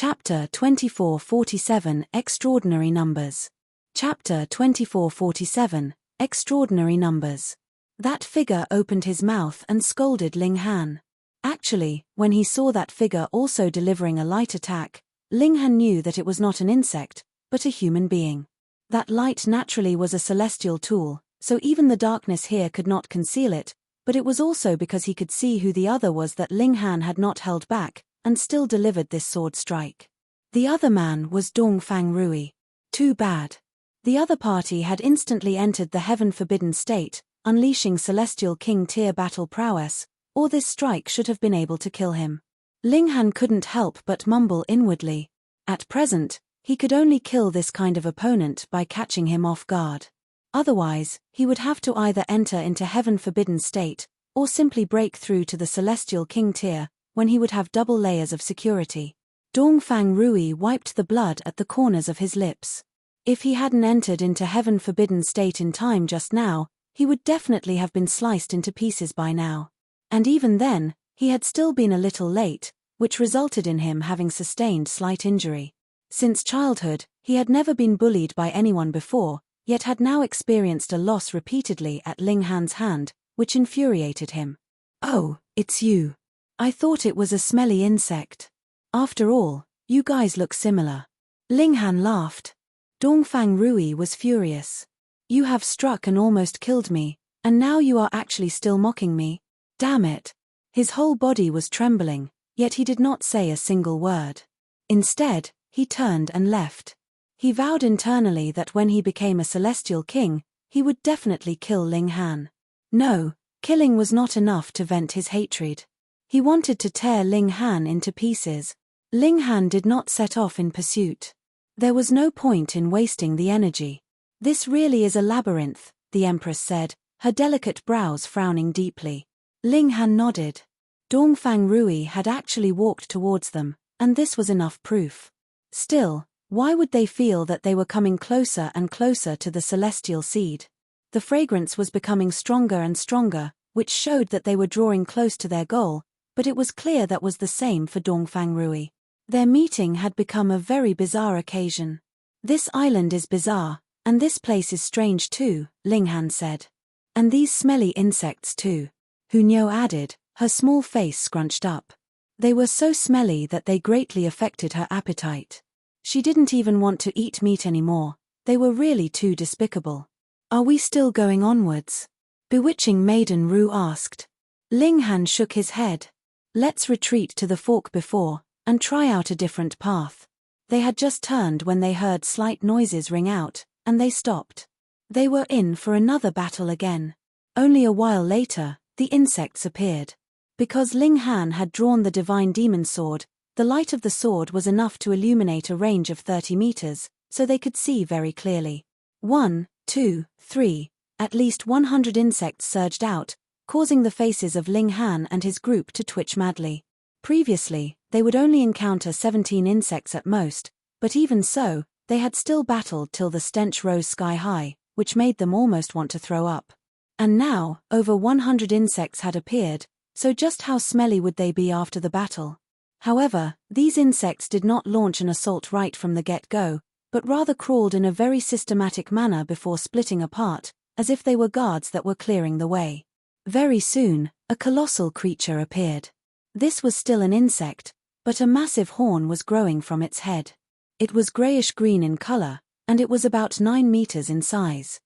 Chapter 2447 Extraordinary Numbers. Chapter 2447 Extraordinary Numbers. That figure opened his mouth and scolded Ling Han. Actually, when he saw that figure also delivering a light attack, Ling Han knew that it was not an insect, but a human being. That light naturally was a celestial tool, so even the darkness here could not conceal it, but it was also because he could see who the other was that Ling Han had not held back, and still delivered this sword strike. The other man was Dongfang Rui. Too bad. The other party had instantly entered the heaven-forbidden state, unleashing Celestial King tier battle prowess, or this strike should have been able to kill him. Ling Han couldn't help but mumble inwardly. At present, he could only kill this kind of opponent by catching him off guard. Otherwise, he would have to either enter into heaven-forbidden state, or simply break through to the Celestial King tier, when he would have double layers of security. Dongfang Rui wiped the blood at the corners of his lips. If he hadn't entered into heaven-forbidden state in time just now, he would definitely have been sliced into pieces by now. And even then, he had still been a little late, which resulted in him having sustained slight injury. Since childhood, he had never been bullied by anyone before, yet had now experienced a loss repeatedly at Ling Han's hand, which infuriated him. "Oh, it's you. I thought it was a smelly insect. After all, you guys look similar." Ling Han laughed. Dongfang Rui was furious. "You have struck and almost killed me, and now you are actually still mocking me? Damn it." His whole body was trembling, yet he did not say a single word. Instead, he turned and left. He vowed internally that when he became a Celestial King, he would definitely kill Ling Han. No, killing was not enough to vent his hatred. He wanted to tear Ling Han into pieces. Ling Han did not set off in pursuit. There was no point in wasting the energy. "This really is a labyrinth," the Empress said, her delicate brows frowning deeply. Ling Han nodded. Dongfang Rui had actually walked towards them, and this was enough proof. Still, why would they feel that they were coming closer and closer to the celestial seed? The fragrance was becoming stronger and stronger, which showed that they were drawing close to their goal, but it was clear that was the same for Dongfang Rui. Their meeting had become a very bizarre occasion. "This island is bizarre, and this place is strange too," Ling Han said. "And these smelly insects too," Hunyo added, her small face scrunched up. They were so smelly that they greatly affected her appetite. She didn't even want to eat meat anymore, they were really too despicable. "Are we still going onwards?" Bewitching Maiden Ru asked. Ling Han shook his head. "Let's retreat to the fork before, and try out a different path." They had just turned when they heard slight noises ring out, and they stopped. They were in for another battle again. Only a while later, the insects appeared. Because Ling Han had drawn the divine demon sword, the light of the sword was enough to illuminate a range of 30 meters, so they could see very clearly. 1, 2, 3, at least 100 insects surged out, causing the faces of Ling Han and his group to twitch madly. Previously, they would only encounter 17 insects at most, but even so, they had still battled till the stench rose sky high, which made them almost want to throw up. And now, over 100 insects had appeared, so just how smelly would they be after the battle? However, these insects did not launch an assault right from the get-go, but rather crawled in a very systematic manner before splitting apart, as if they were guards that were clearing the way. Very soon, a colossal creature appeared. This was still an insect, but a massive horn was growing from its head. It was grayish-green in color, and it was about 9 meters in size.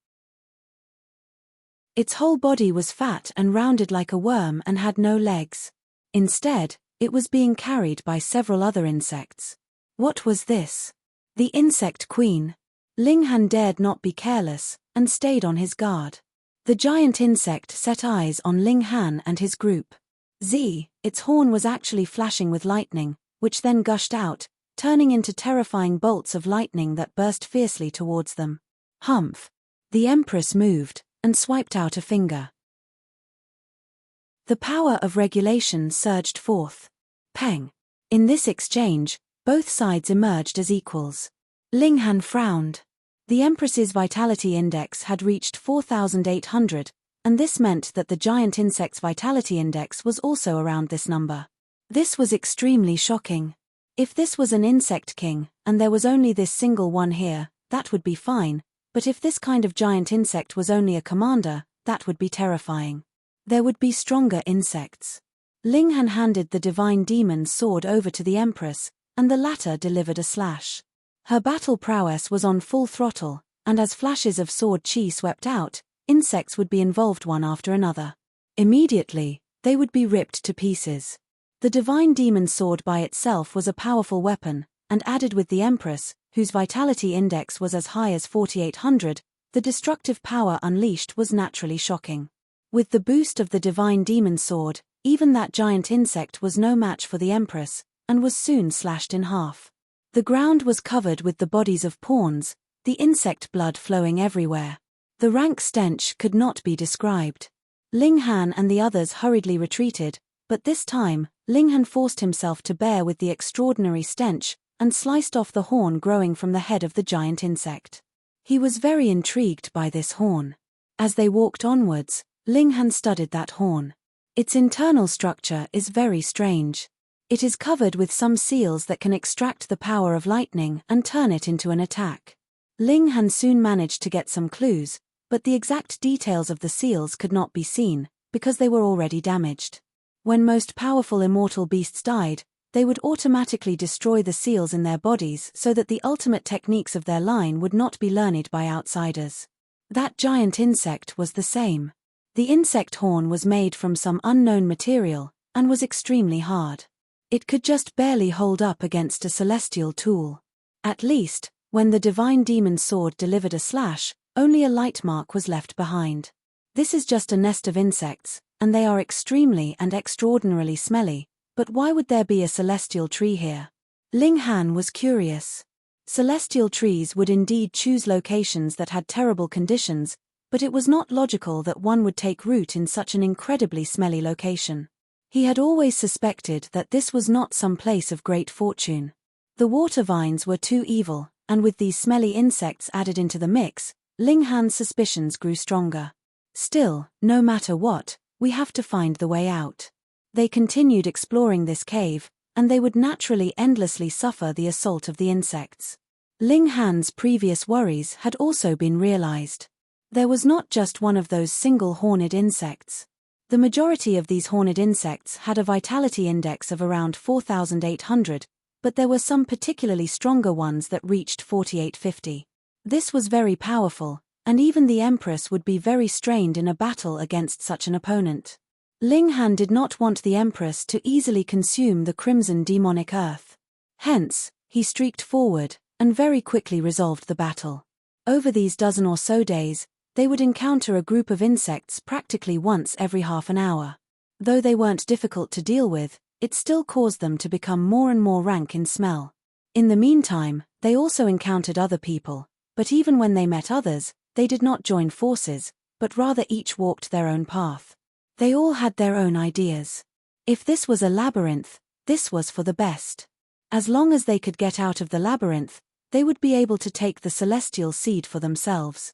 Its whole body was fat and rounded like a worm and had no legs. Instead, it was being carried by several other insects. What was this? The insect queen. Ling Han dared not be careless, and stayed on his guard. The giant insect set eyes on Ling Han and his group. Its horn was actually flashing with lightning, which then gushed out, turning into terrifying bolts of lightning that burst fiercely towards them. Humph! The Empress moved, and swiped out a finger. The power of regulation surged forth. Peng! In this exchange, both sides emerged as equals. Ling Han frowned. The Empress's vitality index had reached 4,800, and this meant that the giant insect's vitality index was also around this number. This was extremely shocking. If this was an insect king, and there was only this single one here, that would be fine, but if this kind of giant insect was only a commander, that would be terrifying. There would be stronger insects. Ling Han handed the divine demon's sword over to the Empress, and the latter delivered a slash. Her battle prowess was on full throttle, and as flashes of sword chi swept out, insects would be involved one after another. Immediately, they would be ripped to pieces. The divine demon sword by itself was a powerful weapon, and added with the Empress, whose vitality index was as high as 4800, the destructive power unleashed was naturally shocking. With the boost of the divine demon sword, even that giant insect was no match for the Empress, and was soon slashed in half. The ground was covered with the bodies of pawns, the insect blood flowing everywhere. The rank stench could not be described. Ling Han and the others hurriedly retreated, but this time, Ling Han forced himself to bear with the extraordinary stench, and sliced off the horn growing from the head of the giant insect. He was very intrigued by this horn. As they walked onwards, Ling Han studied that horn. Its internal structure is very strange. It is covered with some seals that can extract the power of lightning and turn it into an attack. Ling Han soon managed to get some clues, but the exact details of the seals could not be seen, because they were already damaged. When most powerful immortal beasts died, they would automatically destroy the seals in their bodies so that the ultimate techniques of their line would not be learned by outsiders. That giant insect was the same. The insect horn was made from some unknown material, and was extremely hard. It could just barely hold up against a celestial tool. At least, when the divine demon sword delivered a slash, only a light mark was left behind. This is just a nest of insects, and they are extremely and extraordinarily smelly, but why would there be a celestial tree here? Ling Han was curious. Celestial trees would indeed choose locations that had terrible conditions, but it was not logical that one would take root in such an incredibly smelly location. He had always suspected that this was not some place of great fortune. The water vines were too evil, and with these smelly insects added into the mix, Ling Han's suspicions grew stronger. Still, no matter what, we have to find the way out. They continued exploring this cave, and they would naturally endlessly suffer the assault of the insects. Ling Han's previous worries had also been realized. There was not just one of those single horned insects. The majority of these horned insects had a vitality index of around 4800, but there were some particularly stronger ones that reached 4850. This was very powerful, and even the Empress would be very strained in a battle against such an opponent. Ling Han did not want the Empress to easily consume the crimson demonic earth. Hence, he streaked forward, and very quickly resolved the battle. Over these dozen or so days, they would encounter a group of insects practically once every half an hour. Though they weren't difficult to deal with, it still caused them to become more and more rank in smell. In the meantime, they also encountered other people, but even when they met others, they did not join forces, but rather each walked their own path. They all had their own ideas. If this was a labyrinth, this was for the best. As long as they could get out of the labyrinth, they would be able to take the celestial seed for themselves.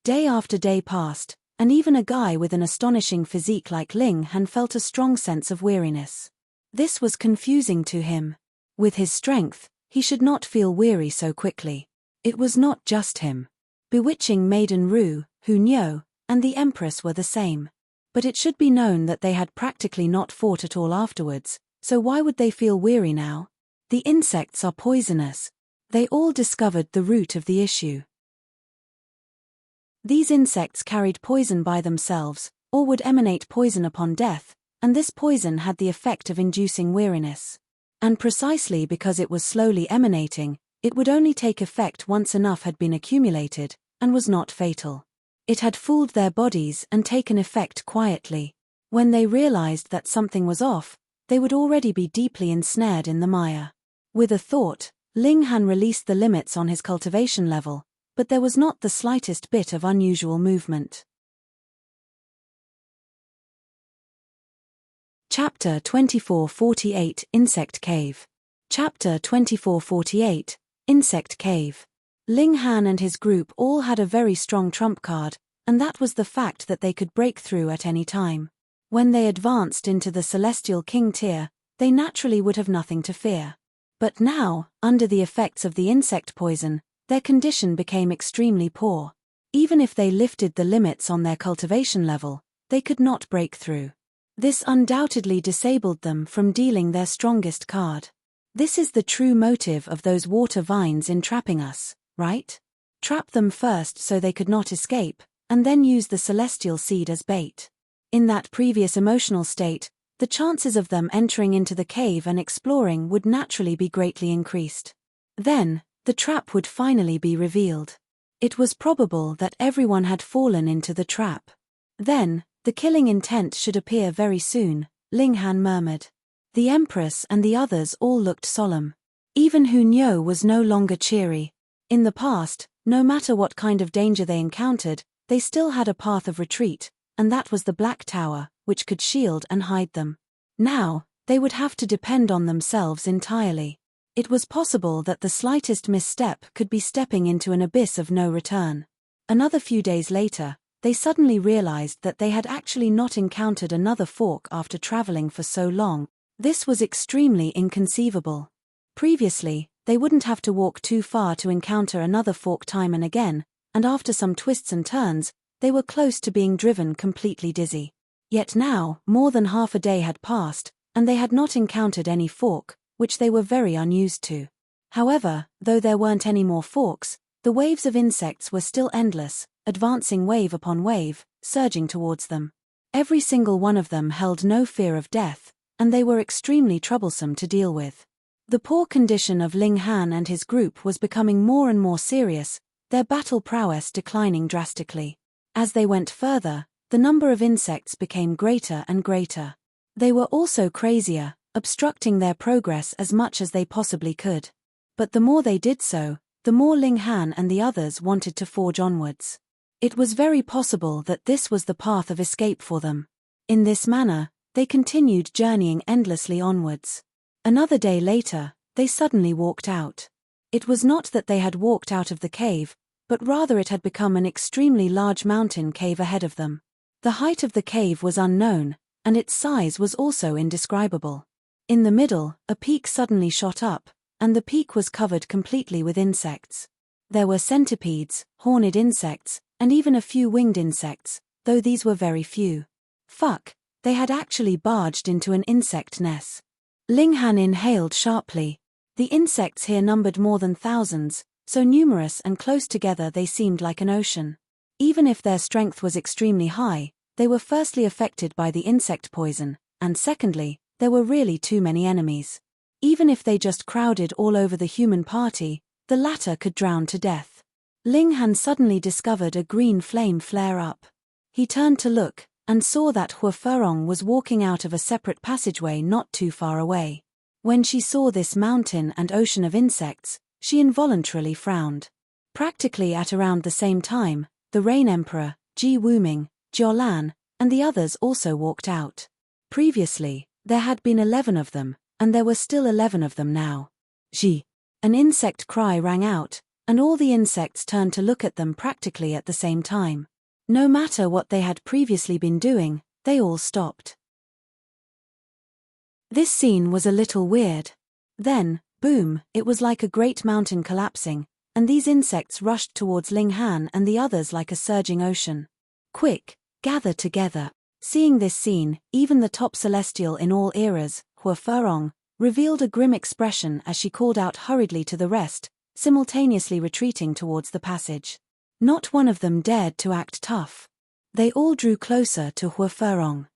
Day after day passed, and even a guy with an astonishing physique like Ling Han felt a strong sense of weariness. This was confusing to him. With his strength, he should not feel weary so quickly. It was not just him. Bewitching Maiden Ru, Hu Nyo, and the Empress were the same. But it should be known that they had practically not fought at all afterwards, so why would they feel weary now? The insects are poisonous. They all discovered the root of the issue. These insects carried poison by themselves, or would emanate poison upon death, and this poison had the effect of inducing weariness. And precisely because it was slowly emanating, it would only take effect once enough had been accumulated, and was not fatal. It had fooled their bodies and taken effect quietly. When they realized that something was off, they would already be deeply ensnared in the mire. With a thought, Ling Han released the limits on his cultivation level, but there was not the slightest bit of unusual movement. Chapter 2448 Insect Cave. Chapter 2448 Insect Cave. Ling Han and his group all had a very strong trump card, and that was the fact that they could break through at any time. When they advanced into the Celestial King tier, they naturally would have nothing to fear. But now, under the effects of the insect poison, their condition became extremely poor. Even if they lifted the limits on their cultivation level, they could not break through. This undoubtedly disabled them from dealing their strongest card. This is the true motive of those water vines in trapping us, right? Trap them first so they could not escape, and then use the celestial seed as bait. In that previous emotional state, the chances of them entering into the cave and exploring would naturally be greatly increased. Then, the trap would finally be revealed. It was probable that everyone had fallen into the trap. Then, the killing intent should appear very soon, Ling Han murmured. The Empress and the others all looked solemn. Even Hu Niu was no longer cheery. In the past, no matter what kind of danger they encountered, they still had a path of retreat, and that was the Black Tower, which could shield and hide them. Now, they would have to depend on themselves entirely. It was possible that the slightest misstep could be stepping into an abyss of no return. Another few days later, they suddenly realized that they had actually not encountered another fork after traveling for so long. This was extremely inconceivable. Previously, they wouldn't have to walk too far to encounter another fork time and again, and after some twists and turns, they were close to being driven completely dizzy. Yet now, more than half a day had passed, and they had not encountered any fork, which they were very unused to. However, though there weren't any more forks, the waves of insects were still endless, advancing wave upon wave, surging towards them. Every single one of them held no fear of death, and they were extremely troublesome to deal with. The poor condition of Ling Han and his group was becoming more and more serious, their battle prowess declining drastically. As they went further, the number of insects became greater and greater. They were also crazier, obstructing their progress as much as they possibly could. But the more they did so, the more Ling Han and the others wanted to forge onwards. It was very possible that this was the path of escape for them. In this manner, they continued journeying endlessly onwards. Another day later, they suddenly walked out. It was not that they had walked out of the cave, but rather it had become an extremely large mountain cave ahead of them. The height of the cave was unknown, and its size was also indescribable. In the middle, a peak suddenly shot up, and the peak was covered completely with insects. There were centipedes, horned insects, and even a few winged insects, though these were very few. Fuck, they had actually barged into an insect nest. Ling Han inhaled sharply. The insects here numbered more than thousands, so numerous and close together they seemed like an ocean. Even if their strength was extremely high, they were firstly affected by the insect poison, and secondly, there were really too many enemies. Even if they just crowded all over the human party, the latter could drown to death. Ling Han suddenly discovered a green flame flare up. He turned to look, and saw that Hua Furong was walking out of a separate passageway not too far away. When she saw this mountain and ocean of insects, she involuntarily frowned. Practically at around the same time, the Rain Emperor, Ji Wuming, Jiolan, and the others also walked out. Previously, there had been 11 of them, and there were still 11 of them now. Ji! An insect cry rang out, and all the insects turned to look at them practically at the same time. No matter what they had previously been doing, they all stopped. This scene was a little weird. Then, boom, it was like a great mountain collapsing, and these insects rushed towards Ling Han and the others like a surging ocean. Quick, gather together. Seeing this scene, even the top celestial in all eras, Hua Furong, revealed a grim expression as she called out hurriedly to the rest, simultaneously retreating towards the passage. Not one of them dared to act tough. They all drew closer to Hua Furong.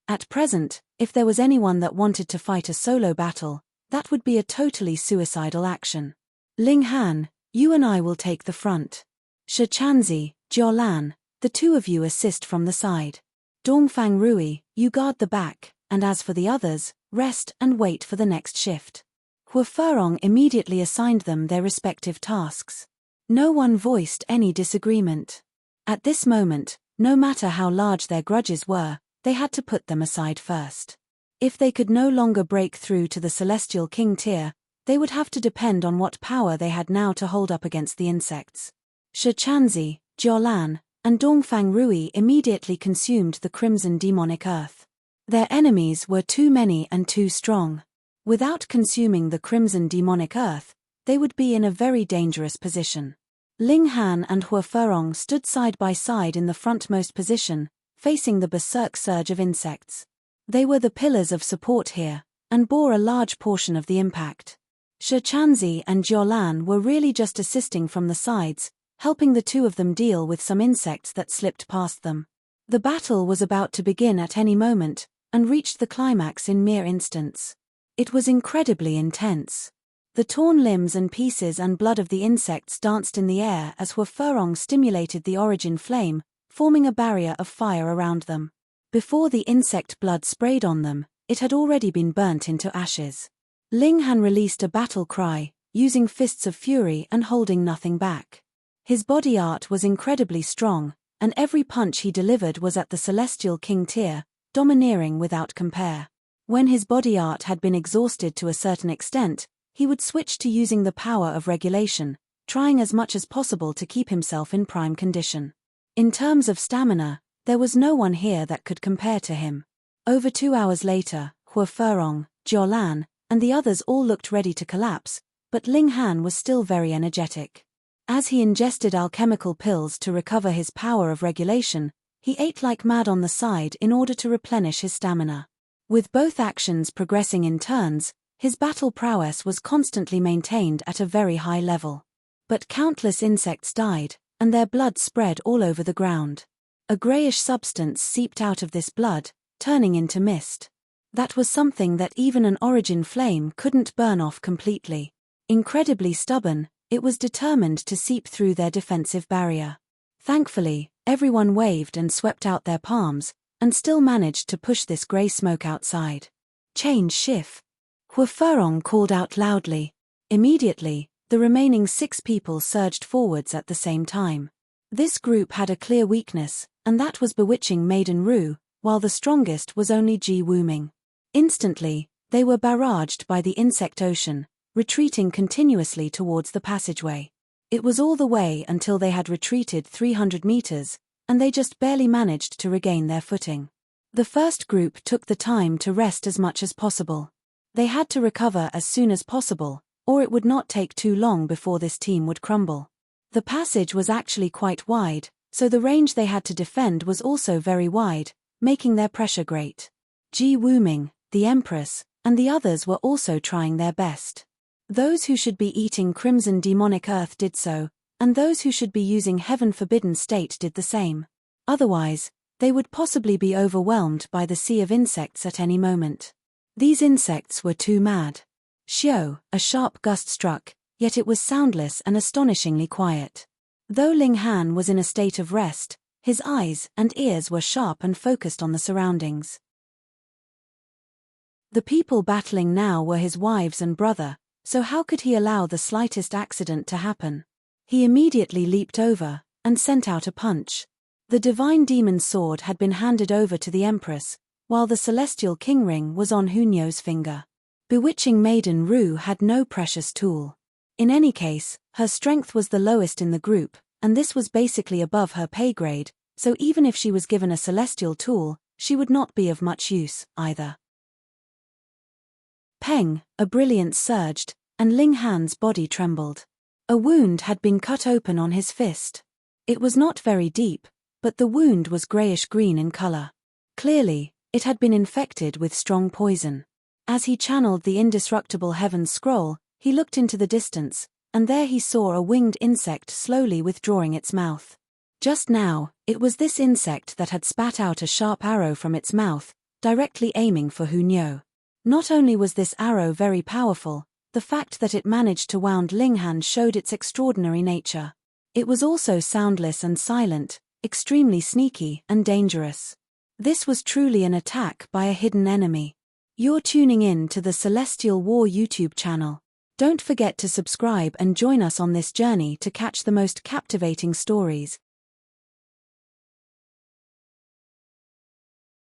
At present, if there was anyone that wanted to fight a solo battle, that would be a totally suicidal action. Ling Han, you and I will take the front. Shi Chanzi, Jiolan, the two of you assist from the side. Dongfang Rui, you guard the back, and as for the others, rest and wait for the next shift. Hua Furong immediately assigned them their respective tasks. No one voiced any disagreement. At this moment, no matter how large their grudges were, they had to put them aside first. If they could no longer break through to the Celestial King tier, they would have to depend on what power they had now to hold up against the insects. Shi Chanzi, Jiolan, and Dongfang Rui immediately consumed the crimson demonic earth. Their enemies were too many and too strong. Without consuming the crimson demonic earth, they would be in a very dangerous position. Ling Han and Hua Furong stood side by side in the frontmost position, facing the berserk surge of insects. They were the pillars of support here, and bore a large portion of the impact. Shi Chanzi and Jiolan were really just assisting from the sides, helping the two of them deal with some insects that slipped past them. The battle was about to begin at any moment, and reached the climax in mere instants. It was incredibly intense. The torn limbs and pieces and blood of the insects danced in the air as Hua Furong stimulated the origin flame, forming a barrier of fire around them. Before the insect blood sprayed on them, it had already been burnt into ashes. Ling Han released a battle cry, using fists of fury and holding nothing back. His body art was incredibly strong, and every punch he delivered was at the Celestial King tier, domineering without compare. When his body art had been exhausted to a certain extent, he would switch to using the power of regulation, trying as much as possible to keep himself in prime condition. In terms of stamina, there was no one here that could compare to him. Over 2 hours later, Hua Furong, Jiolan, and the others all looked ready to collapse, but Ling Han was still very energetic. As he ingested alchemical pills to recover his power of regulation, he ate like mad on the side in order to replenish his stamina. With both actions progressing in turns, his battle prowess was constantly maintained at a very high level. But countless insects died, and their blood spread all over the ground. A grayish substance seeped out of this blood, turning into mist. That was something that even an origin flame couldn't burn off completely. Incredibly stubborn, it was determined to seep through their defensive barrier. Thankfully, everyone waved and swept out their palms, and still managed to push this grey smoke outside. Change shift. Hua Furong called out loudly. Immediately, the remaining 6 people surged forwards at the same time. This group had a clear weakness, and that was bewitching Maiden Ru, while the strongest was only Ji Wuming. Instantly, they were barraged by the insect ocean, retreating continuously towards the passageway. It was all the way until they had retreated 300 meters, and they just barely managed to regain their footing. The first group took the time to rest as much as possible. They had to recover as soon as possible, or it would not take too long before this team would crumble. The passage was actually quite wide, so the range they had to defend was also very wide, making their pressure great. Ji Wuming, the Empress, and the others were also trying their best. Those who should be eating crimson demonic earth did so, and those who should be using heaven forbidden state did the same. Otherwise, they would possibly be overwhelmed by the sea of insects at any moment. These insects were too mad. Xiao, a sharp gust struck, yet it was soundless and astonishingly quiet. Though Ling Han was in a state of rest, his eyes and ears were sharp and focused on the surroundings. The people battling now were his wives and brother, so how could he allow the slightest accident to happen? He immediately leaped over, and sent out a punch. The divine demon's sword had been handed over to the Empress, while the celestial king ring was on Hunyo's finger. Bewitching Maiden Ru had no precious tool. In any case, her strength was the lowest in the group, and this was basically above her pay grade, so even if she was given a celestial tool, she would not be of much use, either. Peng, a brilliance surged, and Ling Han's body trembled. A wound had been cut open on his fist. It was not very deep, but the wound was grayish-green in color. Clearly, it had been infected with strong poison. As he channeled the indestructible heaven's scroll, he looked into the distance, and there he saw a winged insect slowly withdrawing its mouth. Just now, it was this insect that had spat out a sharp arrow from its mouth, directly aiming for Hunyo. Not only was this arrow very powerful, the fact that it managed to wound Ling Han showed its extraordinary nature. It was also soundless and silent, extremely sneaky and dangerous. This was truly an attack by a hidden enemy. You're tuning in to the Celestial War YouTube channel. Don't forget to subscribe and join us on this journey to catch the most captivating stories.